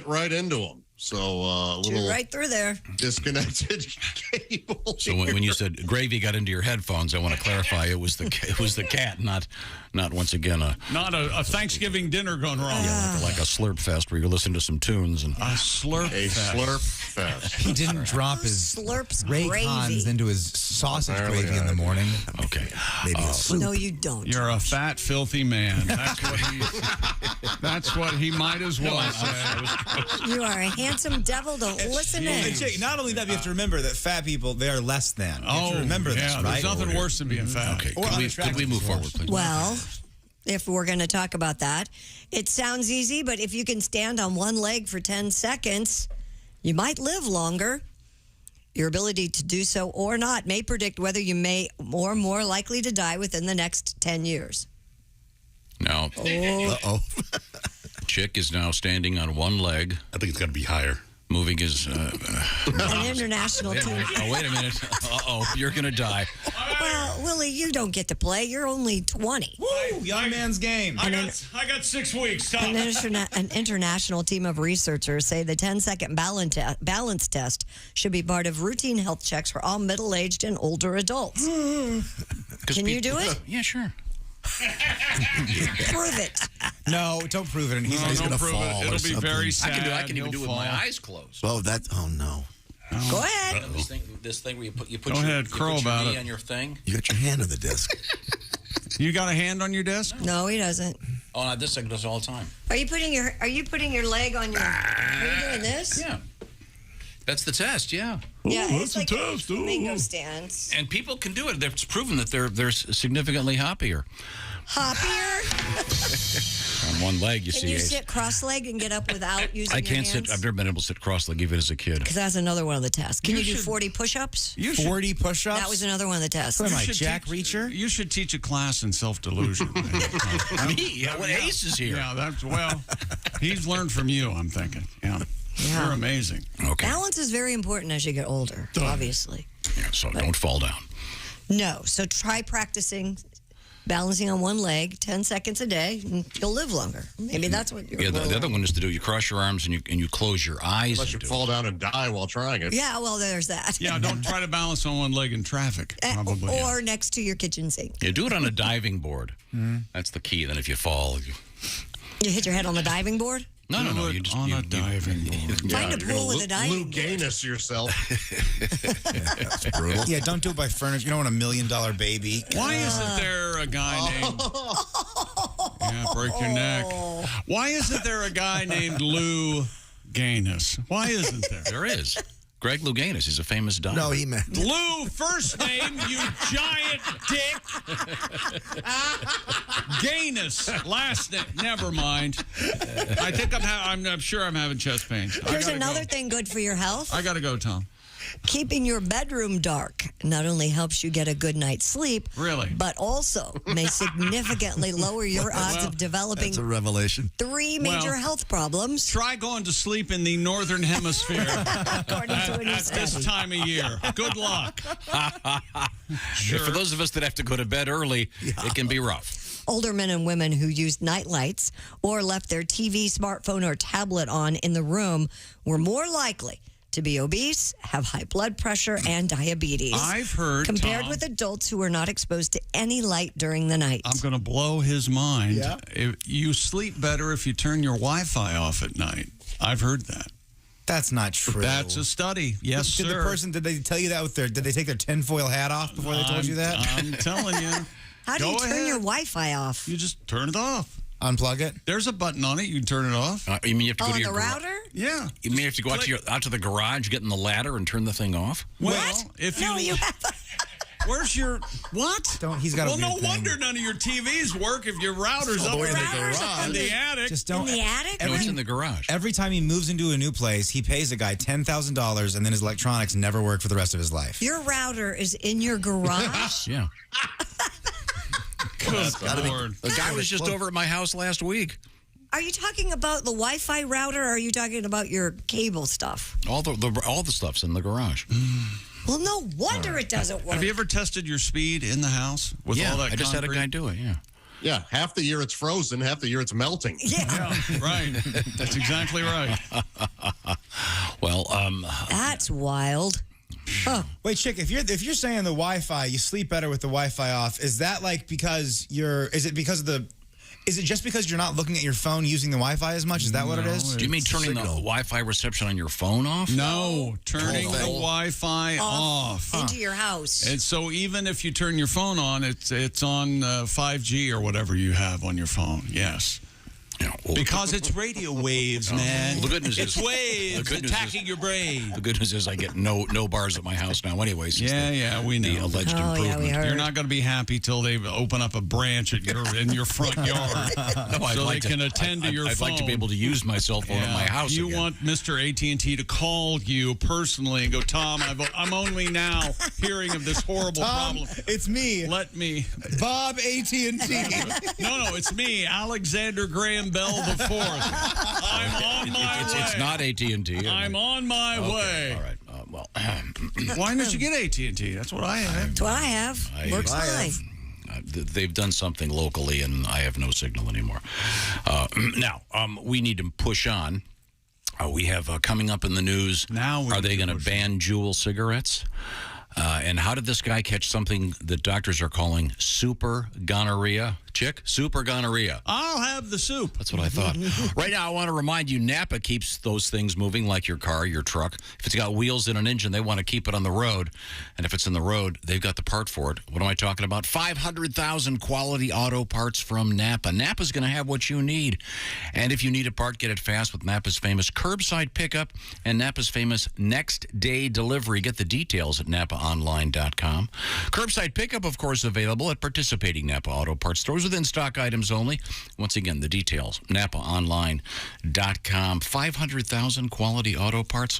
right into him. So Chewed right through there. Disconnected cable. So when you said Gravy got into your headphones, I want to clarify it was the cat, not once again not a Thanksgiving dinner gone wrong. like a slurp fest where you're listening to some tunes and a slurp fest. He didn't drop his slurps Raycons gravy into his sausage gravy in the morning. Okay, maybe a soup. No, you don't. You're a fat, filthy man. That's what he might as well say. You are a handsome devil. Don't listen in. Jake, not only that, but you have to remember that fat people, they are less than. You have to remember this, right? There's nothing worse than being fat. Okay, could we move forward, please? Well, if we're going to talk about that, it sounds easy, but if you can stand on one leg for 10 seconds, you might live longer. Your ability to do so or not may predict whether you may or more likely to die within the next 10 years. Now, Chick is now standing on one leg. I think it's got to be higher. Moving his... An international team. Oh, wait a minute. You're going to die. Well, Willie, you don't get to play. You're only 20. Woo! Young man's game. I got 6 weeks. Stop. An international team of researchers say the 10-second balance test should be part of routine health checks for all middle-aged and older adults. Can you do it? Yeah, sure. Prove it. No, don't prove it. And he's going to fall. It'll be very sad. I can even do it with my eyes closed. Oh, no. Go ahead. This thing where you put Go ahead, crow about knee it. on your thing. You got your hand on the desk. You got a hand on your desk? No, he doesn't. Oh, no, this thing does it all the time. Are you putting your leg on your? Are you doing this? Yeah. That's the test, yeah. Yeah, it's like a flamingo stance. And people can do it. It's proven that they're significantly happier. Hoppier? On one leg, you Can see. you sit cross-legged and get up without using I your can't hands? sit. I've never been able to sit cross-legged even as a kid. Because that's another one of the tests. Can you do 40 push-ups? 40 push-ups? That was another one of the tests. What am I, Jack Reacher? You should teach a class in self-delusion. Me? When Ace is here. Yeah, he's learned from you, I'm thinking. Yeah. You're amazing. Okay. Balance is very important as you get older, obviously. Yeah, so don't fall down. No, so try practicing balancing on one leg 10 seconds a day, and you'll live longer. Maybe that's what you're the other one is to do, you cross your arms and you close your eyes. Unless you fall down and die while trying it. Yeah, well, there's that. Yeah, don't try to balance on one leg in traffic. Probably. Or next to your kitchen sink. You do it on a diving board. That's the key. Then if you fall... You hit your head on the diving board? No. You just on a diving board. Find a pool with a diving Lou Gaines yourself. That's brutal. Yeah, don't do it by furniture. You don't want $1 million baby. Why isn't there a guy named... Yeah, break your neck. Why isn't there a guy named Lou Gaines? Why isn't there? There is. Greg Louganis is a famous diver. No, he meant Lou, first name, you giant dick. Gaines, last name. Never mind. I think I'm sure I'm having chest pains. Here's another thing good for your health. I got to go, Tom. Keeping your bedroom dark not only helps you get a good night's sleep, really, but also may significantly lower your odds of developing That's a revelation. 3 major health problems. Try going to sleep in the northern hemisphere according to a new at this study. time of year. Good luck. Sure. For those of us that have to go to bed early, it can be rough. Older men and women who used night lights or left their TV, smartphone, or tablet on in the room were more likely to be obese, have high blood pressure, and diabetes. I've heard, compared Tom, with adults who are not exposed to any light during the night. I'm going to blow his mind. Yeah. You sleep better if you turn your Wi-Fi off at night. I've heard that. That's not true. That's a study. Yes, did sir. Did they tell you that with did they take their tinfoil hat off before they told you that? I'm telling you. How do you turn your Wi-Fi off? You just turn it off. Unplug it? There's a button on it. You can turn it off. You mean you have to go On to your the router? Yeah. You may have to go out to the garage, get in the ladder, and turn the thing off? Well, if you have. Where's your what? He's got. Well, no wonder none of your TVs work if your router's up in the garage. In the attic. Just don't. In the attic? No, it's in the garage. Every time he moves into a new place, he pays a guy $10,000, and then his electronics never work for the rest of his life. Your router is in your garage? Yeah. Good Lord. The guy was just over at my house last week. Are you talking about the Wi-Fi router, or are you talking about your cable stuff? All the stuff's in the garage. Well, no wonder it doesn't work. Have you ever tested your speed in the house with all that I just had a concrete? guy do it, yeah. Yeah, half the year it's frozen, half the year it's melting. Yeah. Right. That's exactly right. Well, That's wild. Huh. Wait, Chick, if you're saying the Wi-Fi, you sleep better with the Wi-Fi off, is that like because is it just because you're not looking at your phone using the Wi-Fi as much? Is that what it is? Do you mean turning the Wi-Fi reception on your phone off? No, turning the Wi-Fi off. Into your house. And so even if you turn your phone on, it's on 5G or whatever you have on your phone. Yes. Because it's radio waves, man. The good news it's is waves attacking your brain. The good news is I get no bars at my house now anay. We know. The alleged improvement. You're not going to be happy till they open up a branch at in your front yard so they can attend to your phone. I'd like to be able to use my cell phone at my house You again. want Mr. AT&T to call you personally and go, Tom, I'm only now hearing of this horrible problem. It's me. Let me. Bob AT&T. No, it's me, Alexander Graham Bell the Fourth. I'm on my way. It's not AT&T. I'm on my way. All right. Well, why didn't you get AT&T? That's what I have. That's what I have. Works fine. They've done something locally, and I have no signal anymore. Now, we need to push on. We have coming up in the news. Now, are they going to ban Juul cigarettes? And how did this guy catch something that doctors are calling super gonorrhea? Chick, super gonorrhea. I'll have the soup. That's what I thought. Right now, I want to remind you, Napa keeps those things moving like your car, your truck. If it's got wheels and an engine, they want to keep it on the road. And if it's in the road, they've got the part for it. What am I talking about? 500,000 quality auto parts from Napa. Napa's going to have what you need. And if you need a part, get it fast with Napa's famous curbside pickup and Napa's famous next day delivery. Get the details at NapaOnline.com. Curbside pickup, of course, available at participating Napa auto parts stores within stock items only. Once again, the details, NapaOnline.com. 500,000 quality auto parts.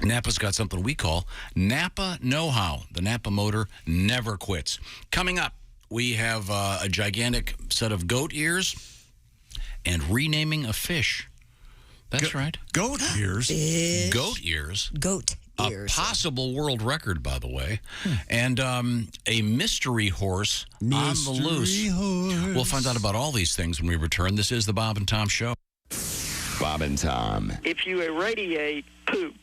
Napa's got something we call Napa Know-How. The Napa motor never quits. Coming up, we have a gigantic set of goat ears and renaming a fish. That's right. Goat ears? Fish. Goat ears. Goat A possible world record, by the way. And a mystery horse on the loose. Horse. We'll find out about all these things when we return. This is the Bob and Tom Show. Bob and Tom. If you irradiate poop,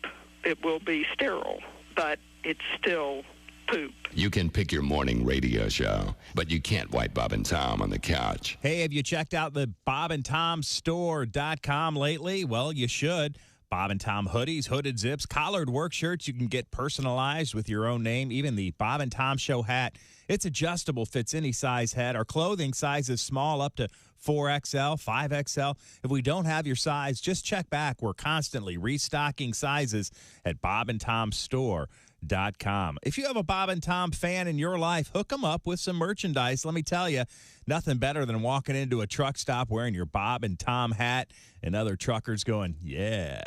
it will be sterile, but it's still poop. You can pick your morning radio show, but you can't wipe Bob and Tom on the couch. Hey, have you checked out the BobandTomStore.com lately? Well, you should. Bob and Tom hoodies, hooded zips, collared work shirts you can get personalized with your own name, even the Bob and Tom Show hat. It's adjustable, fits any size head. Our clothing size is small up to 4XL, 5XL. If we don't have your size, just check back. We're constantly restocking sizes at BobandTomStore.com. If you have a Bob and Tom fan in your life, hook them up with some merchandise. Let me tell you, nothing better than walking into a truck stop wearing your Bob and Tom hat and other truckers going, yeah.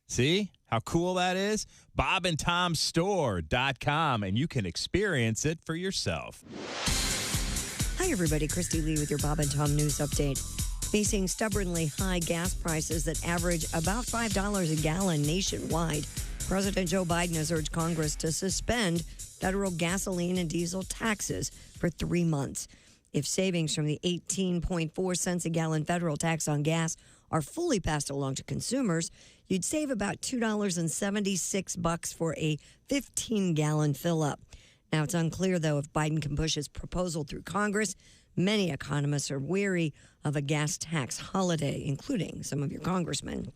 See how cool that is? BobandTomStore.com, and you can experience it for yourself. Hi, everybody. Christy Lee with your Bob and Tom News Update. Facing stubbornly high gas prices that average about $5 a gallon nationwide, President Joe Biden has urged Congress to suspend federal gasoline and diesel taxes for 3 months. If savings from the 18.4 cents a gallon federal tax on gas are fully passed along to consumers, you'd save about $2.76 for a 15-gallon fill-up. Now, it's unclear, though, if Biden can push his proposal through Congress. Many economists are weary of a gas tax holiday, including some of your congressmen.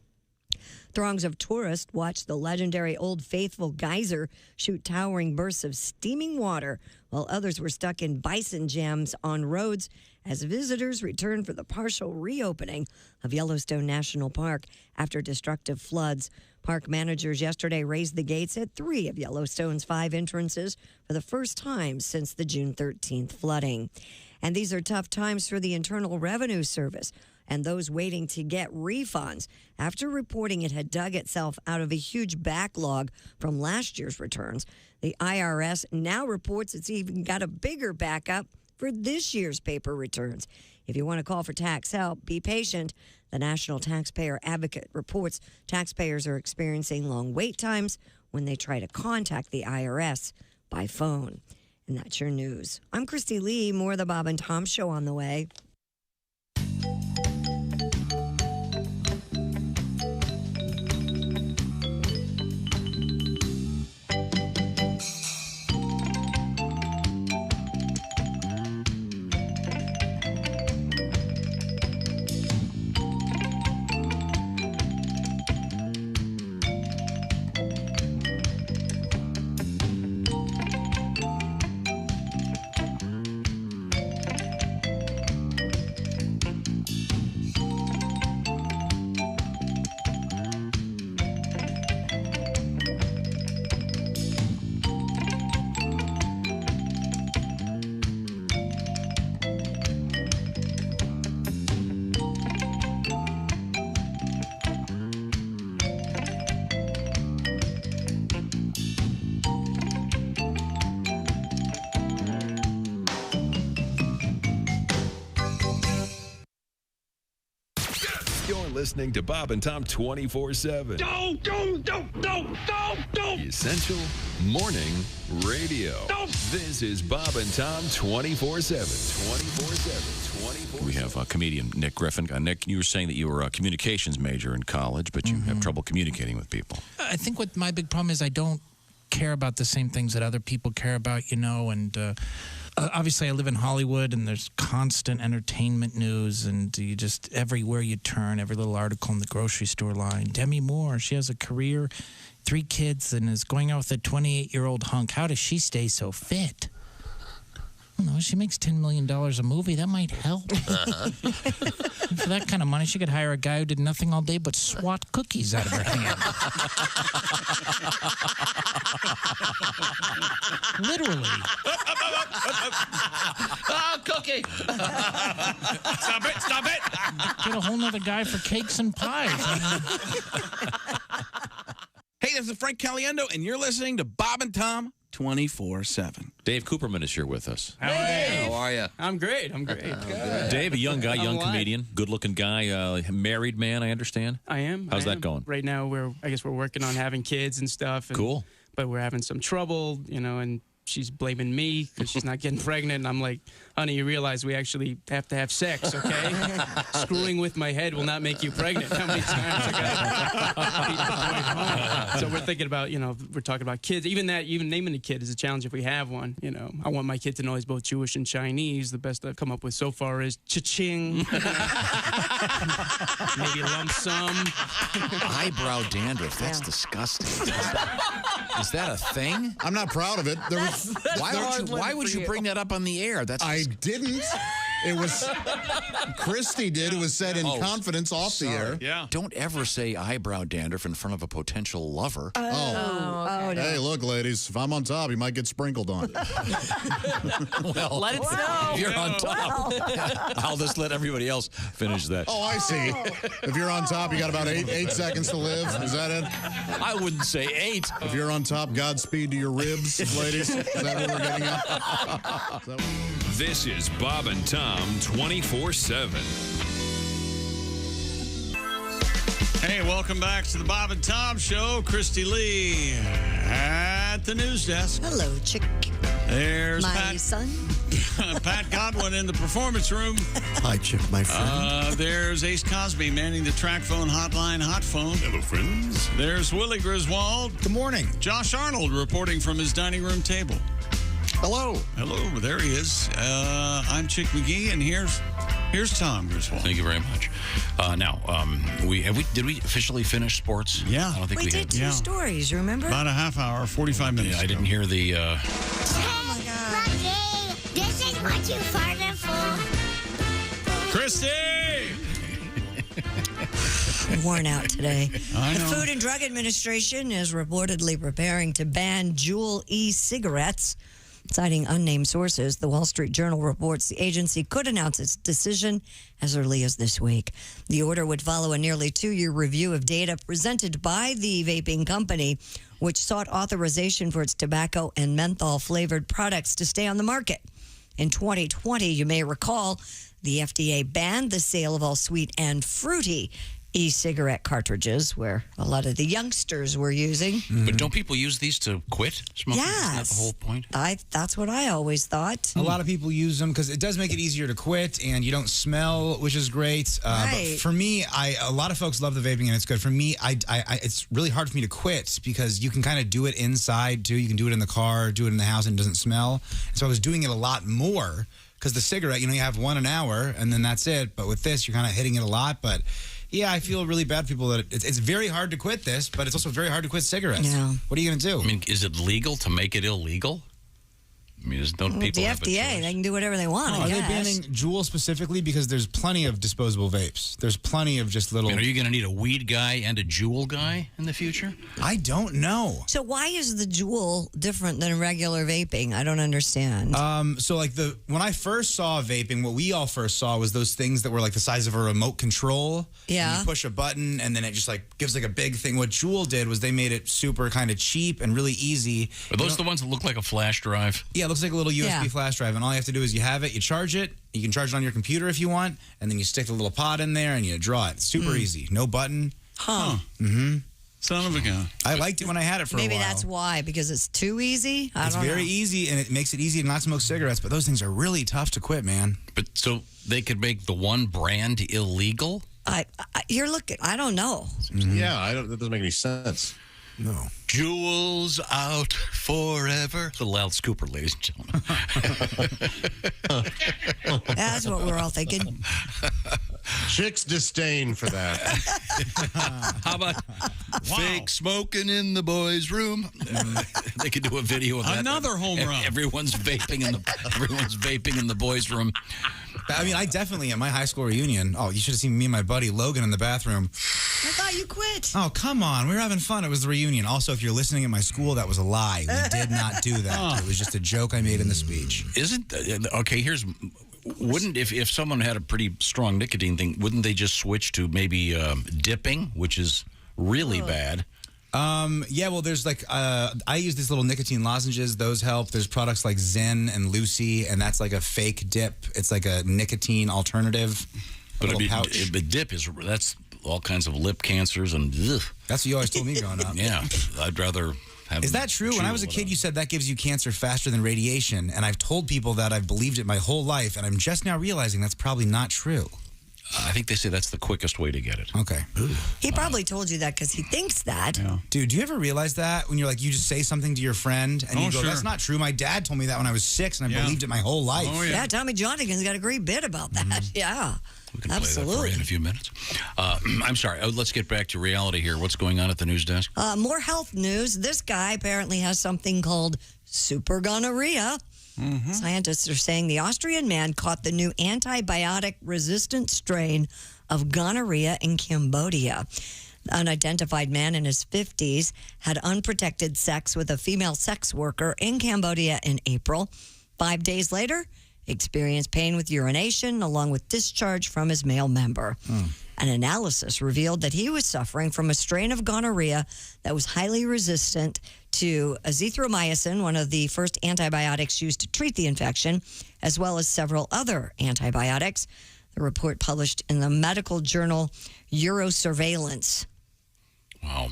Throngs of tourists watched the legendary Old Faithful geyser shoot towering bursts of steaming water, while others were stuck in bison jams on roads as visitors returned for the partial reopening of Yellowstone National Park after destructive floods. Park managers yesterday raised the gates at 3 of Yellowstone's 5 entrances for the first time since the June 13th flooding. And these are tough times for the Internal Revenue Service and those waiting to get refunds after reporting it had dug itself out of a huge backlog from last year's returns. The IRS now reports it's even got a bigger backup for this year's paper returns. If you want to call for tax help, be patient. The National Taxpayer Advocate reports taxpayers are experiencing long wait times when they try to contact the IRS by phone. And that's your news. I'm Christy Lee. More of the Bob and Tom Show on the way. Listening to Bob and Tom 24/7. Don't. Essential Morning Radio. This is Bob and Tom 24/7. 24/7. We have comedian Nick Griffin. Nick, you were saying that you were a communications major in college, but you have trouble communicating with people. I think what my big problem is I don't care about the same things that other people care about, and obviously I live in Hollywood and there's constant entertainment news, and you just, everywhere you turn, every little article in the grocery store line. Demi Moore, she has a career, 3 kids, and is going out with a 28-year-old hunk. How does she stay so fit? I don't know, she makes $10 million a movie. That might help. For that kind of money, she could hire a guy who did nothing all day but swat cookies out of her hand. Literally. Oh, cookie! Stop it! Get a whole nother guy for cakes and pies. Hey, this is Frank Caliendo, and you're listening to Bob and Tom 24/7. Dave Cooperman is here with us. Hey! How are you? I'm great. Dave, a young guy, young comedian, good-looking guy, married man, I understand. I am. How's that going? Right now, I guess we're working on having kids and stuff. Cool. But we're having some trouble, and she's blaming me because she's not getting pregnant. And I'm like, honey, you realize we actually have to have sex, okay? Screwing with my head will not make you pregnant. How many times I got beat the point home? So we're thinking about, we're talking about kids. Even naming the kid is a challenge if we have one. I want my kid to know he's both Jewish and Chinese. The best I've come up with so far is cha-ching. Maybe a lump sum. Eyebrow dandruff. That's disgusting. Is that a thing? I'm not proud of it. Why would you bring that up on the air? I didn't. It was Christy did. It was said in confidence off the air. Yeah. Don't ever say eyebrow dandruff in front of a potential lover. No. Hey, look, ladies. If I'm on top, you might get sprinkled on. Well, let it snow. If you're on top, I'll just let everybody else finish that. Oh, I see. If you're on top, you got about eight seconds to live. Is that it? I wouldn't say 8. If you're on top, Godspeed to your ribs, ladies. Is that what we're getting at? This is Bob and Tom 24/7. Hey, welcome back to the Bob and Tom Show. Christy Lee at the news desk. Hello, chick. There's my son. Pat Godwin in the performance room. Hi, Chick, my friend. There's Ace Cosby manning the track phone hotline hot phone. Hello, friends. There's Willie Griswold. Good morning. Josh Arnold reporting from his dining room table. Hello. Hello, there he is. I'm Chick McGee, and here's Tom Griswold. Thank you very much. Now, did we officially finish sports? Yeah. I don't think we did two stories, you remember? About a half hour, 45 minutes. I didn't hear the... Oh, my God. Lucky, this is what you farted for. Christy! Worn out today. I The know. Food and Drug Administration is reportedly preparing to ban Juul e-cigarettes. Citing unnamed sources, the Wall Street Journal reports the agency could announce its decision as early as this week. The order would follow a nearly 2-year review of data presented by the vaping company, which sought authorization for its tobacco and menthol-flavored products to stay on the market. In 2020, you may recall, the FDA banned the sale of all sweet and fruity e-cigarette cartridges, where a lot of the youngsters were using. But don't people use these to quit smoking? Isn't that the whole point? That's what I always thought. A lot of people use them because it does make it easier to quit, and you don't smell, which is great. Right. But for me, a lot of folks love the vaping, and it's good. For me, it's really hard for me to quit because you can kind of do it inside too. You can do it in the car, do it in the house, and it doesn't smell. So I was doing it a lot more because the cigarette, you have one an hour, and then that's it. But with this, you're kind of hitting it a lot. But yeah, I feel really bad for people that it's very hard to quit this, but it's also very hard to quit cigarettes. Yeah. What are you going to do? I mean, is it legal to make it illegal? I mean, don't people the have a FDA, choice? they can do whatever they want. Are I they guess. banning Juul specifically? Because there's plenty of disposable vapes. There's plenty of just little... I mean, are you going to need a weed guy and a Juul guy in the future? I don't know. So why is the Juul different than regular vaping? I don't understand. So like when I first saw vaping, what we all first saw was those things that were like the size of a remote control. Yeah. And you push a button and then it just like gives like a big thing. What Juul did was they made it super kind of cheap and really easy. Are those the ones that look like a flash drive? Yeah, it looks like a little USB flash drive, and all you have to do is you have it, you charge it, you can charge it on your computer if you want, and then you stick the little pod in there and you draw it. It's super easy. No button. Huh. Mm-hmm. Son of a gun. I liked it when I had it for a while. Maybe that's why, because it's too easy? It's very easy, and it makes it easy to not smoke cigarettes, but those things are really tough to quit, man. But so they could make the one brand illegal? You're looking, I don't know. Yeah, that doesn't make any sense. No. Jules out forever. It's a loud scooper, ladies and gentlemen. That's what we're all thinking. Chick's disdain for that. How about fake smoking in the boys' room? They could do a video of that. Another home run. Everyone's vaping in the boys' room. I mean, I definitely, at my high school reunion, you should have seen me and my buddy Logan in the bathroom. I thought you quit. Oh, come on. We were having fun. It was the reunion. Also, if you're listening at my school, that was a lie. We did not do that. It was just a joke I made in the speech. Wouldn't, if someone had a pretty strong nicotine thing, wouldn't they just switch to maybe dipping, which is really bad? Yeah, well, there's like, I use these little nicotine lozenges. Those help. There's products like Zen and Lucy, and that's like a fake dip. It's like a nicotine alternative. But I mean, the dip that's all kinds of lip cancers and. Ugh. That's what you always told me growing up. Yeah, I'd rather. Is that true? When I was a kid, you said that gives you cancer faster than radiation, and I've told people that I've believed it my whole life, and I'm just now realizing that's probably not true. I think they say that's the quickest way to get it. Okay. He probably told you that because he thinks that. Yeah. Dude, do you ever realize that when you're like, you just say something to your friend and you go, that's not true. My dad told me that when I was 6 and I believed it my whole life. Oh, yeah. Tommy Johnigan's got a great bit about that. Yeah. We can Absolutely. play that for you in a few minutes. I'm sorry. Let's get back to reality here. What's going on at the news desk? More health news. This guy apparently has something called super gonorrhea. Scientists are saying the Austrian man caught the new antibiotic-resistant strain of gonorrhea in Cambodia. The unidentified man in his 50s had unprotected sex with a female sex worker in Cambodia in April. 5 days later, experienced pain with urination along with discharge from his male member. An analysis revealed that he was suffering from a strain of gonorrhea that was highly resistant to azithromycin, one of the first antibiotics used to treat the infection, as well as several other antibiotics. The report published in the medical journal Eurosurveillance. Wow.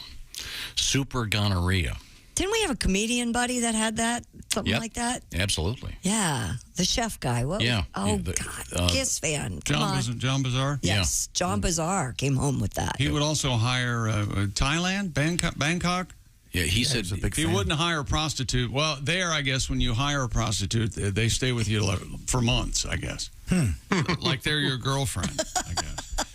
Super gonorrhea. Didn't we have a comedian buddy that had that? Something like that? Absolutely. Yeah. The chef guy. What? Yeah. Oh, God. Kiss fan. Come on. John Bazaar? Yes. John Bazaar came home with that. He would also hire Thailand, Bangkok. Yeah, he said he wouldn't hire a prostitute. Well, there, I guess, when you hire a prostitute, they stay with you for months, I guess. Like they're your girlfriend, I guess.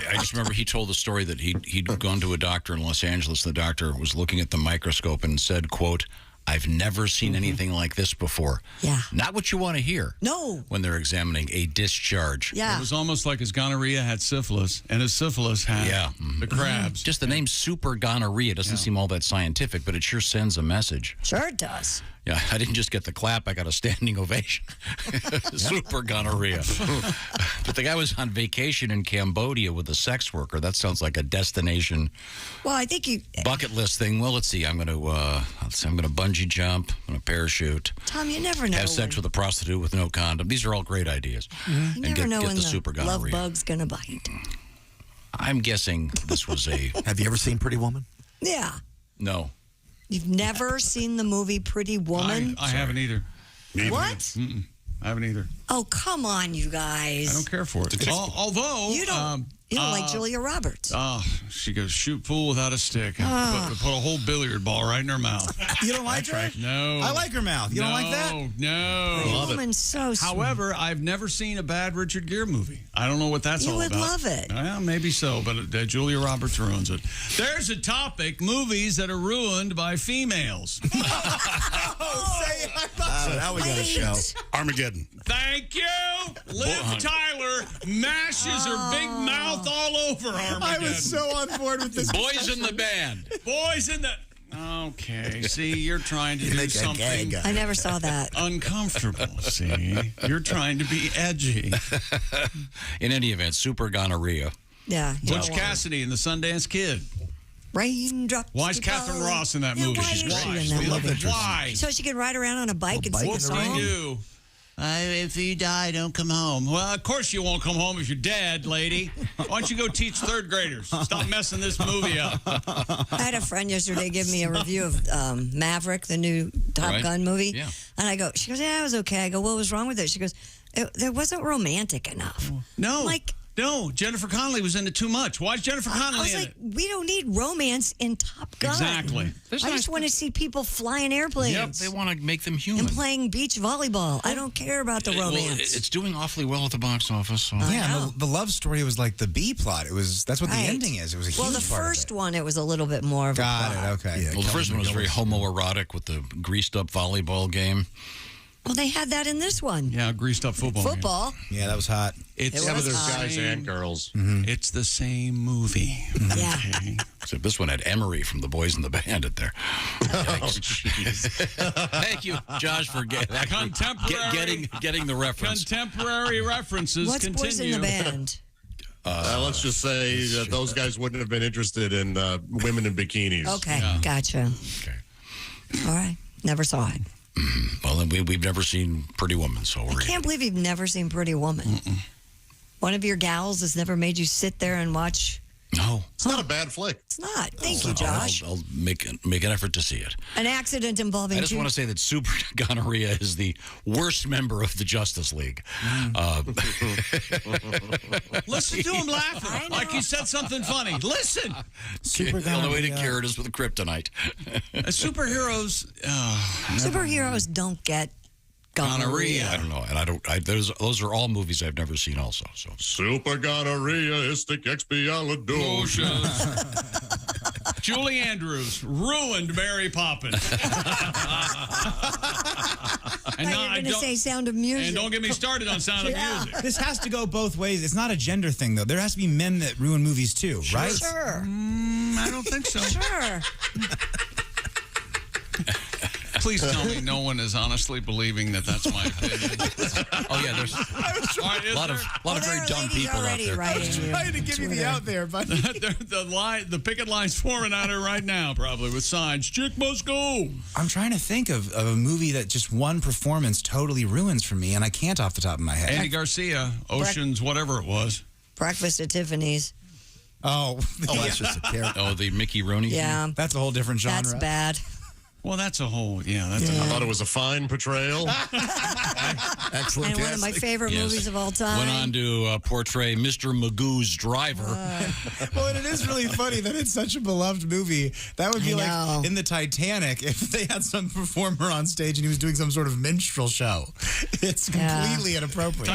I just remember he told the story that he'd gone to a doctor in Los Angeles. The doctor was looking at the microscope and said, quote, "I've never seen anything like this before." Yeah. Not what you want to hear. No. When they're examining a discharge. Yeah. It was almost like his gonorrhea had syphilis, and his syphilis had the crabs. Just the name super gonorrhea doesn't seem all that scientific, but it sure sends a message. Sure it does. Yeah, I didn't just get the clap, I got a standing ovation. Super gonorrhea. But the guy was on vacation in Cambodia with a sex worker. That sounds like a destination Well, I think you... bucket list thing. Well, let's see. I'm going to bungee jump. I'm going to parachute. Tom, you never know. Have sex with a prostitute with no condom. These are all great ideas. You And never know get when the the super love gonorrhea. bug's going to bite. I'm guessing this was a... Have you ever seen Pretty Woman? Yeah. No. You've never seen the movie Pretty Woman? I haven't either. What? I haven't either. Oh, come on, you guys. I don't care for it. Although You don't like Julia Roberts. She goes shoot pool without a stick. And put a whole billiard ball right in her mouth. You don't like her? No. I like her mouth. You don't like that? No. Pretty Woman's so sweet. However, I've never seen a bad Richard Gere movie. I don't know what that's all about. You would love it. Well, maybe so, but Julia Roberts ruins it. There's a topic: movies that are ruined by females. Now we got a show. Armageddon. Thank you. Liv Tyler mashes her big mouth all over Armageddon. I was so on board with this. Boys in the band. Boys in the... Okay, see, you're trying to do something I never saw that. uncomfortable, see? You're trying to be edgy. In any event, super gonorrhea. Yeah. Butch Cassidy and the Sundance Kid. Raindrops. Why is Catherine Ross in that movie? Why is she in that movie? Why? So she can ride around on a bike and sing a What song? do they do? If you die, don't come home. Well, of course you won't come home if you're dead, lady. Why don't you go teach third graders? Stop messing this movie up. I had a friend yesterday give me a review of Maverick, the new Top Gun movie. Yeah. And I go, she goes, yeah, it was okay. I go, what was wrong with it? She goes, it wasn't romantic enough. No. No, Jennifer Connelly was in it too much. Why is Jennifer Connelly in it? We don't need romance in Top Gun. Exactly. I just want to see people flying airplanes. Yep, they want to make them human. And playing beach volleyball. I don't care about the romance. Well, it's doing awfully well at the box office. So. Yeah, and the love story was like the B plot. That's what the ending is. It was a huge Well, the part of first one, it was a little bit more of a Got plot. it. Okay. Yeah, Well, the first one was very homoerotic with the greased up volleyball game. Well, they had that in this one. Yeah, greased up football. Football. Yeah, that was hot. It's It was There's hot. guys and girls. It's the same movie. Yeah. Okay. Except this one had Emery from the Boys in the Band at there. Thank you, Josh, for getting the reference. Contemporary references What's continue. Boys in the Band? Let's just say that those guys wouldn't have been interested in women in bikinis. Okay, gotcha. Okay. All right. Never saw it. Well, then we've never seen Pretty Woman, so I can't believe you've never seen Pretty Woman. One of your gals has never made you sit there and watch? No. It's not a bad flick. It's not. Thank you, Josh. I'll make an effort to see it. An accident involving I just want to say that Super Gonorrhea is the worst member of the Justice League. Listen to him laughing like he said something funny. Listen. The only way to cure it is with kryptonite. Superheroes. Superheroes don't get gonorrhea. I don't know, and those are all movies I've never seen. Also, so Super gonorrhea, istic expialidocious. Julie Andrews ruined Mary Poppins. And now you're going to say Sound of Music. And don't get me started on Sound of Music. This has to go both ways. It's not a gender thing, though. There has to be men that ruin movies, too, right? Sure. I don't think so. Sure. Please tell me no one is honestly believing that that's my opinion. Oh, yeah, there's a lot of very dumb people out there. I was trying to give you the out there, but the picket line's forming out there right now, probably with signs. Chick must go. I'm trying to think of a movie that just one performance totally ruins for me, and I can't off the top of my head. Andy Garcia, Oceans, whatever it was. Breakfast at Tiffany's. Oh, that's just a character. Oh, the Mickey Rooney. Yeah, that's a whole different genre. That's bad. Well, that's a whole, I thought it was a fine portrayal. Excellent. And one of my favorite movies of all time. Went on to portray Mr. Magoo's driver. Well, and it is really funny that it's such a beloved movie. That would be like in the Titanic if they had some performer on stage and he was doing some sort of minstrel show. It's completely inappropriate.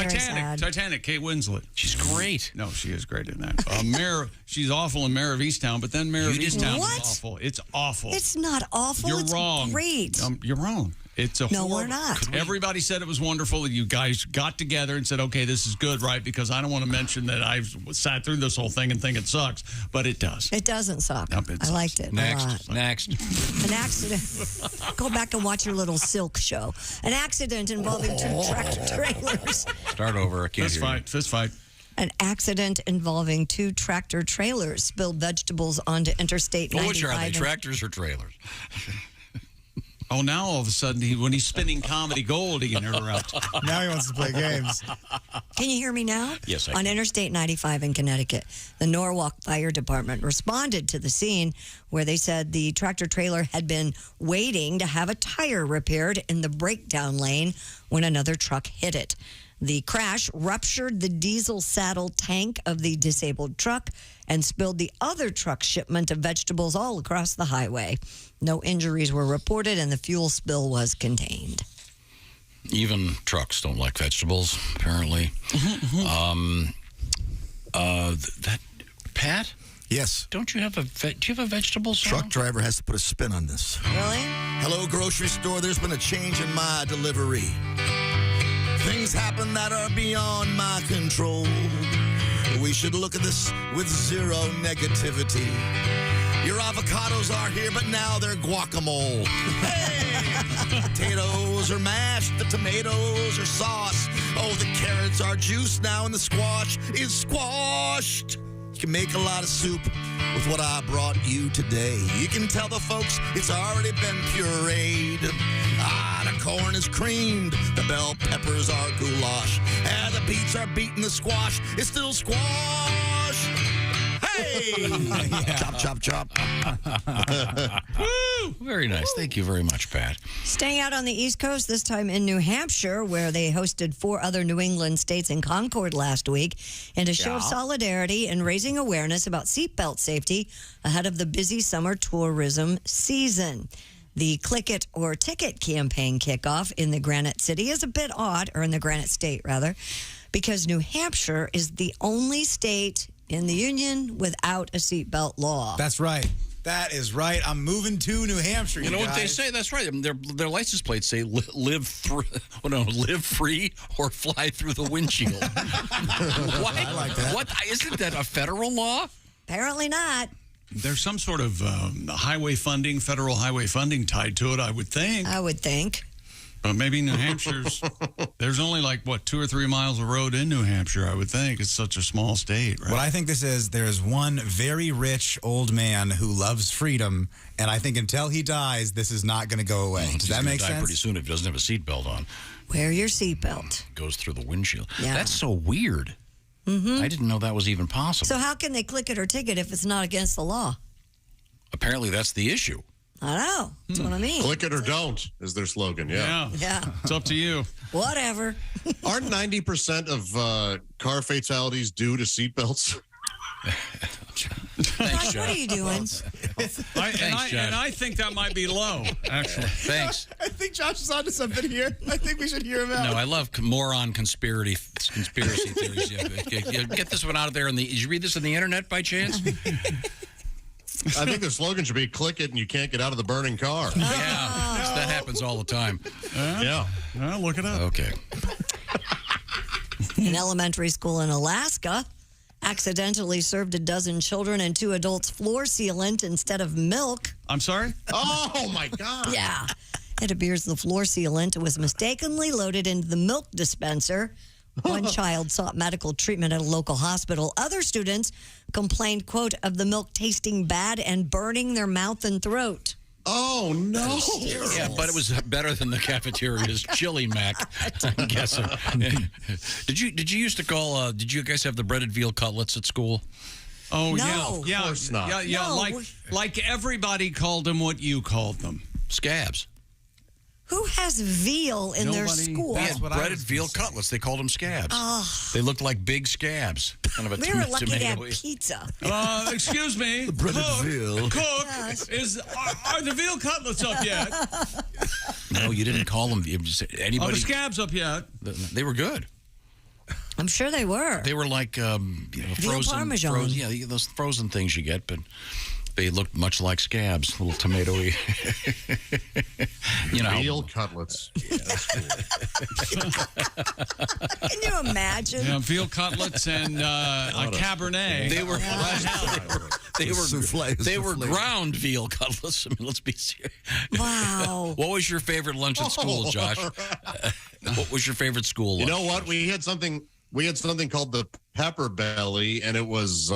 Titanic, Kate Winslet. She's great. No, she is great in that. She's awful in Mayor of Easttown, but then Mayor of Easttown is awful. It's awful. It's not awful. You're it's wrong. Great. You're wrong. It's a No, horrible. we're not. Everybody said it was wonderful. You guys got together and said, okay, this is good, right? Because I don't want to mention that I've sat through this whole thing and think it sucks, but it does. It doesn't suck. Nope, it I liked it a lot. Next. An accident. Go back and watch your little Silk show. An accident involving two tractor trailers. Start over. I can't Fist hear fight. Fist fight. An accident involving two tractor trailers spilled vegetables onto Interstate 95. Which are they, tractors or trailers? Oh, now all of a sudden, when he's spinning comedy gold, he can interrupt. Now he wants to play games. Can you hear me now? Yes, I On can. Interstate 95 in Connecticut, the Norwalk Fire Department responded to the scene where they said the tractor trailer had been waiting to have a tire repaired in the breakdown lane when another truck hit it. The crash ruptured the diesel saddle tank of the disabled truck and spilled the other truck's shipment of vegetables all across the highway. No injuries were reported and the fuel spill was contained. Even trucks don't like vegetables, apparently. Pat? Yes. Don't you have do you have a vegetable song? Truck driver has to put a spin on this. Really? Hello, grocery store. There's been a change in my delivery. Things happen that are beyond my control. We should look at this with zero negativity. Your avocados are here, but now they're guacamole. Hey! Potatoes are mashed, the tomatoes are sauce. Oh, the carrots are juice now, and the squash is squashed. You can make a lot of soup with what I brought you today. You can tell the folks it's already been pureed. The corn is creamed, the bell peppers are goulash, and the beets are beaten, the squash is still squash. Hey! Chop, chop, chop. Woo! Very nice. Thank you very much, Pat. Staying out on the East Coast, this time in New Hampshire, where they hosted 4 other New England states in Concord last week, in a show of solidarity and raising awareness about seatbelt safety ahead of the busy summer tourism season. The Click It or Ticket campaign kickoff in the Granite City is a bit odd, or in the Granite State, rather, because New Hampshire is the only state in the union without a seatbelt law. That's right. That is right. I'm moving to New Hampshire. You know what they say? That's right. Their license plates say live free or fly through the windshield. What? I like that. What? Isn't that a federal law? Apparently not. There's some sort of highway funding, federal highway funding tied to it, I would think. I would think. But maybe New Hampshire's, there's only 2 or 3 miles of road in New Hampshire, I would think. It's such a small state, right? What I think this is, there's one very rich old man who loves freedom, and I think until he dies, this is not going to go away. Does that make die sense? Pretty soon if he doesn't have a seatbelt on. Wear your seatbelt. Goes through the windshield. Yeah. That's so weird. Mm-hmm. I didn't know that was even possible. So how can they click it or ticket if it's not against the law? Apparently, that's the issue. I know. That's what I mean. Click it or don't is their slogan. Yeah. Yeah. It's up to you. Whatever. Aren't 90% of car fatalities due to seatbelts? Thanks, What are you doing? And I think that might be low, actually. Thanks. I think Josh is onto something here. I think we should hear him out. No, I love moron conspiracy theories. Yeah, get this one out of there. Did you read this on the internet by chance? I think the slogan should be "Click it and you can't get out of the burning car." Yeah, that happens all the time. Yeah. Look it up. Okay. An elementary school in Alaska accidentally served a dozen children and 2 adults floor sealant instead of milk. I'm sorry? Oh, my God. Yeah. It appears the floor sealant was mistakenly loaded into the milk dispenser. One child sought medical treatment at a local hospital. Other students complained, quote, of the milk tasting bad and burning their mouth and throat. Oh, no. Yeah, but it was better than the cafeteria's chili mac, I'm guessing. Did you used to call, did you guys have the breaded veal cutlets at school? Oh, No. yeah. Of course not. Yeah, No. like everybody called them what you called them. Scabs. Who has veal in their Nobody. school? We had breaded veal cutlets. They called them scabs. They looked like big scabs. Kind of a We were lucky to have tomato-y. pizza. Excuse me. breaded Cook, veal. Cook, are the veal cutlets up yet? No, you didn't call them. Are Anybody? the scabs up yet? They were good. I'm sure they were. They were like Veal frozen. Parmesan. Yeah, those frozen things you get, but they looked much like scabs, little tomatoey. Veal cutlets. Yeah, that's cool. Can you imagine? Yeah, veal cutlets and a Cabernet. They were ground veal cutlets. I mean, let's be serious. Wow. What was your favorite lunch at school, Josh? What was your favorite school lunch? You know what? We had something called the pepper belly, and it was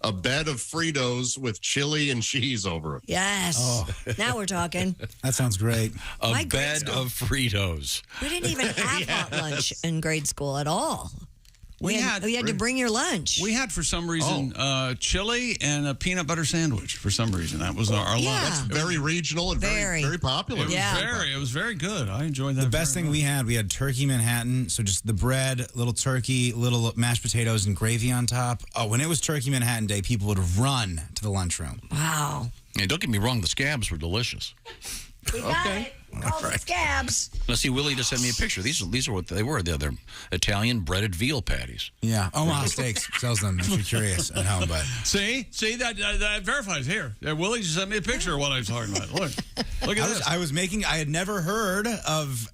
a bed of Fritos with chili and cheese over it. Yes. Oh. Now we're talking. That sounds great. A bed of Fritos. We didn't even have hot lunch in grade school at all. We had to bring your lunch. We had, for some reason, chili and a peanut butter sandwich. For some reason, that was our lunch. That's very regional and very popular. It was very good. I enjoyed that. The best thing we had turkey Manhattan. So just the bread, little turkey, little mashed potatoes, and gravy on top. Oh, when it was Turkey Manhattan Day, people would run to the lunchroom. Wow. Hey, don't get me wrong, the scabs were delicious. We got it. Call them scabs. Now, see, Willie just sent me a picture. These are what they were. They're Italian breaded veal patties. Yeah. Omaha Steaks sells them if you're curious at home. But see that verifies here. Willie just sent me a picture of what I was talking about. Look at this. I had never heard of,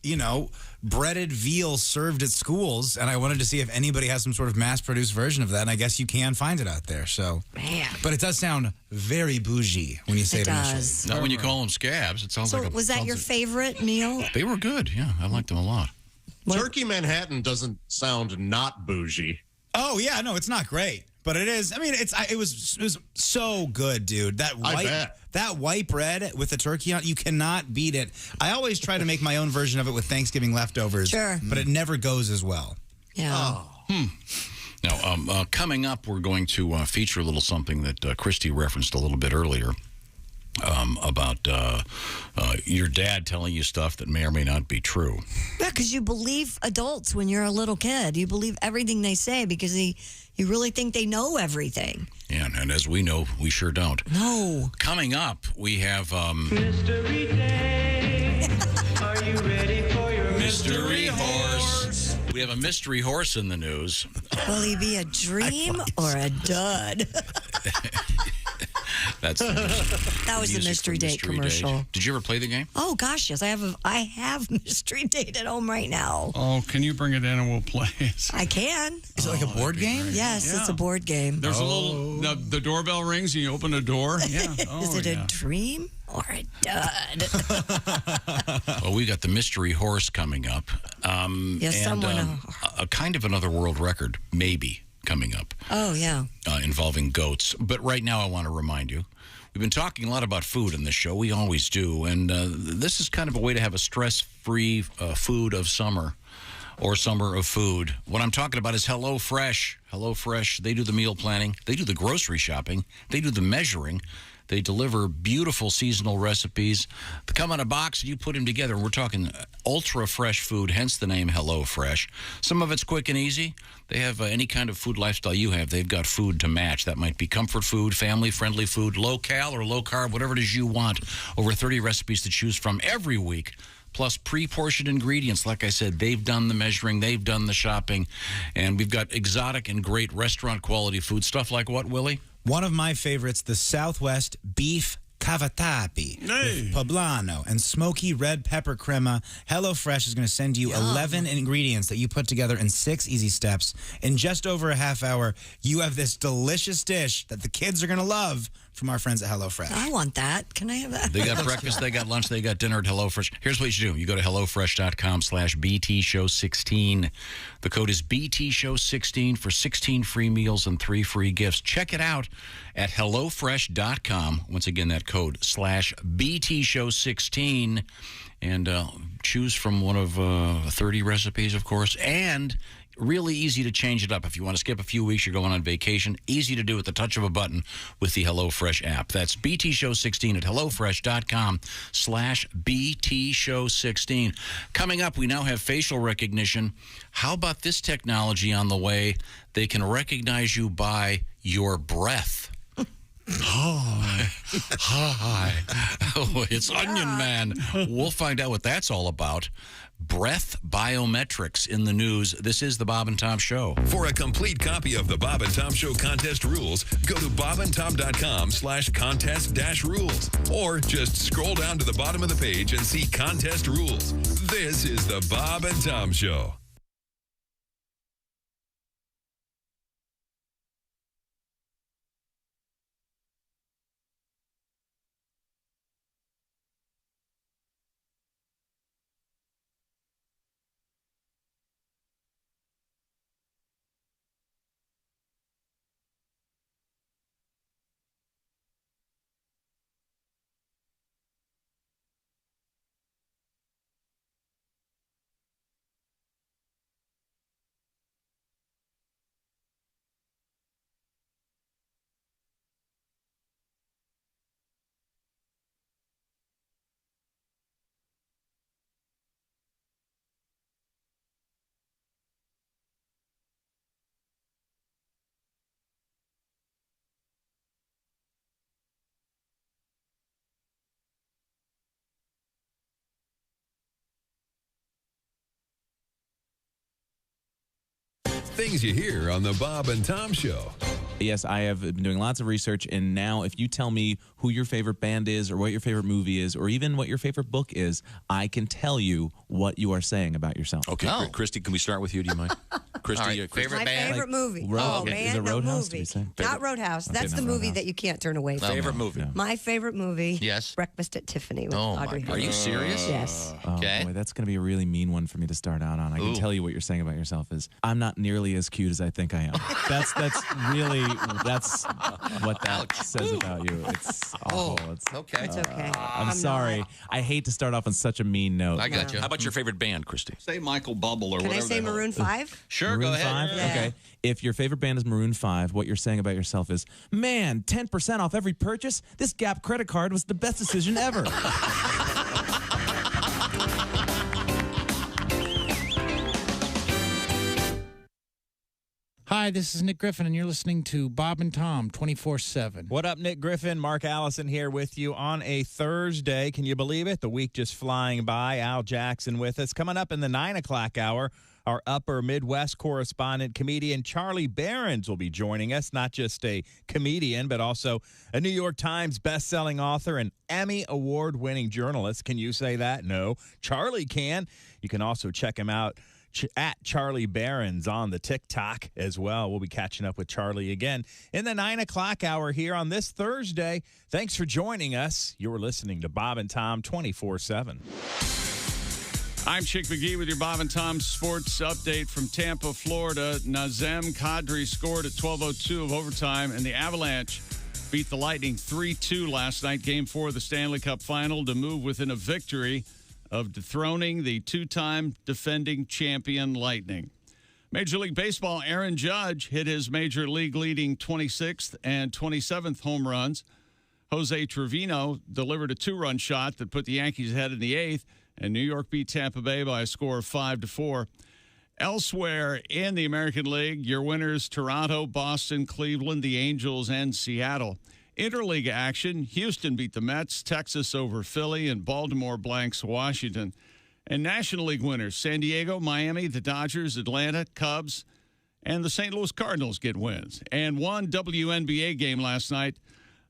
breaded veal served at schools, and I wanted to see if anybody has some sort of mass-produced version of that, and I guess you can find it out there. So, man. But it does sound very bougie when you say it initially. Now, when you call them scabs, it sounds So like was that your favorite meal? They were good, yeah. I liked them a lot. Turkey Manhattan doesn't sound not bougie. Oh, yeah, no, it's not great. But it is. I mean, it was so good, dude. That white bread with the turkey on it, you cannot beat it. I always try to make my own version of it with Thanksgiving leftovers. Sure. But it never goes as well. Yeah. Now, coming up, we're going to feature a little something that Christy referenced a little bit earlier about your dad telling you stuff that may or may not be true. Yeah, because you believe adults when you're a little kid. You believe everything they say because you really think they know everything. Yeah, and as we know, we sure don't. No. Coming up, we have... Mystery Day. Are you ready for your Mystery Horse. We have a mystery horse in the news. Will he be a dream or a dud? That's That was the Mystery Date commercial. Did you ever play the game? Oh gosh, yes, I have Mystery Date at home right now. Oh, can you bring it in and we'll play it? I can. Is it like a board game? Yes, it's a board game. There's a little. The doorbell rings and you open a door. Yeah. Is it a dream or a dud? Well, we got the mystery horse coming up. Yes, and someone. a kind of another world record, maybe, coming up. Oh yeah. Involving goats. But right now, I want to remind you. We've been talking a lot about food in this show. We always do. And this is kind of a way to have a stress-free food of summer or summer of food. What I'm talking about is HelloFresh. HelloFresh, they do the meal planning. They do the grocery shopping. They do the measuring. They deliver beautiful seasonal recipes. They come in a box and you put them together. We're talking ultra fresh food, hence the name HelloFresh. Some of it's quick and easy. They have any kind of food lifestyle you have. They've got food to match. That might be comfort food, family-friendly food, low-cal or low-carb, whatever it is you want. Over 30 recipes to choose from every week. Plus pre-portioned ingredients. Like I said, they've done the measuring, they've done the shopping, and we've got exotic and great restaurant quality food. Stuff like what, Willie? One of my favorites, the Southwest beef cavatappi with poblano and smoky red pepper crema. HelloFresh is going to send you 11 ingredients that you put together in 6 easy steps. In just over a half hour, you have this delicious dish that the kids are going to love from our friends at HelloFresh. I want that. Can I have that? They got breakfast, they got lunch, they got dinner at HelloFresh. Here's what you should do. You go to HelloFresh.com/BTShow16. The code is BTShow16 for 16 free meals and 3 free gifts. Check it out at HelloFresh.com. Once again, that code /BTShow16. And choose from one of 30 recipes, of course. And really easy to change it up. If you want to skip a few weeks, you're going on vacation, easy to do at the touch of a button with the HelloFresh app. That's BTShow16 at HelloFresh.com /BTShow16. Coming up, we now have facial recognition. How about this technology on the way? They can recognize you by your breath. Hi. Hi. Oh, it's Onion Man. We'll find out what that's all about. Breath biometrics in the news. This is the Bob and Tom Show. For a complete copy of the Bob and Tom Show contest rules, go to bobandtom.com/contest-rules. Or just scroll down to the bottom of the page and see contest rules. This is the Bob and Tom Show. Things you hear on the Bob and Tom Show. Yes, I have been doing lots of research, and now if you tell me who your favorite band is or what your favorite movie is or even what your favorite book is, I can tell you what you are saying about yourself. Okay, Christy, can we start with you? Do you mind? Christy, My favorite movie. Okay. Is it Roadhouse? Movie. Not Roadhouse. That's the movie that you can't turn away from. Favorite movie? No. My favorite movie. Yes. Breakfast at Tiffany with Audrey Hepburn. Are you serious? Yes. Okay. Boy, that's going to be a really mean one for me to start out on. I can tell you what you're saying about yourself is I'm not nearly as cute as I think I am. That's what that says about you. It's awful. It's okay. It's okay. I'm sorry. I hate to start off on such a mean note. I got you. How about your favorite band, Christy? Say Michael Bubble or Can whatever. I say Maroon 5? Sure, Maroon go ahead. 5? Yeah. Okay. If your favorite band is Maroon 5, what you're saying about yourself is, man, 10% off every purchase? This Gap credit card was the best decision ever. Hi, this is Nick Griffin, and you're listening to Bob and Tom 24/7. What up, Nick Griffin? Mark Allison here with you on a Thursday. Can you believe it? The week just flying by. Al Jackson with us. Coming up in the 9 o'clock hour, our upper Midwest correspondent, comedian Charlie Behrens will be joining us. Not just a comedian, but also a New York Times bestselling author and Emmy Award-winning journalist. Can you say that? No. Charlie can. You can also check him out at Charlie Behrens on the TikTok as well. We'll be catching up with Charlie again in the 9 o'clock hour here on this Thursday. Thanks for joining us. You're listening to Bob and Tom 24/7. I'm Chick McGee with your Bob and Tom sports update from Tampa, Florida. Nazem Kadri scored at 12:02 of overtime, and the Avalanche beat the Lightning 3-2 last night, Game 4 of the Stanley Cup Final, to move within a victory of dethroning the two-time defending champion Lightning. Major League Baseball, Aaron Judge hit his Major League leading 26th and 27th home runs. Jose Trevino delivered a 2-run shot that put the Yankees ahead in the 8th, and New York beat Tampa Bay by a score of 5-4. Elsewhere in the American League, your winners Toronto, Boston, Cleveland, the Angels, and Seattle. Interleague action, Houston beat the Mets, Texas over Philly, and Baltimore blanks Washington. And National League winners, San Diego, Miami, the Dodgers, Atlanta, Cubs, and the St. Louis Cardinals get wins. And one WNBA game last night,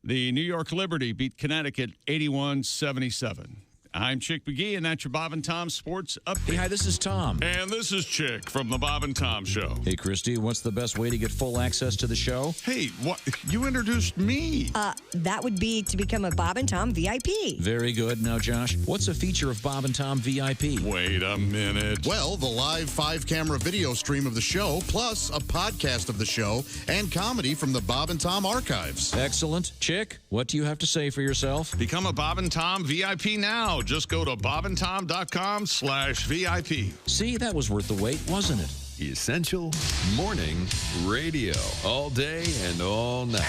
the New York Liberty beat Connecticut 81-77. I'm Chick McGee, and that's your Bob and Tom Sports Update. Hey, hi, this is Tom. And this is Chick from the Bob and Tom Show. Hey, Christy, what's the best way to get full access to the show? Hey, what? You introduced me. That would be to become a Bob and Tom VIP. Very good. Now, Josh, what's a feature of Bob and Tom VIP? Wait a minute. Well, the live 5-camera video stream of the show, plus a podcast of the show and comedy from the Bob and Tom archives. Excellent. Chick, what do you have to say for yourself? Become a Bob and Tom VIP now. Just go to bobandtom.com/VIP. See, that was worth the wait, wasn't it? Essential morning radio. All day and all night.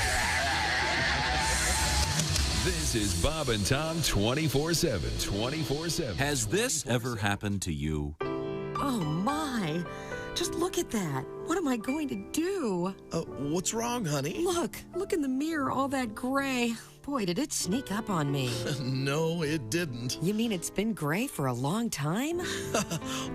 This is Bob and Tom 24/7. 24/7. Has this ever happened to you? Oh, my. Just look at that. What am I going to do? What's wrong, honey? Look in the mirror, all that gray. Boy, did it sneak up on me. No, it didn't. You mean it's been gray for a long time?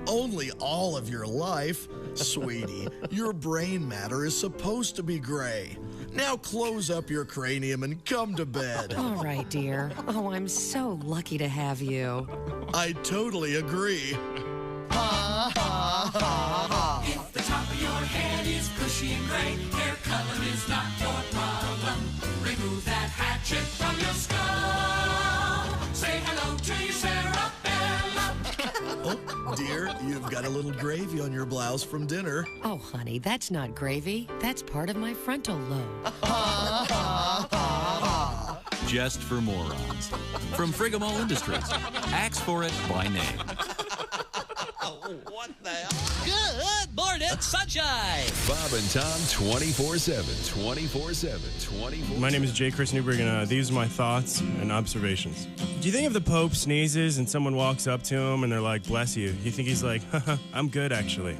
Only all of your life. Sweetie, your brain matter is supposed to be gray. Now close up your cranium and come to bed. All right, dear. Oh, I'm so lucky to have you. I totally agree. If the top of your head is bushy and gray, hair color is not your problem. Remove that hatchet from your skull. Say hello to your cerebellum. Oh, dear, you've got a little gravy on your blouse from dinner. Oh, honey, that's not gravy. That's part of my frontal lobe. Just for morons. From Friggamall Industries. Ask for it by name. What the hell? Good morning, sunshine. Bob and Tom 24/7. 24/7. 24/7. My name is J. Chris Newberg, and these are my thoughts and observations. Do you think if the Pope sneezes and someone walks up to him and they're like, bless you, you think he's like, haha, I'm good, actually?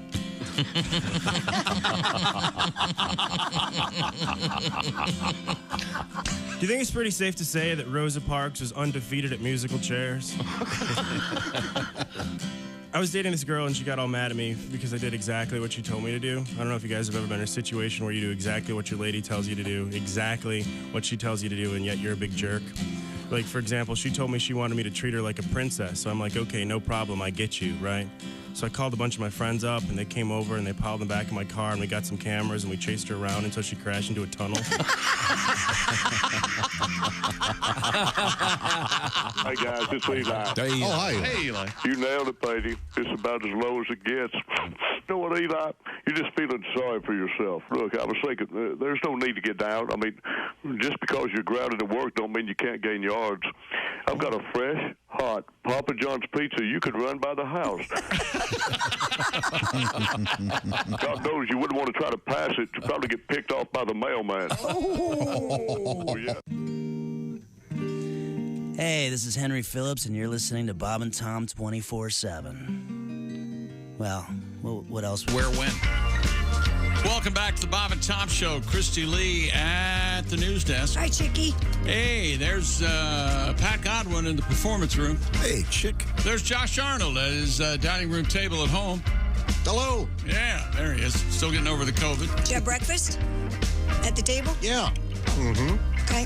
Do you think it's pretty safe to say that Rosa Parks was undefeated at musical chairs? I was dating this girl and she got all mad at me because I did exactly what she told me to do. I don't know if you guys have ever been in a situation where you do exactly what your lady tells you to do, exactly what she tells you to do, and yet you're a big jerk. Like, for example, she told me she wanted me to treat her like a princess. So I'm like, okay, no problem, I get you, right? So I called a bunch of my friends up, and they came over, and they piled in the back of my car, and we got some cameras, and we chased her around until she crashed into a tunnel. Hey, guys, it's Eli. Hey, Oh, hi. Hey, Eli. You nailed it, baby. It's about as low as it gets. You know what, Eli? You're just feeling sorry for yourself. Look, I was thinking, there's no need to get down. I mean, just because you're grounded at work don't mean you can't gain yards. I've got a fresh, hot Papa John's pizza you could run by the house. God knows you wouldn't want to try to pass it. You'd probably get picked off by the mailman. Oh, yeah. Hey, this is Henry Phillips, and you're listening to Bob and Tom 24/7. Well, what else? Where, when? Welcome back to the Bob and Tom Show. Christy Lee at the news desk. Hi, Chickie. Hey, there's Pat Godwin in the performance room. Hey, Chick. There's Josh Arnold at his dining room table at home. Hello. Yeah, there he is. Still getting over the COVID. Did you have breakfast at the table? Yeah. Mm-hmm. Okay.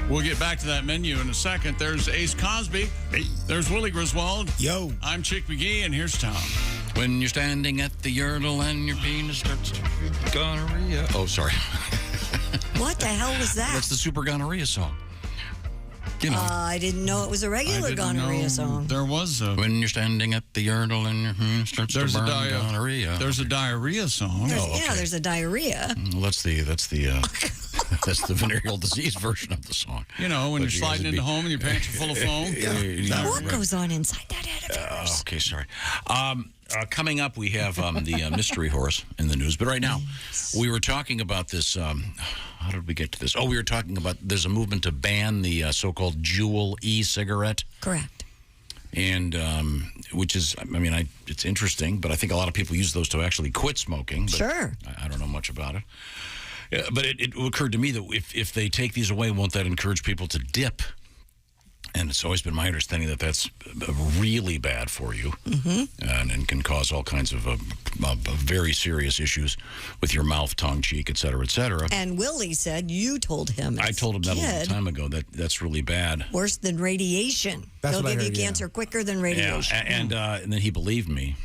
We'll get back to that menu in a second. There's Ace Cosby. Hey. There's Willie Griswold. Yo. I'm Chick McGee, and here's Tom. When you're standing at the urinal and your penis starts to gonorrhea. Oh, sorry. What the hell was that? That's the Super Gonorrhea song. You know. I didn't know it was a regular gonorrhea song. There was a... When you're standing at the urinal and your penis starts to burn gonorrhea. There's a diarrhea song. Yeah, there's a diarrhea. Well, that's the that's the venereal disease version of the song. You know, when you're sliding into home and your pants are full of foam. What goes on inside that head Okay, sorry. Coming up, we have the mystery horse in the news. But right now, we were talking about this. How did we get to this? Oh, we were talking about there's a movement to ban the so-called Juul e-cigarette. Correct. And which is, I mean, it's interesting, but I think a lot of people use those to actually quit smoking. But sure. I don't know much about it. But it occurred to me that if they take these away, won't that encourage people to dip? And it's always been my understanding that that's really bad for you, and can cause all kinds of very serious issues with your mouth, tongue, cheek, et cetera, et cetera. And Willie said you told him. I told him that a long time ago, that's really bad. Worse than radiation. They'll give you cancer quicker than radiation. Yeah, and then he believed me.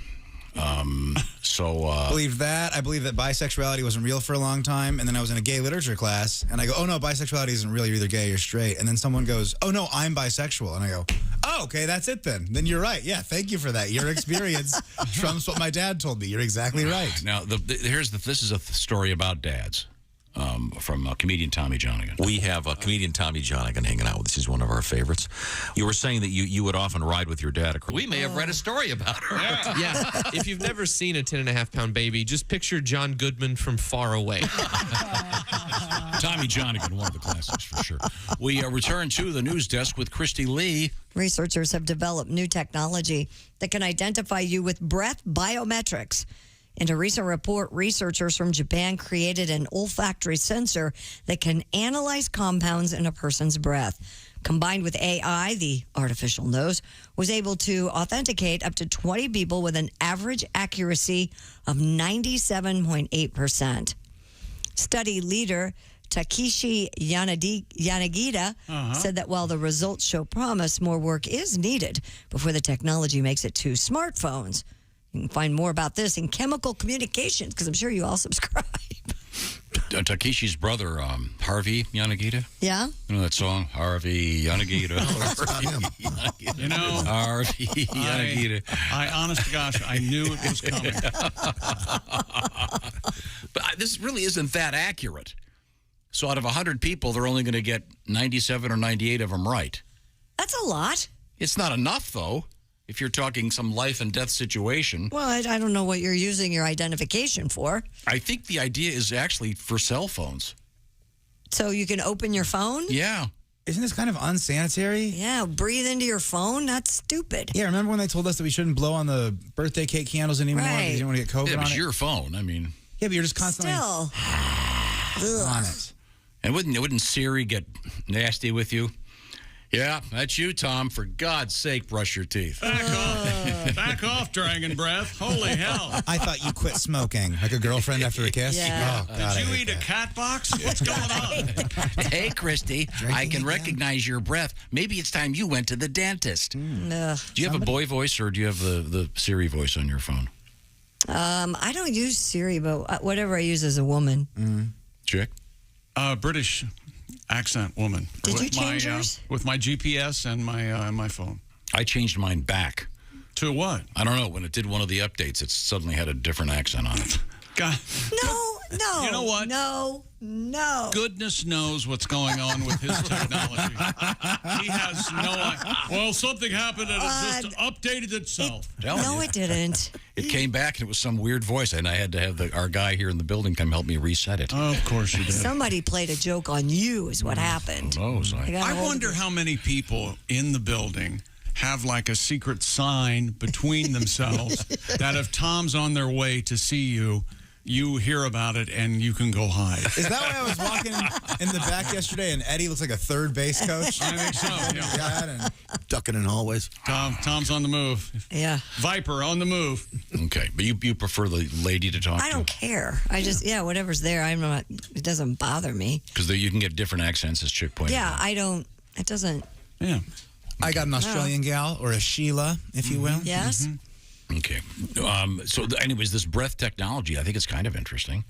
Believe that. I believe that bisexuality wasn't real for a long time. And then I was in a gay literature class and I go, oh no, bisexuality isn't real. You're either gay or straight. And then someone goes, oh no, I'm bisexual. And I go, oh, okay, that's it then. Then you're right. Yeah, thank you for that. Your experience trumps what my dad told me. You're exactly right. Now, this is a story about dads. From comedian Tommy Johnigan. We have comedian Tommy Johnigan hanging out with us. He's one of our favorites. You were saying that you would often ride with your dad across. We may have read a story about her. Yeah. If you've never seen a 10.5-pound baby, just picture John Goodman from far away. Tommy Johnigan, one of the classics for sure. We return to the news desk with Christy Lee. Researchers have developed new technology that can identify you with breath biometrics. In a recent report, researchers from Japan created an olfactory sensor that can analyze compounds in a person's breath. Combined with AI, the artificial nose was able to authenticate up to 20 people with an average accuracy of 97.8%. Study leader Takeshi Yanagita said that while the results show promise, more work is needed before the technology makes it to smartphones. You can find more about this in Chemical Communications, because I'm sure you all subscribe. Takeshi's brother, Harvey Yanagita. Yeah? You know that song, Harvey Yanagita? You know, Harvey Yanagita. I honest to gosh, I knew it was coming. But this really isn't that accurate. So out of 100 people, they're only going to get 97 or 98 of them right. That's a lot. It's not enough, though. If you're talking some life and death situation. Well, I don't know what you're using your identification for. I think the idea is actually for cell phones. So you can open your phone? Yeah. Isn't this kind of unsanitary? Yeah, breathe into your phone? That's stupid. Yeah, remember when they told us that we shouldn't blow on the birthday cake candles anymore because you don't want to get COVID on it? on It's your phone. I mean. Yeah, but you're just constantly Still. on it. And wouldn't Siri get nasty with you? Yeah, that's you, Tom. For God's sake, brush your teeth. Back off. Back off, Dragon Breath. Holy hell. I thought you quit smoking, like a girlfriend after a kiss. Yeah. Oh, God, Did you eat a cat box? What's going on? Hey, Christy, I can recognize your breath. Maybe it's time you went to the dentist. Do you have a boy voice or do you have the Siri voice on your phone? I don't use Siri, but whatever I use as a woman. Chick? British accent woman. Did you change yours? With my GPS and my phone. I changed mine back. To what? I don't know. When it did one of the updates, it suddenly had a different accent on it. God. No. You know what? No. Goodness knows what's going on with his technology. He has no idea. Well, something happened and it just updated itself. It didn't. It came back and it was some weird voice, and I had to have our guy here in the building come help me reset it. Oh, of course you did. Somebody played a joke on you is what happened. Who knows? I wonder how many people in the building have like a secret sign between themselves that if Tom's on their way to see you, you hear about it and you can go hide. Is that why I was walking in the back yesterday and Eddie looks like a third base coach? I think so, yeah. And ducking in hallways. Tom's on the move. Yeah. Viper on the move. Okay, but you prefer the lady to talk to? I don't care. I just, whatever's there, I'm not, it doesn't bother me. Because you can get different accents, as Chick pointed out. I don't, it doesn't. Yeah. I got an Australian gal, or a Sheila, if you will. Yes. Okay. Anyways, this breath technology, I think it's kind of interesting.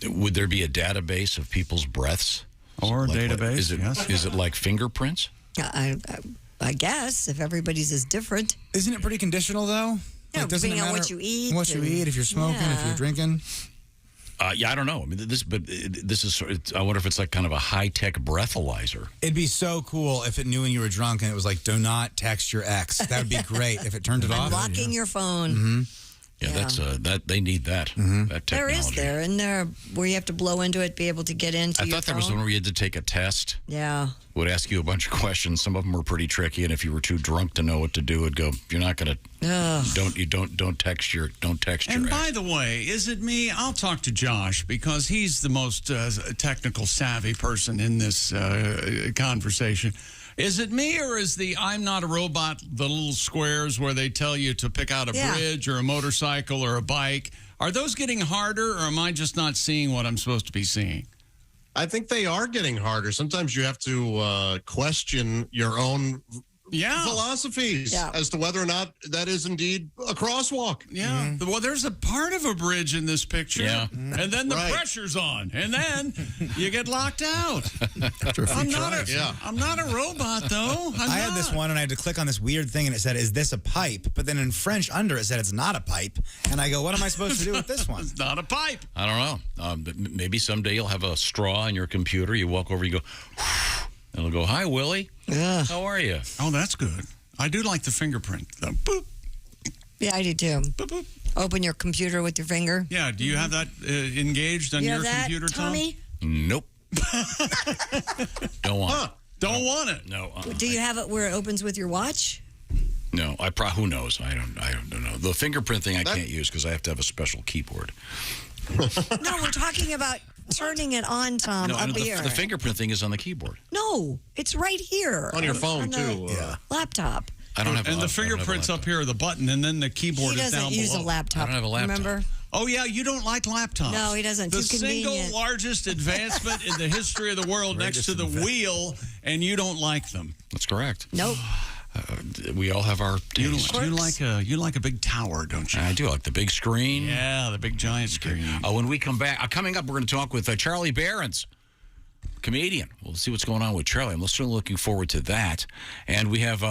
Would there be a database of people's breaths? Or database, Is it like fingerprints? I guess, if everybody's is different. Isn't it pretty conditional, though? Yeah, Like, doesn't depending it on matter what you eat. What you eat, if you're smoking, if you're drinking. Yeah, I don't know. I mean, this is. I wonder if it's like kind of a high-tech breathalyzer. It'd be so cool if it knew when you were drunk and it was like, do not text your ex. That would be great if it turned it off. Locking your phone. Mm-hmm. Yeah, that's they need that. That There technology. is there, and there where you have to blow into it, be able to get into I your thought there was phone. one where you had to take a test. Yeah. Would ask you a bunch of questions. Some of them were pretty tricky, and if you were too drunk to know what to do, it'd go, "You're not going to don't text your And ex." by the way, is it me? I'll talk to Josh because he's the most technical savvy person in this conversation. Is it me or is the I'm not a robot, the little squares where they tell you to pick out a bridge or a motorcycle or a bike, are those getting harder or am I just not seeing what I'm supposed to be seeing? I think they are getting harder. Sometimes you have to question your own philosophies as to whether or not that is indeed a crosswalk. Yeah. Well, there's a part of a bridge in this picture. Yeah. And then the pressure's on. And then you get locked out. I'm not a robot, though. I had this one, and I had to click on this weird thing, and it said, is this a pipe? But then in French under it said it's not a pipe. And I go, what am I supposed to do with this one? It's not a pipe. I don't know. Maybe someday you'll have a straw in your computer. You walk over, you go, and it'll go, "Hi, Willie. How are you?" Oh, that's good. I do like the fingerprint. The boop. Yeah, I do too. Boop, boop. Open your computer with your finger. Yeah. Do you have that engaged on your computer, Tommy? Nope. Don't want it. Don't want it. No. Do you have it where it opens with your watch? No. Who knows? I don't know. The fingerprint thing I can't use because I have to have a special keyboard. No, we're talking about turning it on, Tom, No, up here. the fingerprint thing is on the keyboard. No, it's right here. On your phone, too. Laptop. I don't have. And the fingerprint's up here, the button, and then the keyboard He is down doesn't use below. a laptop. I don't have a laptop. Remember? Oh, yeah, you don't like laptops. No, he doesn't. The Too single convenient. largest advancement in the history of the world next to the wheel, and you don't like them. That's correct. Nope. We all have our taste. You like a big tower, don't you? I do like the big screen. Yeah, the big giant screen. When we come back, coming up, we're going to talk with Charlie Behrens, comedian. We'll see what's going on with Charlie. I'm still looking forward to that. And we have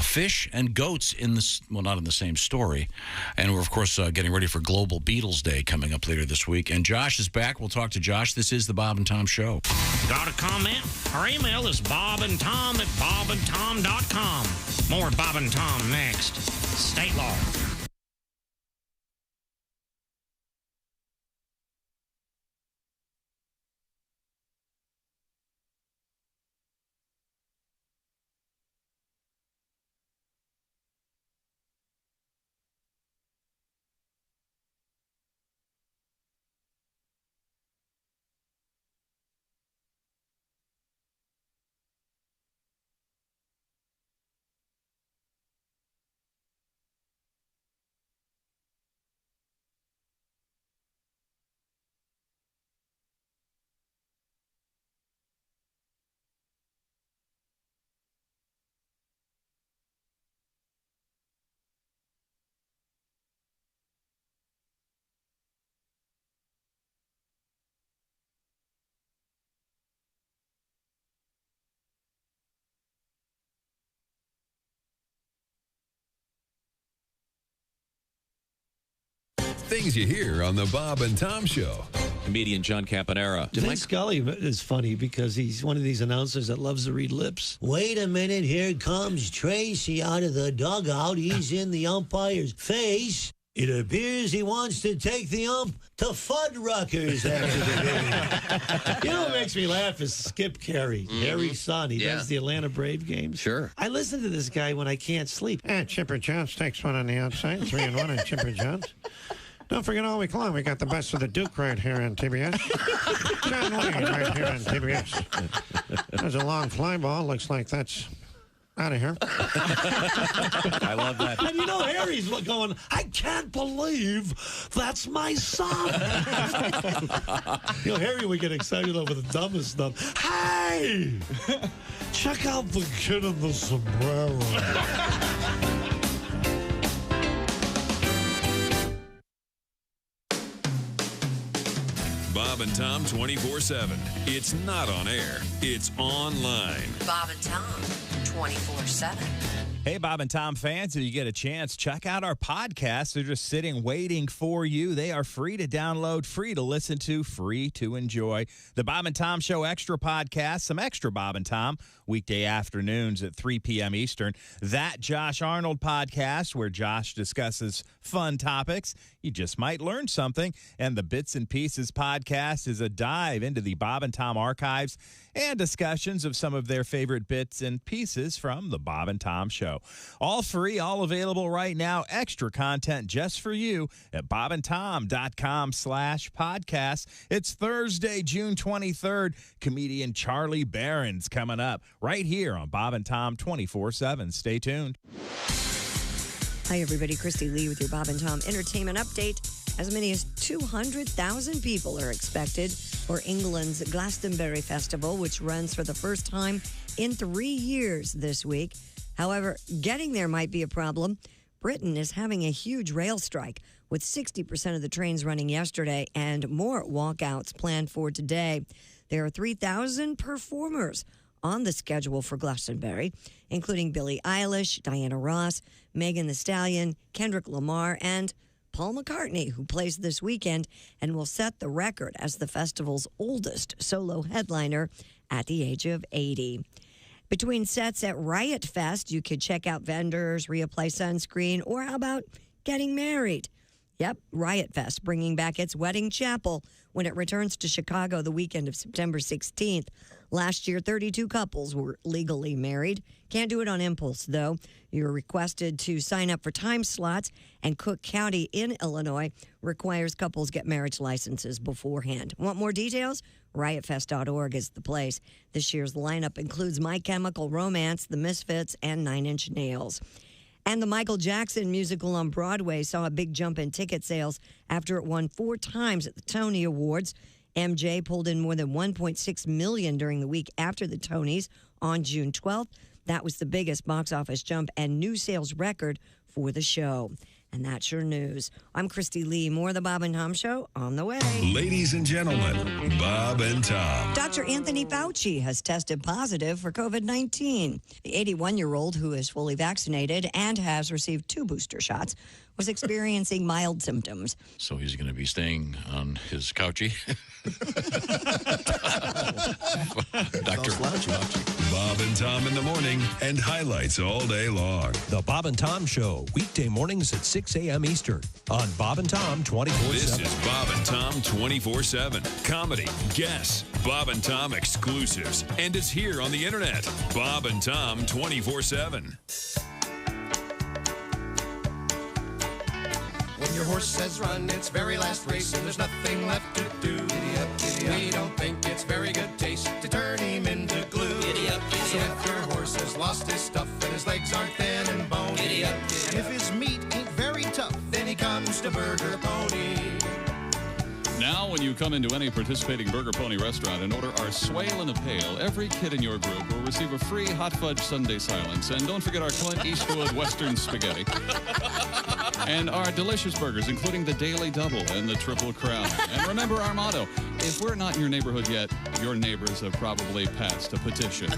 fish and goats in this, well, not in the same story. And we're, of course, getting ready for Global Beatles Day coming up later this week. And Josh is back. We'll talk to Josh. This is the Bob and Tom Show. Got a comment? Our email is bobandtom@bobandtom.com. More Bob and Tom next. State law. Things you hear on the Bob and Tom Show. Comedian John Campanera. Vin Scully is funny because he's one of these announcers that loves to read lips. Wait a minute, here comes Tracy out of the dugout. He's in the umpire's face. It appears he wants to take the ump to Fuddruckers after the game. You know what makes me laugh is Skip Carey, Harry's son. He does the Atlanta Brave games. Sure. I listen to this guy when I can't sleep. Chipper Jones takes one on the outside, 3-1 on Chipper Jones. Don't forget all week long, we got the best of the Duke right here on TBS. John Wayne right here on TBS. There's a long fly ball. Looks like that's out of here. I love that. And you know, Harry's going, I can't believe that's my son. You know, Harry would get excited over the dumbest stuff. Hey! Check out the kid in the sombrero. Bob and Tom 24/7. It's not on air. It's online. Bob and Tom, 24/7. Hey, Bob and Tom fans, if you get a chance, check out our podcasts. They're just sitting waiting for you. They are free to download, free to listen to, free to enjoy. The Bob and Tom Show Extra Podcast, some extra Bob and Tom, weekday afternoons at 3 p.m. Eastern. That Josh Arnold podcast, where Josh discusses fun topics. You just might learn something. And the Bits and Pieces podcast is a dive into the Bob and Tom archives and discussions of some of their favorite bits and pieces from the Bob and Tom Show. All free, all available right now. Extra content just for you at bobandtom.com/podcast. It's Thursday, June 23rd. Comedian Charlie Barron's coming up right here on Bob and Tom 24/7. Stay tuned. Hi, everybody. Christy Lee with your Bob and Tom Entertainment Update. As many as 200,000 people are expected for England's Glastonbury Festival, which runs for the first time in 3 years this week. However, getting there might be a problem. Britain is having a huge rail strike, with 60% of the trains running yesterday and more walkouts planned for today. There are 3,000 performers on the schedule for Glastonbury, including Billie Eilish, Diana Ross, Megan Thee Stallion, Kendrick Lamar, and Paul McCartney, who plays this weekend and will set the record as the festival's oldest solo headliner at the age of 80. Between sets at Riot Fest, you could check out vendors, reapply sunscreen, or how about getting married? Yep, Riot Fest bringing back its wedding chapel when it returns to Chicago the weekend of September 16th. Last year, 32 couples were legally married. Can't do it on impulse, though. You're requested to sign up for time slots, and Cook County in Illinois requires couples get marriage licenses beforehand. Want more details? RiotFest.org is the place. This year's lineup includes My Chemical Romance, The Misfits, and 9 Inch Nails. And the Michael Jackson musical on Broadway saw a big jump in ticket sales after it won 4 times at the Tony Awards. MJ pulled in more than $1.6 million during the week after the Tonys on June 12th. That was the biggest box office jump and new sales record for the show. And that's your news. I'm Christy Lee. More of the Bob and Tom Show on the way. Ladies and gentlemen, Bob and Tom. Dr. Anthony Fauci has tested positive for COVID-19. The 81-year-old, who is fully vaccinated and has received 2 booster shots, was experiencing mild symptoms. So he's going to be staying on his couchy. Dr. Bob and Tom in the morning and highlights all day long. The Bob and Tom Show, weekday mornings at 6 a.m. Eastern on Bob and Tom 24/7. This is Bob and Tom 24/7. Comedy, guests, Bob and Tom exclusives, and it's here on the internet. Bob and Tom 24/7. When your horse says run its very last race and there's nothing left to do, giddy up, giddy up. We don't think it's very good taste to turn him into glue. Giddy up, giddy so up. If your horse has lost his stuff and his legs aren't thin and bony, giddy up, giddy and if his meat ain't very tough, then he comes to Burger Pony. Now, when you come into any participating Burger Pony restaurant and order our swale in a pail, every kid in your group will receive a free hot fudge sundae silence. And don't forget our Clint Eastwood Western spaghetti. And our delicious burgers, including the Daily Double and the Triple Crown. And remember our motto, if we're not in your neighborhood yet, your neighbors have probably passed a petition.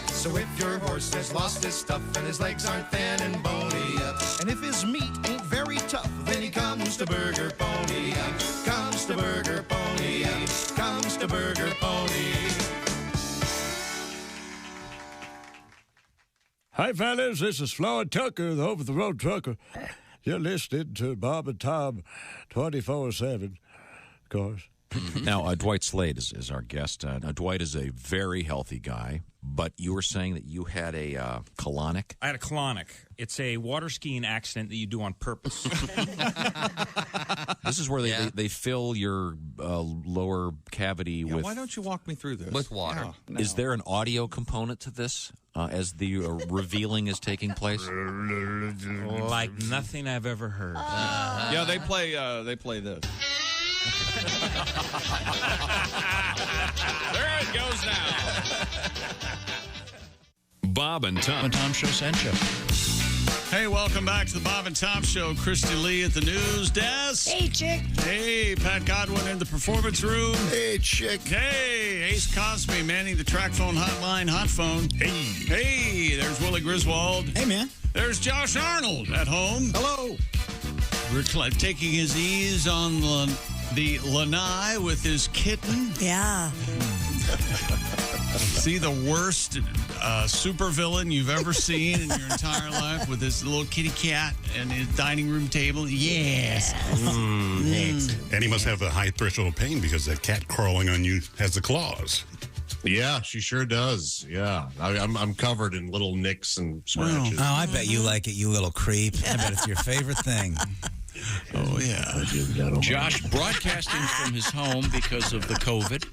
So if your horse has lost his stuff and his legs aren't thin and bony, and if his meat ain't very tough, then he comes to Burger Pony. Comes to Burger Pony. Comes to Burger Pony. Hi, fellas. This is Floyd Tucker, the over-the-road trucker. You're listening to Bob and Tom 24/7, of course. Now, Dwight Slade is our guest. Dwight is a very healthy guy, but you were saying that you had a colonic? I had a colonic. It's a water skiing accident that you do on purpose. This is where they fill your lower cavity with... Why don't you walk me through this? With water. Yeah. No. Is there an audio component to this as the revealing is taking place? Like nothing I've ever heard. Yeah, they play this. There it goes now. Bob and Tom. Tom Show sent you. Hey, welcome back to the Bob and Tom Show. Christy Lee at the news desk. Hey, chick. Hey, Pat Godwin in the performance room. Hey, chick. Hey, Ace Cosby manning the track phone hotline, hot phone. Hey. Hey, there's Willie Griswold. Hey, man. There's Josh Arnold at home. Hello. We're taking his ease on the lanai with his kitten. Yeah. See the worst supervillain you've ever seen in your entire life with this little kitty cat and his dining room table? Yes. And he must have a high threshold of pain because that cat crawling on you has the claws. Yeah, she sure does. Yeah, I'm covered in little nicks and scratches. Oh, I bet you like it, you little creep. I bet it's your favorite thing. Oh, yeah. Josh broadcasting from his home because of the COVID.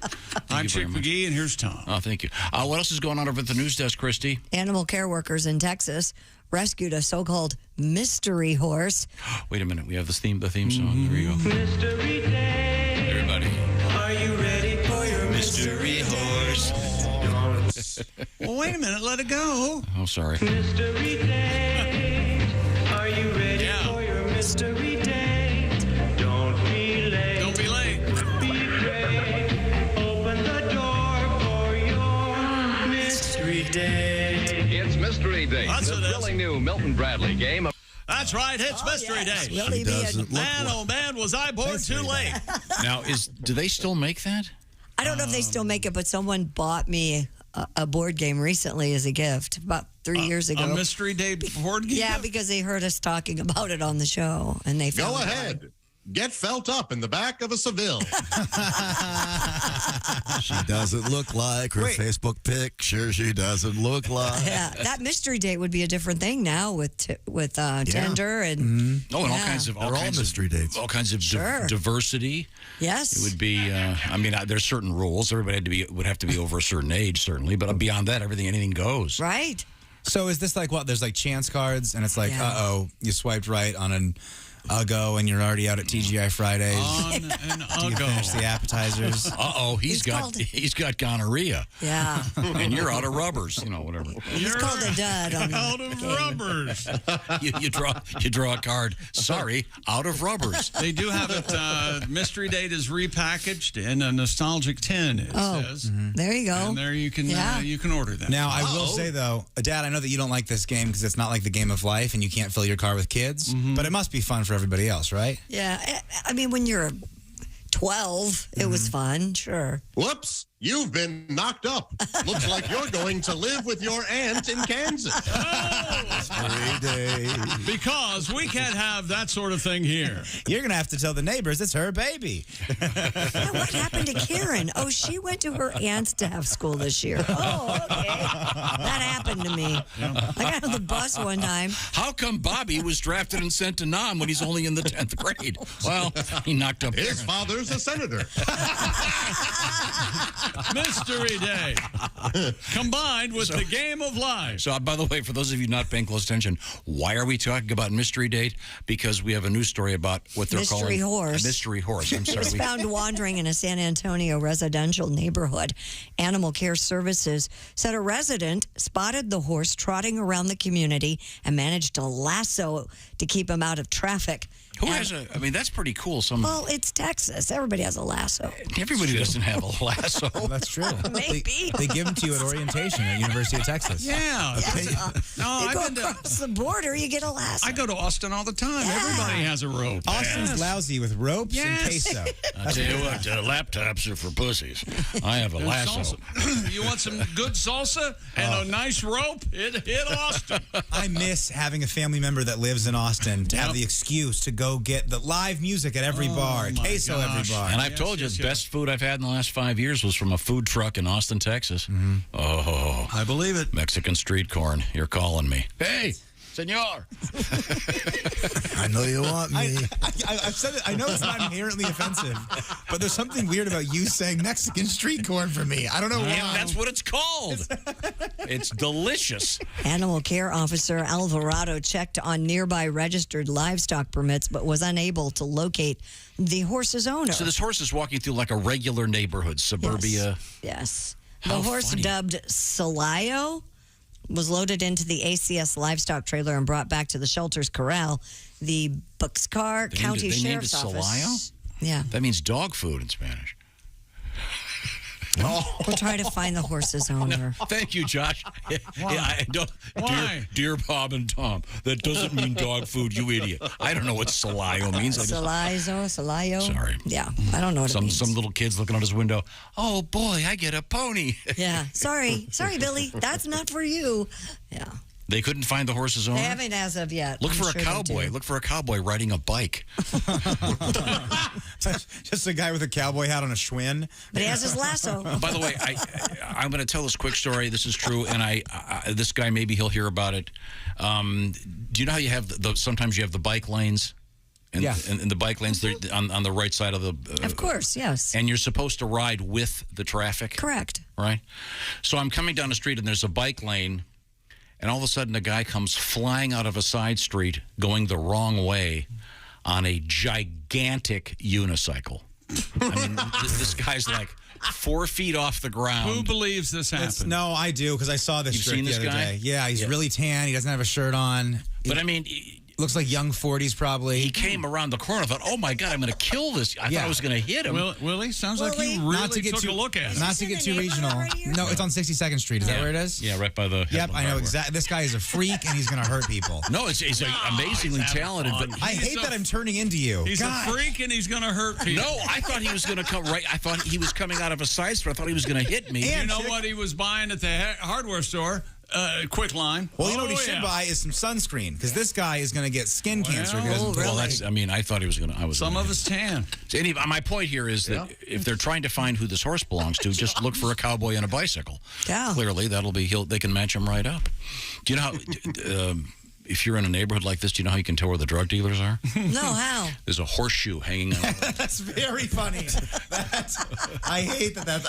I'm Chick McGee, and here's Tom. Oh, thank you. What else is going on over at the news desk, Christy? Animal care workers in Texas rescued a so-called mystery horse. Wait a minute. We have the theme song. Here we go. Mystery day. Everybody. Are you ready for your mystery horse? Well, wait a minute. Let it go. Oh, sorry. Mystery day. Are you ready for your mystery day? Don't be late. Don't be late. Be brave. Open the door for your mystery day. It's Mystery Day, That's the what it is. thrilling new Milton Bradley game. That's right. It's Mystery Day. Will he be Man, oh, man, was I born too late. Now, do they still make that? I don't know if they still make it, but someone bought me a board game recently as a gift about 3 years ago. A Mystery Day board game? Yeah, because they heard us talking about it on the show, and they found Go it. ahead. Get felt up in the back of a Seville. She doesn't look like her Facebook picture. She doesn't look like. Yeah, that mystery date would be a different thing now with Tinder and Oh, and all kinds of mystery dates. All kinds of Sure. diversity. Yes, It would be. I mean, there's certain rules. Everybody would have to be over a certain age, certainly. But beyond that, anything goes. right. So is this like what? There's like chance cards, and it's like, you swiped right on an Uggo, and you're already out at TGI Fridays. On an Do you finish Uggo. the appetizers? He's got gonorrhea. Yeah. And you're out of rubbers, whatever. He's called a dud on Out the of game. rubbers. You draw a card. Sorry, out of rubbers. They do have it. Mystery Date is repackaged in a nostalgic tin, it says. There you go. And there you can order that. Now, I will say, though, Dad, I know that you don't like this game because it's not like the game of life and you can't fill your car with kids, but it must be fun for everybody else, right? Yeah, I mean, when you're 12, it was fun, sure. Whoops, you've been knocked up. Looks like you're going to live with your aunt in Kansas. Because we can't have that sort of thing here. You're going to have to tell the neighbors it's her baby. Yeah, what happened to Karen? Oh, she went to her aunt's to have school this year. Oh, okay. That happened to me. I got on the bus one time. How come Bobby was drafted and sent to Nam when he's only in the 10th grade? Well, he knocked up His father's a senator. Mystery Day. Combined with the game of life. So, by the way, for those of you not paying close attention, why are we talking about Mystery Date? Because we have a news story about what they're Mystery calling horse. a mystery horse. I'm It sorry. was found wandering in a San Antonio residential neighborhood. Animal Care Services said a resident spotted the horse trotting around the community and managed to lasso to keep him out of traffic. Who has a? I mean, that's pretty cool. Well, it's Texas. Everybody has a lasso. Everybody doesn't have a lasso. That's true. Maybe. They give them to you at orientation at University of Texas. Yeah. No, You go I've been to, across the border, you get a lasso. I go to Austin all the time. Yeah. Everybody has a rope. Austin's lousy with ropes and queso. I tell you what, laptops are for pussies. I have a And lasso. salsa. You want some good salsa and a nice rope? Hit Austin. I miss having a family member that lives in Austin to have the excuse to go get the live music at every bar, queso every bar. And I've told you, the best food I've had in the last 5 years was from a food truck in Austin, Texas. Oh, I believe it. Mexican street corn. You're calling me. Hey, senor. I know you want me. I've said it. I know it's not inherently offensive, but there's something weird about you saying Mexican street corn for me. I don't know why. That's what it's called. It's delicious. Animal Care Officer Alvarado checked on nearby registered livestock permits but was unable to locate the horse's owner. So this horse is walking through like a regular neighborhood, suburbia. Yes. How The horse funny. dubbed Salayo was loaded into the ACS livestock trailer and brought back to the shelter's corral. The Buxcar County Sheriff's Office. Yeah. That means dog food in Spanish. We'll try to find the horse's owner. Thank you, Josh. Why? Why? Dear Bob and Tom, that doesn't mean dog food, you idiot. I don't know what Salayo means. Salayo. Sorry. Yeah, I don't know what it means. Some little kid's looking out his window. Oh, boy, I get a pony. Yeah, sorry, Billy. That's not for you. Yeah. They couldn't find the horse's owner? They haven't as of yet. Look I'm for sure a cowboy. Look for a cowboy riding a bike. Just a guy with a cowboy hat on a Schwinn. But he has his lasso. By the way, I'm going to tell this quick story. This is true, and this guy, maybe he'll hear about it. Do you know how you have sometimes you have the bike lanes? And the bike lanes, they're on the right side of the... of course, yes. And you're supposed to ride with the traffic. Correct. Right? So I'm coming down the street, and there's a bike lane, and all of a sudden a guy comes flying out of a side street going the wrong way on a gigantic unicycle. I mean, this guy's like 4 feet off the ground. Who believes this happened? No, I do, because I saw this You've seen the this other guy? day. Yeah, he's really tan. He doesn't have a shirt on. But I mean... Looks like young 40s probably. He came around the corner. I thought, oh, my God, I'm going to kill this. I thought I was going to hit him. Willie, sounds like you really took a look at it. Not to get too regional. No, it's on 62nd Street. Is that where it is? Yeah, right by the... Yep, I know exactly. This guy is a freak, and he's going to hurt people. No, he's amazingly talented. But I hate that I'm turning into you. He's a freak, and he's going to hurt people. No, I thought he was going to come right. I thought he was coming out of a side store. I thought he was going to hit me. And you know what he was buying at the hardware store? Quick line. Well, you know what he should buy is some sunscreen, because this guy is going to get skin cancer. Well, that's. I mean, I thought he was going to. Some of us tan. So my point here is that if they're trying to find who this horse belongs to, just look for a cowboy on a bicycle. Yeah. Clearly, they can match him right up. Do you know how? If you're in a neighborhood like this, do you know how you can tell where the drug dealers are? No, how? There's a horseshoe hanging out. That's very funny. I hate that.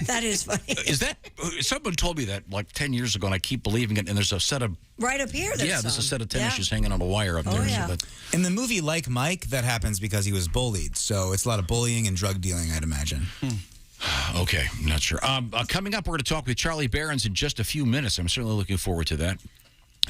That is funny. Is that someone told me that like 10 years ago, and I keep believing it. And there's a set of right up here. There's a set of tennis shoes hanging on a wire up there. Yeah. So in the movie Like Mike, that happens because he was bullied. So it's a lot of bullying and drug dealing, I'd imagine. Okay, not sure. Coming up, we're going to talk with Charlie Behrens in just a few minutes. I'm certainly looking forward to that.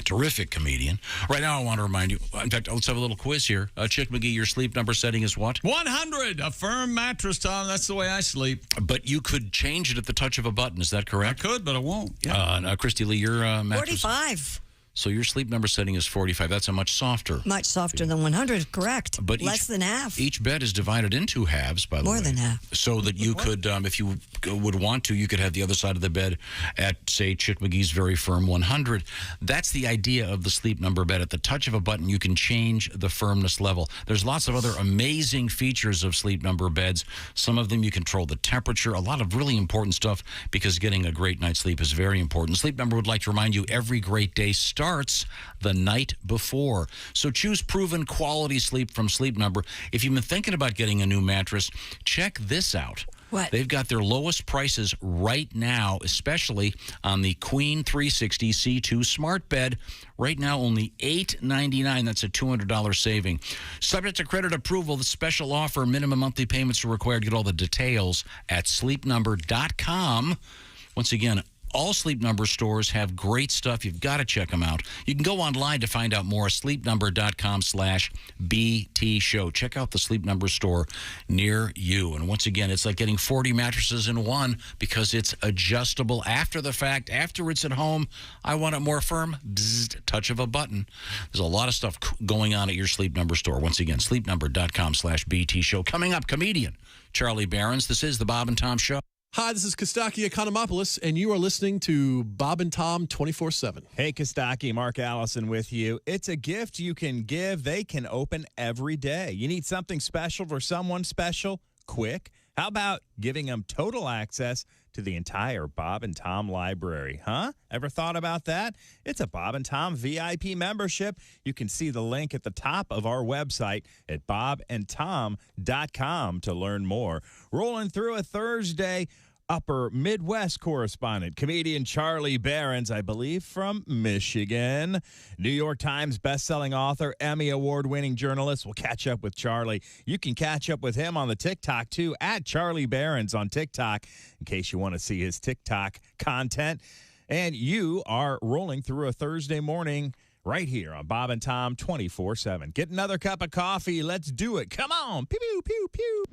Terrific comedian. Right now, I want to remind you, in fact, let's have a little quiz here. Chick McGee, your sleep number setting is what? 100. A firm mattress, Tom. That's the way I sleep. But you could change it at the touch of a button. Is that correct? I could, but I won't. Yeah. Christy Lee, your mattress? 45. So your sleep number setting is 45. That's a much softer. Much softer than 100, correct. But less than half. Each bed is divided into halves, by the way. More than half. So that you could, if you would want to, you could have the other side of the bed at, say, Chick McGee's very firm 100. That's the idea of the sleep number bed. At the touch of a button, you can change the firmness level. There's lots of other amazing features of sleep number beds. Some of them you control the temperature, a lot of really important stuff, because getting a great night's sleep is very important. Sleep Number would like to remind you every great day starts the night before. So choose proven quality sleep from Sleep Number. If you've been thinking about getting a new mattress, check this out. What? They've got their lowest prices right now, especially on the Queen 360 C2 Smart Bed. Right now, only $899. That's a $200 saving. Subject to credit approval, the special offer, minimum monthly payments are required. Get all the details at sleepnumber.com. Once again, all Sleep Number stores have great stuff. You've got to check them out. You can go online to find out more. sleepnumber.com/BT show. Check out the Sleep Number store near you. And once again, it's like getting 40 mattresses in one, because it's adjustable after the fact. After it's at home, I want it more firm. Bzzz, touch of a button. There's a lot of stuff going on at your Sleep Number store. Once again, sleepnumber.com/BT show. Coming up, comedian Charlie Behrens. This is the Bob and Tom Show. Hi, this is Kostaki Economopoulos, and you are listening to Bob and Tom 24/7. Hey, Kostaki, Mark Allison with you. It's a gift you can give. They can open every day. You need something special for someone special? Quick. How about giving them total access to the entire Bob and Tom library, huh? Ever thought about that? It's a Bob and Tom VIP membership. You can see the link at the top of our website at bobandtom.com to learn more. Rolling through a Thursday, Upper Midwest correspondent, comedian Charlie Behrens, I believe from Michigan. New York Times bestselling author, Emmy Award-winning journalist. We'll catch up with Charlie. You can catch up with him on the TikTok, too, at Charlie Behrens on TikTok, in case you want to see his TikTok content. And you are rolling through a Thursday morning right here on Bob and Tom 24/7. Get another cup of coffee. Let's do it. Come on. Pew, pew, pew, pew.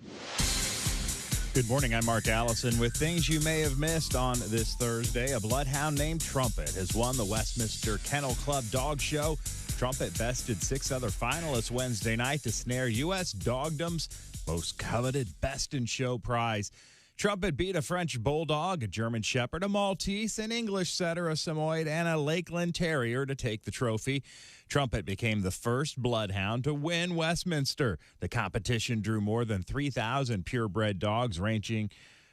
Good morning. I'm Mark Allison with things you may have missed on this Thursday. A bloodhound named Trumpet has won the Westminster Kennel Club Dog Show. Trumpet bested 6 other finalists Wednesday night to snare U.S. Dogdom's most coveted Best in Show prize. Trumpet beat a French Bulldog, a German Shepherd, a Maltese, an English Setter, a Samoyed, and a Lakeland Terrier to take the trophy. Trumpet became the first bloodhound to win Westminster. The competition drew more than 3,000 purebred dogs ranging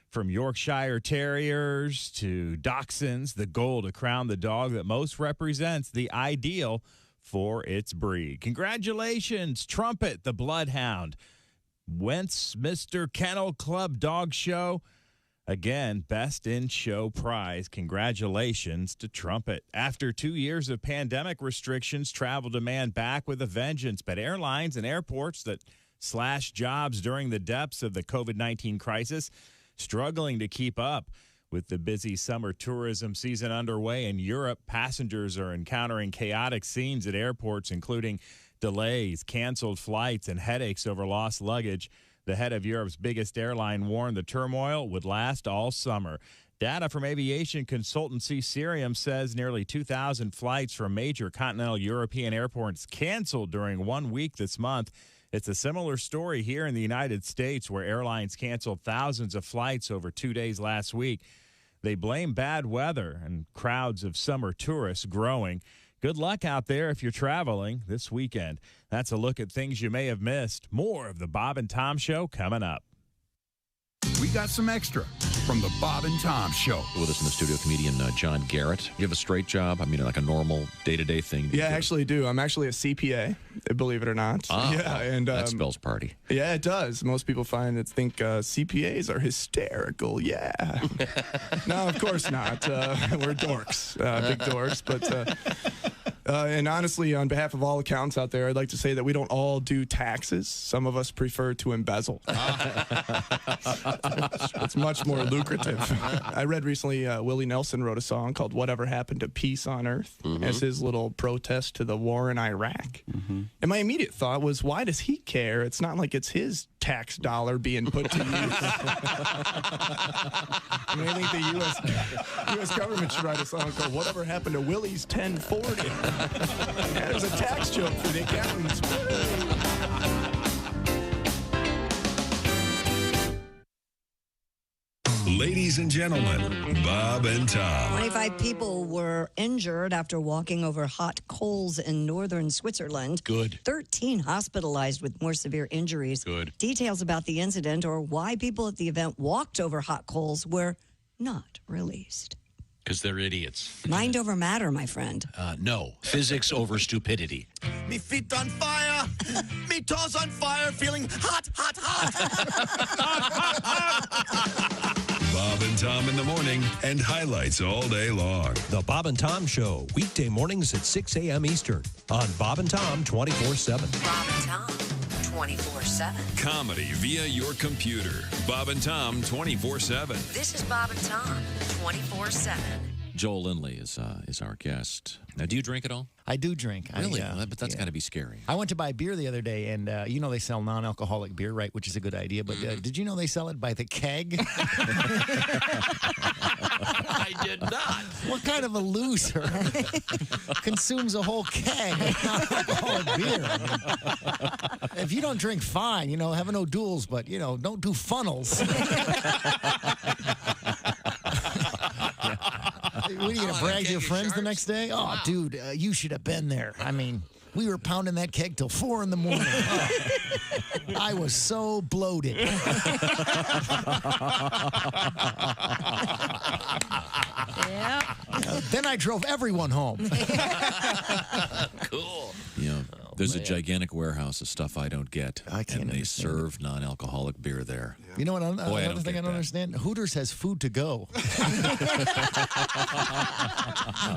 from Yorkshire Terriers to Dachshunds, the goal to crown the dog that most represents the ideal for its breed. Congratulations, Trumpet, the bloodhound. Westminster Kennel Club Dog Show. Again, Best in Show prize. Congratulations to Trumpet. After 2 years of pandemic restrictions, travel demand back with a vengeance. But airlines and airports that slashed jobs during the depths of the COVID-19 crisis struggling to keep up. With the busy summer tourism season underway in Europe, passengers are encountering chaotic scenes at airports, including delays, canceled flights, and headaches over lost luggage. The head of Europe's biggest airline warned the turmoil would last all summer. Data from aviation consultancy Cirium says nearly 2,000 flights from major continental European airports canceled during 1 week this month. It's a similar story here in the United States, where airlines canceled thousands of flights over 2 days last week. They blame bad weather and crowds of summer tourists growing. Good luck out there if you're traveling this weekend. That's a look at things you may have missed. More of the Bob and Tom Show coming up. We got some extra from the Bob and Tom Show. With us in the studio, comedian John Garrett. You have a straight job? I mean, like a normal day-to-day thing? Yeah, I actually do. I'm actually a CPA, believe it or not. Oh, yeah, and that spells party. Yeah, it does. Most people think CPAs are hysterical. Yeah. No, of course not. We're dorks, big dorks. But and honestly, on behalf of all accountants out there, I'd like to say that we don't all do taxes. Some of us prefer to embezzle. It's much more lucrative. I read recently Willie Nelson wrote a song called Whatever Happened to Peace on Earth as his little protest to the war in Iraq. And my immediate thought was, why does he care? It's not like it's his tax dollar being put to use. I mean, I think the U.S. government should write a song called Whatever Happened to Willie's 1040. Yeah, there's a tax joke for the accountants. Ladies and gentlemen, Bob and Tom. 25 people were injured after walking over hot coals in northern Switzerland. Good. 13 hospitalized with more severe injuries. Good. Details about the incident or why people at the event walked over hot coals were not released. Because they're idiots. Mind over matter, my friend. No. Physics over stupidity. Me feet on fire, me toes on fire, feeling hot, hot, hot. Bob and Tom in the morning and highlights all day long. The Bob and Tom Show, weekday mornings at 6 a.m. Eastern on Bob and Tom 24/7. Bob and Tom 24/7. Comedy via your computer. Bob and Tom 24/7. This is Bob and Tom 24/7. Joel Lindley is our guest. Now, do you drink at all? I do drink. Really? But that's got to be scary. I went to buy beer the other day, and they sell non-alcoholic beer, right, which is a good idea. But did you know they sell it by the keg? I did not. What kind of a loser consumes a whole keg of non-alcoholic beer? I mean, if you don't drink, fine, have no duels, but, don't do funnels. What are you going to brag to your friends the next day? Oh, wow. Dude, you should have been there. I mean, we were pounding that keg till 4 in the morning. I was so bloated. Yeah. Then I drove everyone home. Cool. There's a gigantic warehouse of stuff I don't get. I can't And they understand serve non-alcoholic beer there. Yeah. You know what? Another thing I don't that. understand? Hooters has food to go.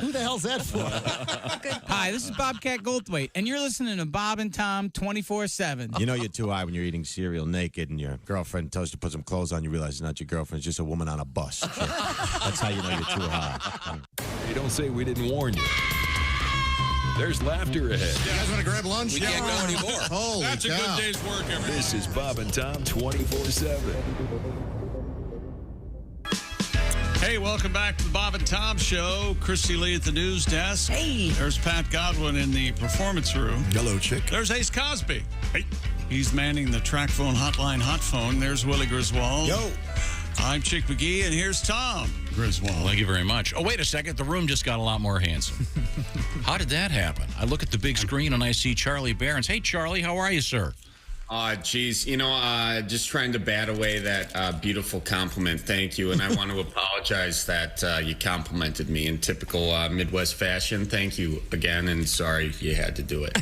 Who the hell's that for? Hi, this is Bobcat Goldthwait, and you're listening to Bob and Tom 24/7. You know you're too high when you're eating cereal naked and your girlfriend tells you to put some clothes on. You realize it's not your girlfriend, it's just a woman on a bus. That's how you know you're too high. Hey, don't say we didn't warn you. There's laughter ahead. You guys want to grab lunch? We can't go anymore. Holy That's a cow. good day's work, everybody. This is Bob and Tom 24/7. Hey, welcome back to the Bob and Tom Show. Christy Lee at the news desk. Hey. There's Pat Godwin in the performance room. Hello, chick. There's Ace Cosby. Hey. He's manning the track phone hotline hot phone. There's Willie Griswold. Yo. I'm Chick McGee, and here's Tom Griswold. Thank you very much. Oh, wait a second. The room just got a lot more handsome. How did that happen? I look at the big screen and I see Charlie Behrens. Hey, Charlie, how are you, sir? Geez, just trying to bat away that beautiful compliment. Thank you. And I want to apologize that you complimented me in typical Midwest fashion. Thank you again, and sorry you had to do it.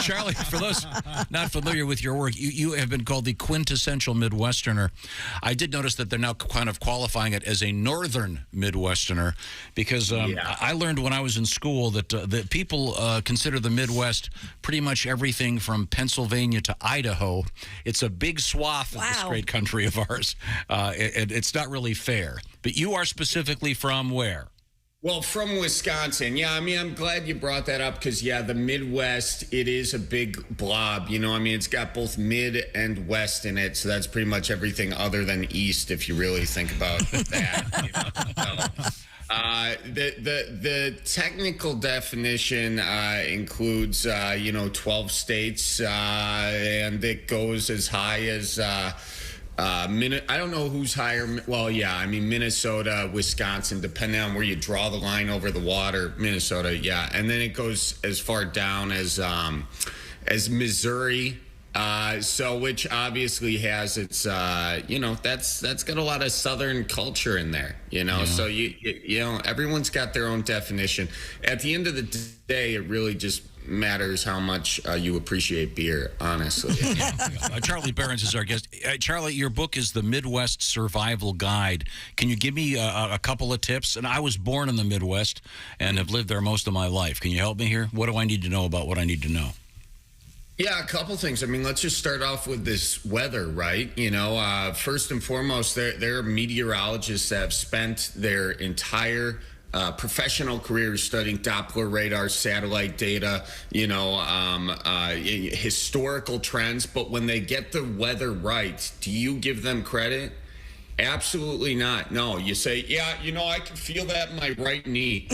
Charlie, for those not familiar with your work, you have been called the quintessential Midwesterner. I did notice that they're now kind of qualifying it as a Northern Midwesterner because I learned when I was in school that people consider the Midwest pretty much everything from Pennsylvania to Idaho. It's a big swath of this great country of ours. It's not really fair. But you are specifically from where? Well, from Wisconsin. Yeah, I mean, I'm glad you brought that up because, the Midwest, it is a big blob. It's got both mid and west in it. So that's pretty much everything other than east, if you really think about that. The technical definition includes 12 states, and it goes as high as I don't know who's higher. Well, Minnesota, Wisconsin, depending on where you draw the line over the water. Minnesota, and then it goes as far down as Missouri. Which obviously has its, that's got a lot of Southern culture in there, So everyone's got their own definition. At the end of the day, it really just matters how much you appreciate beer, honestly. Charlie Behrens is our guest. Charlie, your book is The Midwest Survival Guide. Can you give me a couple of tips? And I was born in the Midwest and have lived there most of my life. Can you help me here? What do I need to know about what I need to know? Yeah, a couple things. I mean, let's just start off with this weather, right? First and foremost, there are meteorologists that have spent their entire professional careers studying Doppler radar, satellite data, historical trends. But when they get the weather right, do you give them credit? Absolutely not. No, you say, I can feel that in my right knee.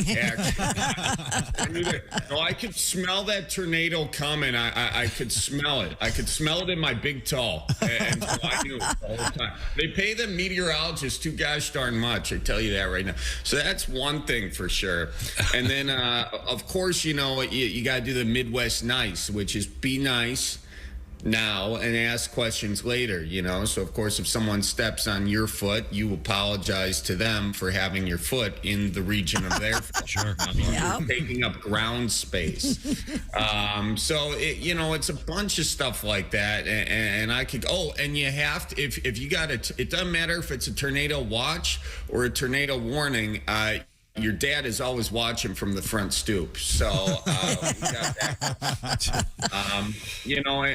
I could smell that tornado coming. I could smell it. I could smell it in my big toe. And so I knew it the whole time. They pay the meteorologists too gosh darn much. I tell you that right now. So that's one thing for sure. And then, of course, you got to do the Midwest nice, which is be nice now and ask questions later, So, of course, if someone steps on your foot, you apologize to them for having your foot in the region of their foot. Sure. You're taking up ground space. It's a bunch of stuff like that. And I could, and you have to, if you got it doesn't matter if it's a tornado watch or a tornado warning, your dad is always watching from the front stoop. So, we got that.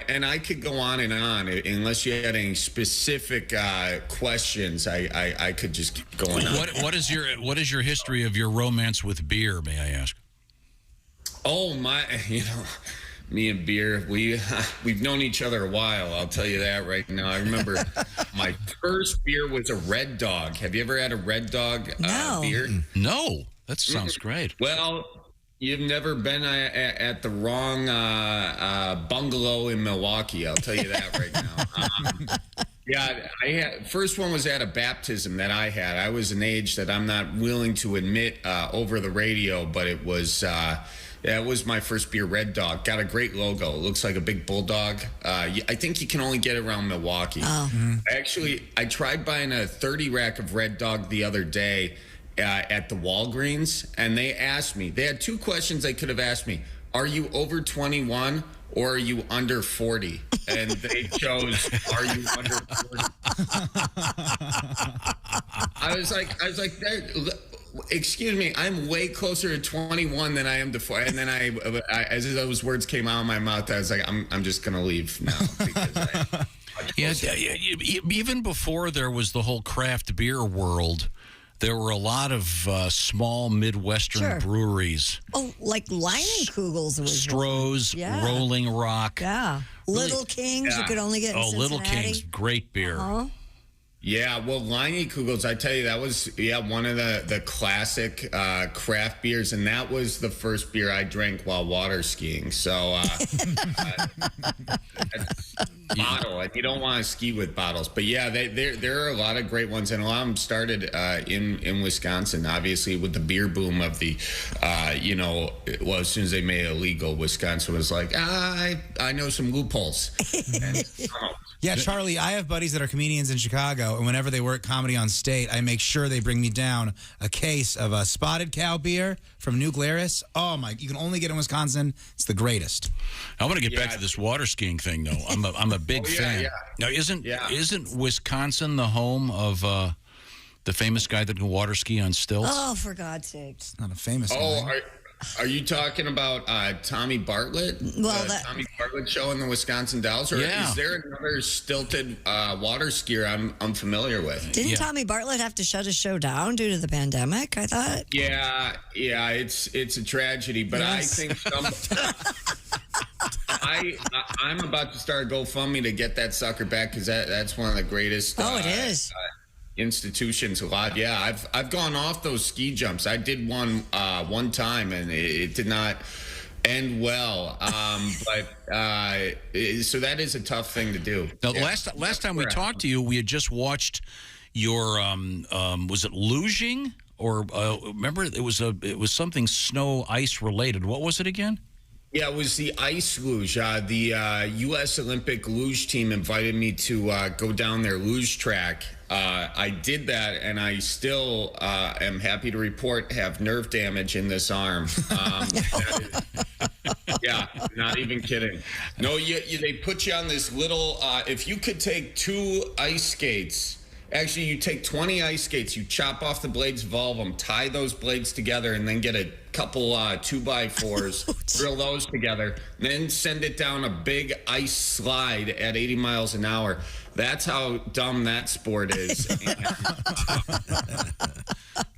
And I could go on and on. Unless you had any specific questions, I could just keep going on. What is your history of your romance with beer, may I ask? Oh, me and beer, we've known each other a while. I'll tell you that right now. I remember my first beer was a Red Dog. Have you ever had a Red Dog beer? No. That sounds great. Well, you've never been at the wrong bungalow in Milwaukee. I'll tell you that right now. First one was at a baptism that I had. I was an age that I'm not willing to admit over the radio, but it was. It was my first beer, Red Dog. Got a great logo. It looks like a big bulldog. I think you can only get it around Milwaukee. Oh. Actually, I tried buying a 30 rack of Red Dog the other day at the Walgreens, and they asked me. They had two questions they could have asked me. Are you over 21 or are you under 40? And they chose, are you under 40? I was like, excuse me, I'm way closer to 21 than I am to 40. And then I as those words came out of my mouth, I was like, I'm just going to leave now. Because even before there was the whole craft beer world, there were a lot of small Midwestern breweries. Oh, like Leinenkugel's was Stroh's, Yeah. Rolling Rock. Yeah. Little Kings, you could only get in Cincinnati. Little Kings, great beer. Yeah, well, Leinenkugel's, I tell you, that was one of the classic craft beers, and that was the first beer I drank while water skiing. So, bottle, and you don't want to ski with bottles, but yeah, there are a lot of great ones, and a lot of them started in Wisconsin, obviously with the beer boom of the, as soon as they made it illegal, Wisconsin was like, I know some loopholes. And, Yeah, Charlie, I have buddies that are comedians in Chicago, and whenever they work comedy on state, I make sure they bring me down a case of a Spotted Cow beer from New Glarus. Oh, my, you can only get it in Wisconsin. It's the greatest. I want to get back to this water skiing thing, though. I'm a big fan. Yeah. Now, isn't Wisconsin the home of the famous guy that can water ski on stilts? Oh, for God's sakes. Not a famous guy. Are you talking about Tommy Bartlett? Well, Tommy Bartlett show in the Wisconsin Dells? Or is there another stilted water skier I'm familiar with? Didn't Tommy Bartlett have to shut his show down due to the pandemic, I thought? Yeah, it's a tragedy, but Yes. I think I'm about to start a GoFundMe to get that sucker back, because that's one of the greatest. It is. Institutions alive. Yeah, I've gone off those ski jumps. I did one time, and it did not end well. So that is a tough thing to do. Now, last time we talked to you, we had just watched your was it luging, or remember it was something snow ice related. What was it again? Yeah, it was the ice luge. The U.S. Olympic luge team invited me to go down their luge track. I did that, and I still am happy to report have nerve damage in this arm. Yeah, not even kidding. No, they put you on this little. If you could take 2 ice skates. Actually, you take 20 ice skates, you chop off the blades of all of them, tie those blades together, and then get a couple 2x4s, drill those together, then send it down a big ice slide at 80 miles an hour. That's how dumb that sport is.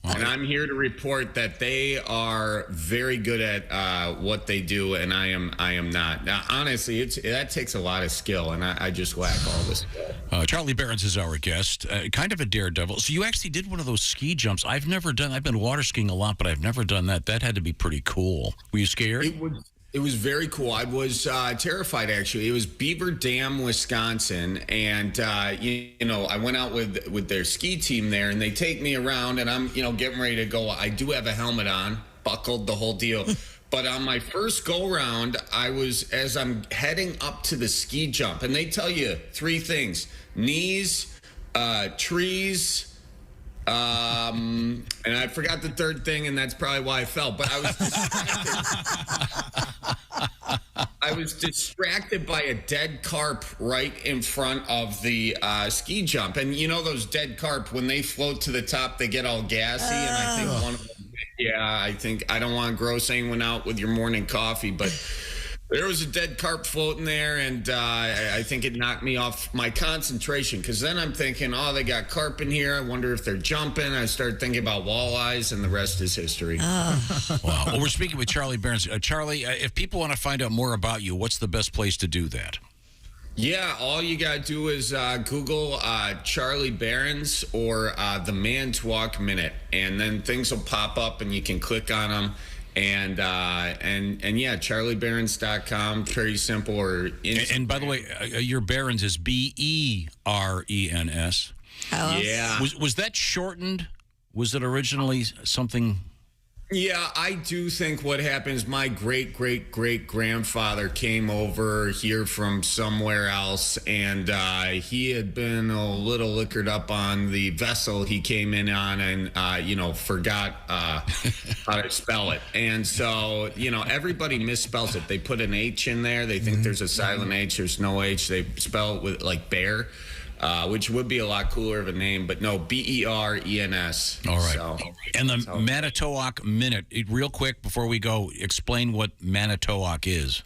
And I'm here to report that they are very good at what they do, and I am not. Now, honestly, that takes a lot of skill, and I just lack all the skill. Charlie Behrens is our guest, kind of a daredevil. So you actually did one of those ski jumps. I've been water skiing a lot, but I've never done that. That had to be pretty cool. Were you scared? It was very cool. I was terrified, actually. It was Beaver Dam, Wisconsin, and I went out with their ski team there, and they take me around, and I'm getting ready to go. I do have a helmet on, buckled, the whole deal. But on my first go-round, as I'm heading up to the ski jump, and they tell you 3 things: knees, trees, and I forgot the 3rd thing, and that's probably why I fell. But I was distracted by a dead carp right in front of the ski jump. And you know those dead carp, when they float to the top, they get all gassy. And I think one of them, I don't want to gross anyone out with your morning coffee, but there was a dead carp floating there, and I think it knocked me off my concentration, because then I'm thinking, they got carp in here. I wonder if they're jumping. I started thinking about walleyes, and the rest is history. Wow. Well, we're speaking with Charlie Behrens. Charlie, if people want to find out more about you, what's the best place to do that? Yeah, all you got to do is Google Charlie Behrens or the Man's Walk Minute, and then things will pop up, and you can click on them. And yeah, charliebehrens.com, very simple. Or and by the way, your Behrens is Berens. Yeah. Was that shortened? Was it originally something? Yeah, I do think what happens, my great-great-great-grandfather came over here from somewhere else, and he had been a little liquored up on the vessel he came in on, and, forgot how to spell it. And so, everybody misspells it. They put an H in there. They think there's a silent H. There's no H. They spell it with, like, bear. Which would be a lot cooler of a name, but no, Berens. All right. So, and the Manitowoc Minute, real quick before we go, explain what Manitowoc is.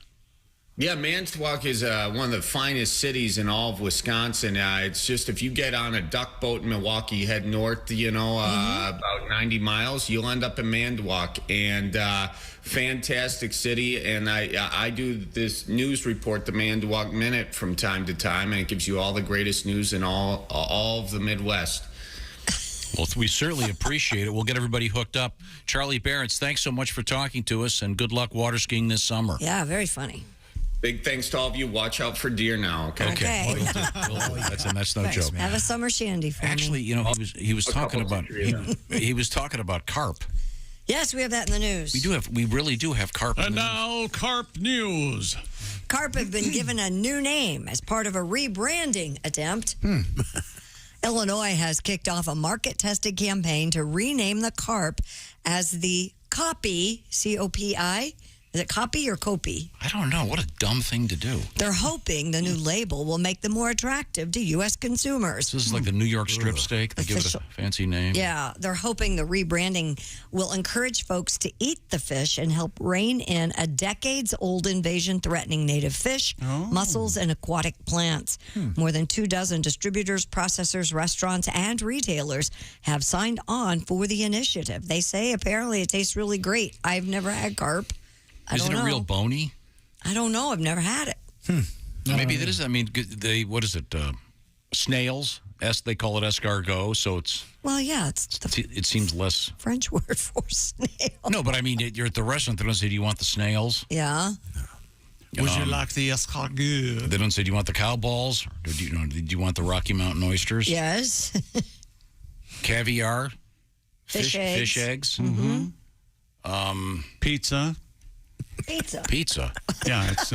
Yeah, Manitowoc is one of the finest cities in all of Wisconsin. It's just if you get on a duck boat in Milwaukee, head north, about 90 miles, you'll end up in Manitowoc. And fantastic city. And I do this news report, the Manitowoc Minute, from time to time, and it gives you all the greatest news in all of the Midwest. Well, we certainly appreciate it. We'll get everybody hooked up. Charlie Barretts, thanks so much for talking to us, and good luck water skiing this summer. Yeah, very funny. Big thanks to all of you. Watch out for deer now, okay? Okay. We'll do. That's no Thanks, joke. man. Have a summer shandy for Actually, me. you know, he was talking about he was talking about carp. Yes, we have that in the news. We really do have carp. And now, carp news. Carp have been given a new name as part of a rebranding attempt. Illinois has kicked off a market-tested campaign to rename the carp as the Copi, C-O-P-I. Is it Copi or Copi? I don't know. What a dumb thing to do. They're hoping the new label will make them more attractive to U.S. consumers. This is like the New York strip steak. They give it a fancy name. Yeah, they're hoping the rebranding will encourage folks to eat the fish and help rein in a decades-old invasion threatening native fish, mussels, and aquatic plants. More than 24 distributors, processors, restaurants, and retailers have signed on for the initiative. They say apparently it tastes really great. I've never had carp. Is it a real bony? I don't know. I've never had it. Maybe that is. I mean, what is it? Snails. They call it escargot. So it's. Well, yeah, it seems less French word for snail. No, but I mean, you're at the restaurant. They don't say, "Do you want the snails?" Yeah. Would you like the escargot? They don't say, "Do you want the cow balls?" Or did you want the Rocky Mountain oysters? Yes. Caviar. Fish eggs. Mm-hmm. Pizza. Pizza. Yeah, it's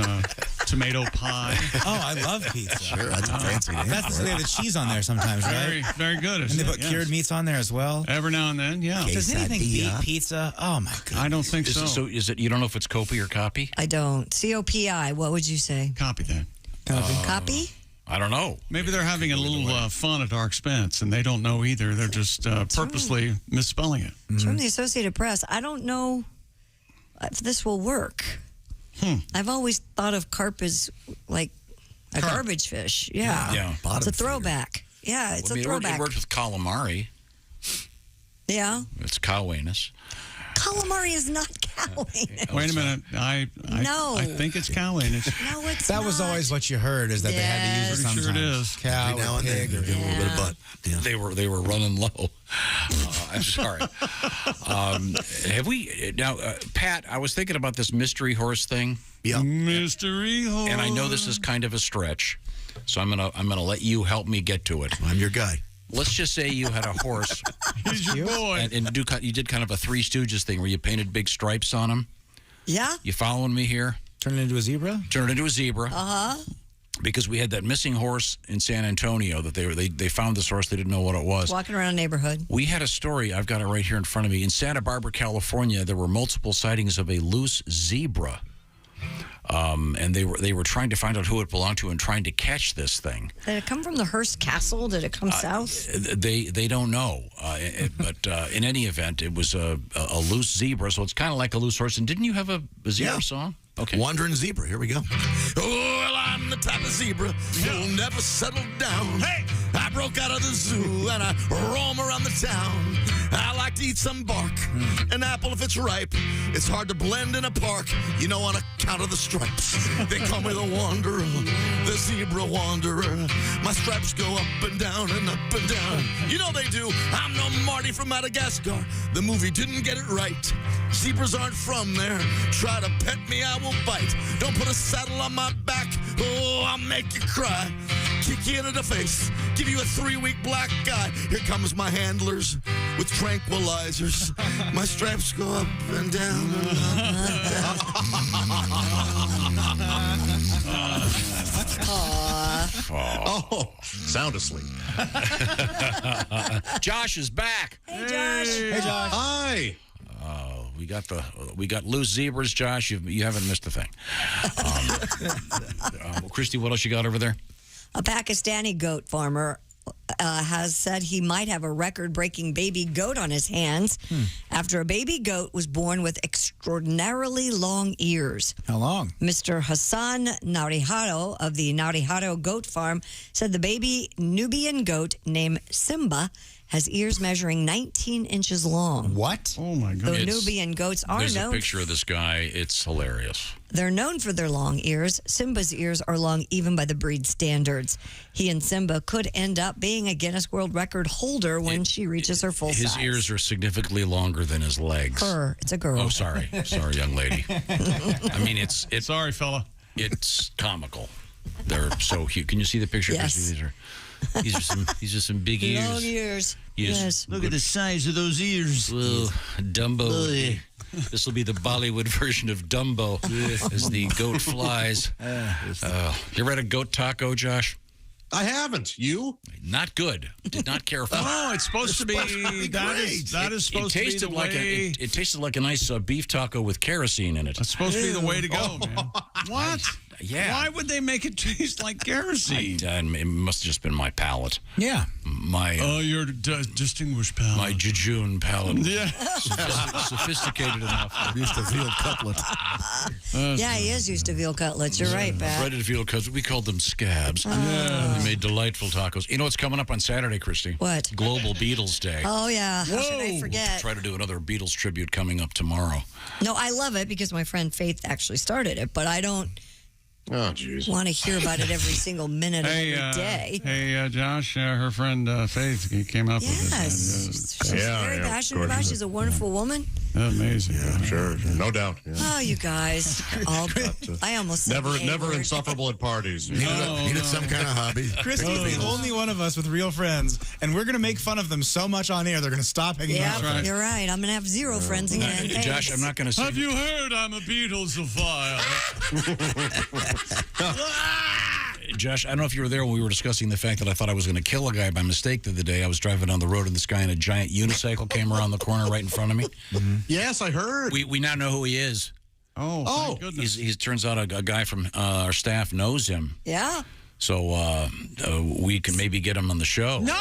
tomato pie. Oh, I love pizza. Sure, that's a fancy name. That's they have the cheese on there sometimes, right? Very, very good. And they put cured meats on there as well. Every now and then, yeah. Does anything beat pizza? Oh my god! I don't think so. So is it? You don't know if it's Copi or Copy? I don't. C-O-P-I. What would you say? Copy that. Copy? I don't know. Maybe they're having a little fun at our expense, and they don't know either. They're just purposely misspelling it. It's from the Associated Press. I don't know if this will work. I've always thought of carp as like a garbage fish. Yeah. It's a throwback. Yeah, it's a throwback. It worked with calamari. Yeah. It's cow anus. Calamari is not cow anus. Wait a minute. I think it's cow anus. No, it's That not. was always what you heard, is that they had to use it Pretty sometimes. sure it is. Cow Every now and then, pig. give a little bit of butt. Yeah. They were running low. I'm sorry. Have we now, Pat? I was thinking about this mystery horse thing. Yeah. Mystery horse. And I know this is kind of a stretch, so I'm gonna let you help me get to it. I'm your guy. Let's just say you had a horse. He's your boy. And you did kind of a Three Stooges thing where you painted big stripes on him. Yeah. You following me here? Turn it into a zebra? Turn it into a zebra. Uh-huh. Because we had that missing horse in San Antonio that they found this horse. They didn't know what it was. Walking around a neighborhood. We had a story. I've got it right here in front of me. In Santa Barbara, California, there were multiple sightings of a loose zebra. And they were trying to find out who it belonged to and trying to catch this thing. Did it come from the Hearst Castle? Did it come south? They don't know. But in any event, it was a loose zebra, so it's kind of like a loose horse. And didn't you have a zebra song? Okay. Wandering zebra. Here we go. Oh, well, I'm the type of zebra who'll never settle down. Hey! I broke out of the zoo and I roam around the town. I like to eat some bark, an apple if it's ripe. It's hard to blend in a park, you know, on account of the stripes. They call me the wanderer, the zebra wanderer. My stripes go up and down and up and down. You know they do. I'm no Marty from Madagascar. The movie didn't get it right. Zebras aren't from there. Try to pet me, I will bite. Don't put a saddle on my back. Oh, I'll make you cry. Kick you into the face. Give you a 3-week black eye. Here comes my handlers with tranquilizers. My stripes go up and down. Oh, sound asleep. Josh is back. Hey, Josh. Hey, Josh. Hi. We got loose zebras, Josh. You haven't missed a thing. Christy, what else you got over there? A Pakistani goat farmer has said he might have a record-breaking baby goat on his hands after a baby goat was born with extraordinarily long ears. How long? Mr. Hassan Naurihado of the Naurihado Goat Farm said the baby Nubian goat named Simba has ears measuring 19 inches long. What? Oh, my God. The Nubian goats are There's known. a picture of this guy. It's hilarious. They're known for their long ears. Simba's ears are long even by the breed standards. He and Simba could end up being a Guinness World Record holder when she reaches her full His size. ears are significantly longer than his legs. Her. It's a girl. Oh, sorry. Sorry, young lady. I mean, it's sorry, fella. It's comical. They're so huge. Can you see the picture? Yes. These are some big ears. Long ears. Yes. Look at the size of those ears. Well, Dumbo. This will be the Bollywood version of Dumbo as the goat flies. You ever had a goat taco, Josh? I haven't. You? Not good. Did not care for it. Oh, it's supposed to be. That is supposed to be the way. It tasted like a nice beef taco with kerosene in it. It's supposed to be the way to go, man. What? Yeah. Why would they make it taste like kerosene? It must have just been my palate. Yeah. Your distinguished palate. My jejune palate. Yeah. Sophisticated enough. I'm used to veal cutlet. Yeah, he is used to veal cutlets. You're right, Pat. Breaded veal cutlets. We called them scabs. They made delightful tacos. You know what's coming up on Saturday, Christy? What? Global Beatles Day. Oh, yeah. How should I forget? Try to do another Beatles tribute coming up tomorrow. No, I love it because my friend Faith actually started it, but I don't Oh, jeez. want to hear about it every single minute of every day. Hey, Josh, her friend Faith came up with Yes. She's very passionate about it. She's a wonderful woman. Amazing. Yeah, sure. No doubt. Yeah. Oh, you guys. I almost said the Never A-word. insufferable at parties. Needed some kind of hobby. Chris is the only one of us with real friends, and we're going to make fun of them so much on air, they're going to stop hanging out. Yeah, you're right. I'm going to have zero friends again. Thanks. Josh, I'm not going to say. Have you heard I'm a Beatlesophile? Josh, I don't know if you were there when we were discussing the fact that I thought I was going to kill a guy by mistake the other day. I was driving down the road and this guy in a giant unicycle came around the corner right in front of me. Yes, I heard. We now know who he is. Oh, thank goodness. He turns out a guy from our staff knows him. Yeah. So we can maybe get him on the show. No!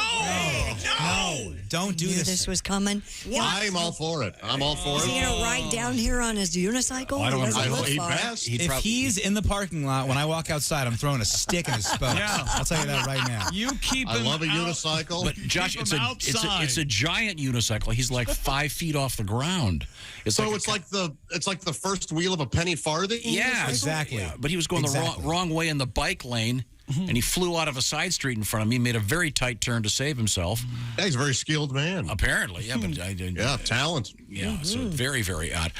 Don't do Knew this. this was coming. I'm all for it. I'm all for Is he it. going to ride down here on his unicycle? I don't Or does it I look hope far? best. If he's in the parking lot, when I walk outside, I'm throwing a stick in his spokes. Yeah. I'll tell you that right now. You keep I him love a out. unicycle. But Josh, Keep it's him a outside. giant unicycle. He's like 5 feet off the ground. It's like the first wheel of a penny farthing. Yeah, Exactly. Yeah, but he was going the wrong way in the bike lane, and he flew out of a side street in front of me, made a very tight turn to save himself. Yeah, he's a very skilled man. Apparently, yeah, but Yeah, talent. yeah, so very, very odd.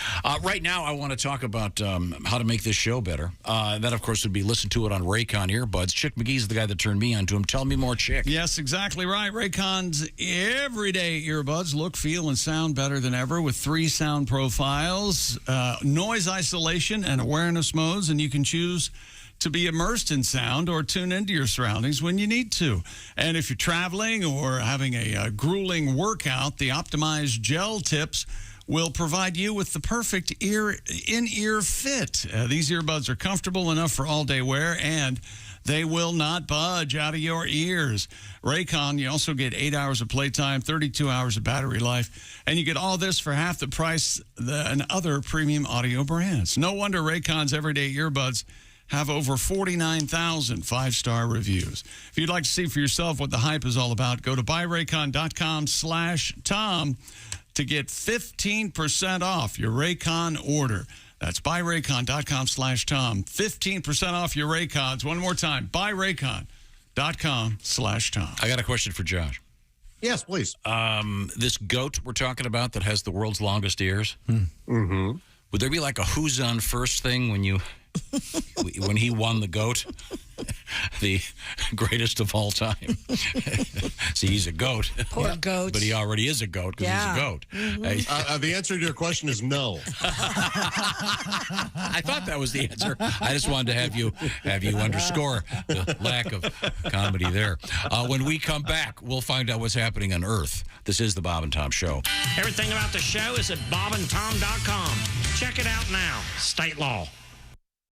Right now, I want to talk about how to make this show better. That, of course, would be listen to it on Raycon earbuds. Chick McGee's the guy that turned me on to him. Tell me more, Chick. Yes, exactly right. Raycon's everyday earbuds look, feel, and sound better than ever with 3 sound profiles, noise isolation, and awareness modes, and you can choose to be immersed in sound or tune into your surroundings when you need to. And if you're traveling or having a grueling workout, the optimized gel tips will provide you with the perfect in-ear fit. These earbuds are comfortable enough for all-day wear, and they will not budge out of your ears. Raycon, you also get 8 hours of playtime, 32 hours of battery life, and you get all this for half the price than other premium audio brands. No wonder Raycon's everyday earbuds have over 49,000 five-star reviews. If you'd like to see for yourself what the hype is all about, go to buyraycon.com/Tom to get 15% off your Raycon order. That's buyraycon.com/Tom. 15% off your Raycons. One more time, buyraycon.com/Tom. I got a question for Josh. Yes, please. This goat we're talking about that has the world's longest ears, Mm-hmm. would there be like a who's on first thing when when he won the goat? The greatest of all time. See, he's a goat. Poor goat. But he already is a goat because he's a goat. The answer to your question is no. I thought that was the answer. I just wanted to have you underscore the lack of comedy there. When we come back, we'll find out what's happening on Earth. This is the Bob and Tom Show. Everything about the show is at bobandtom.com. Check it out now. State law.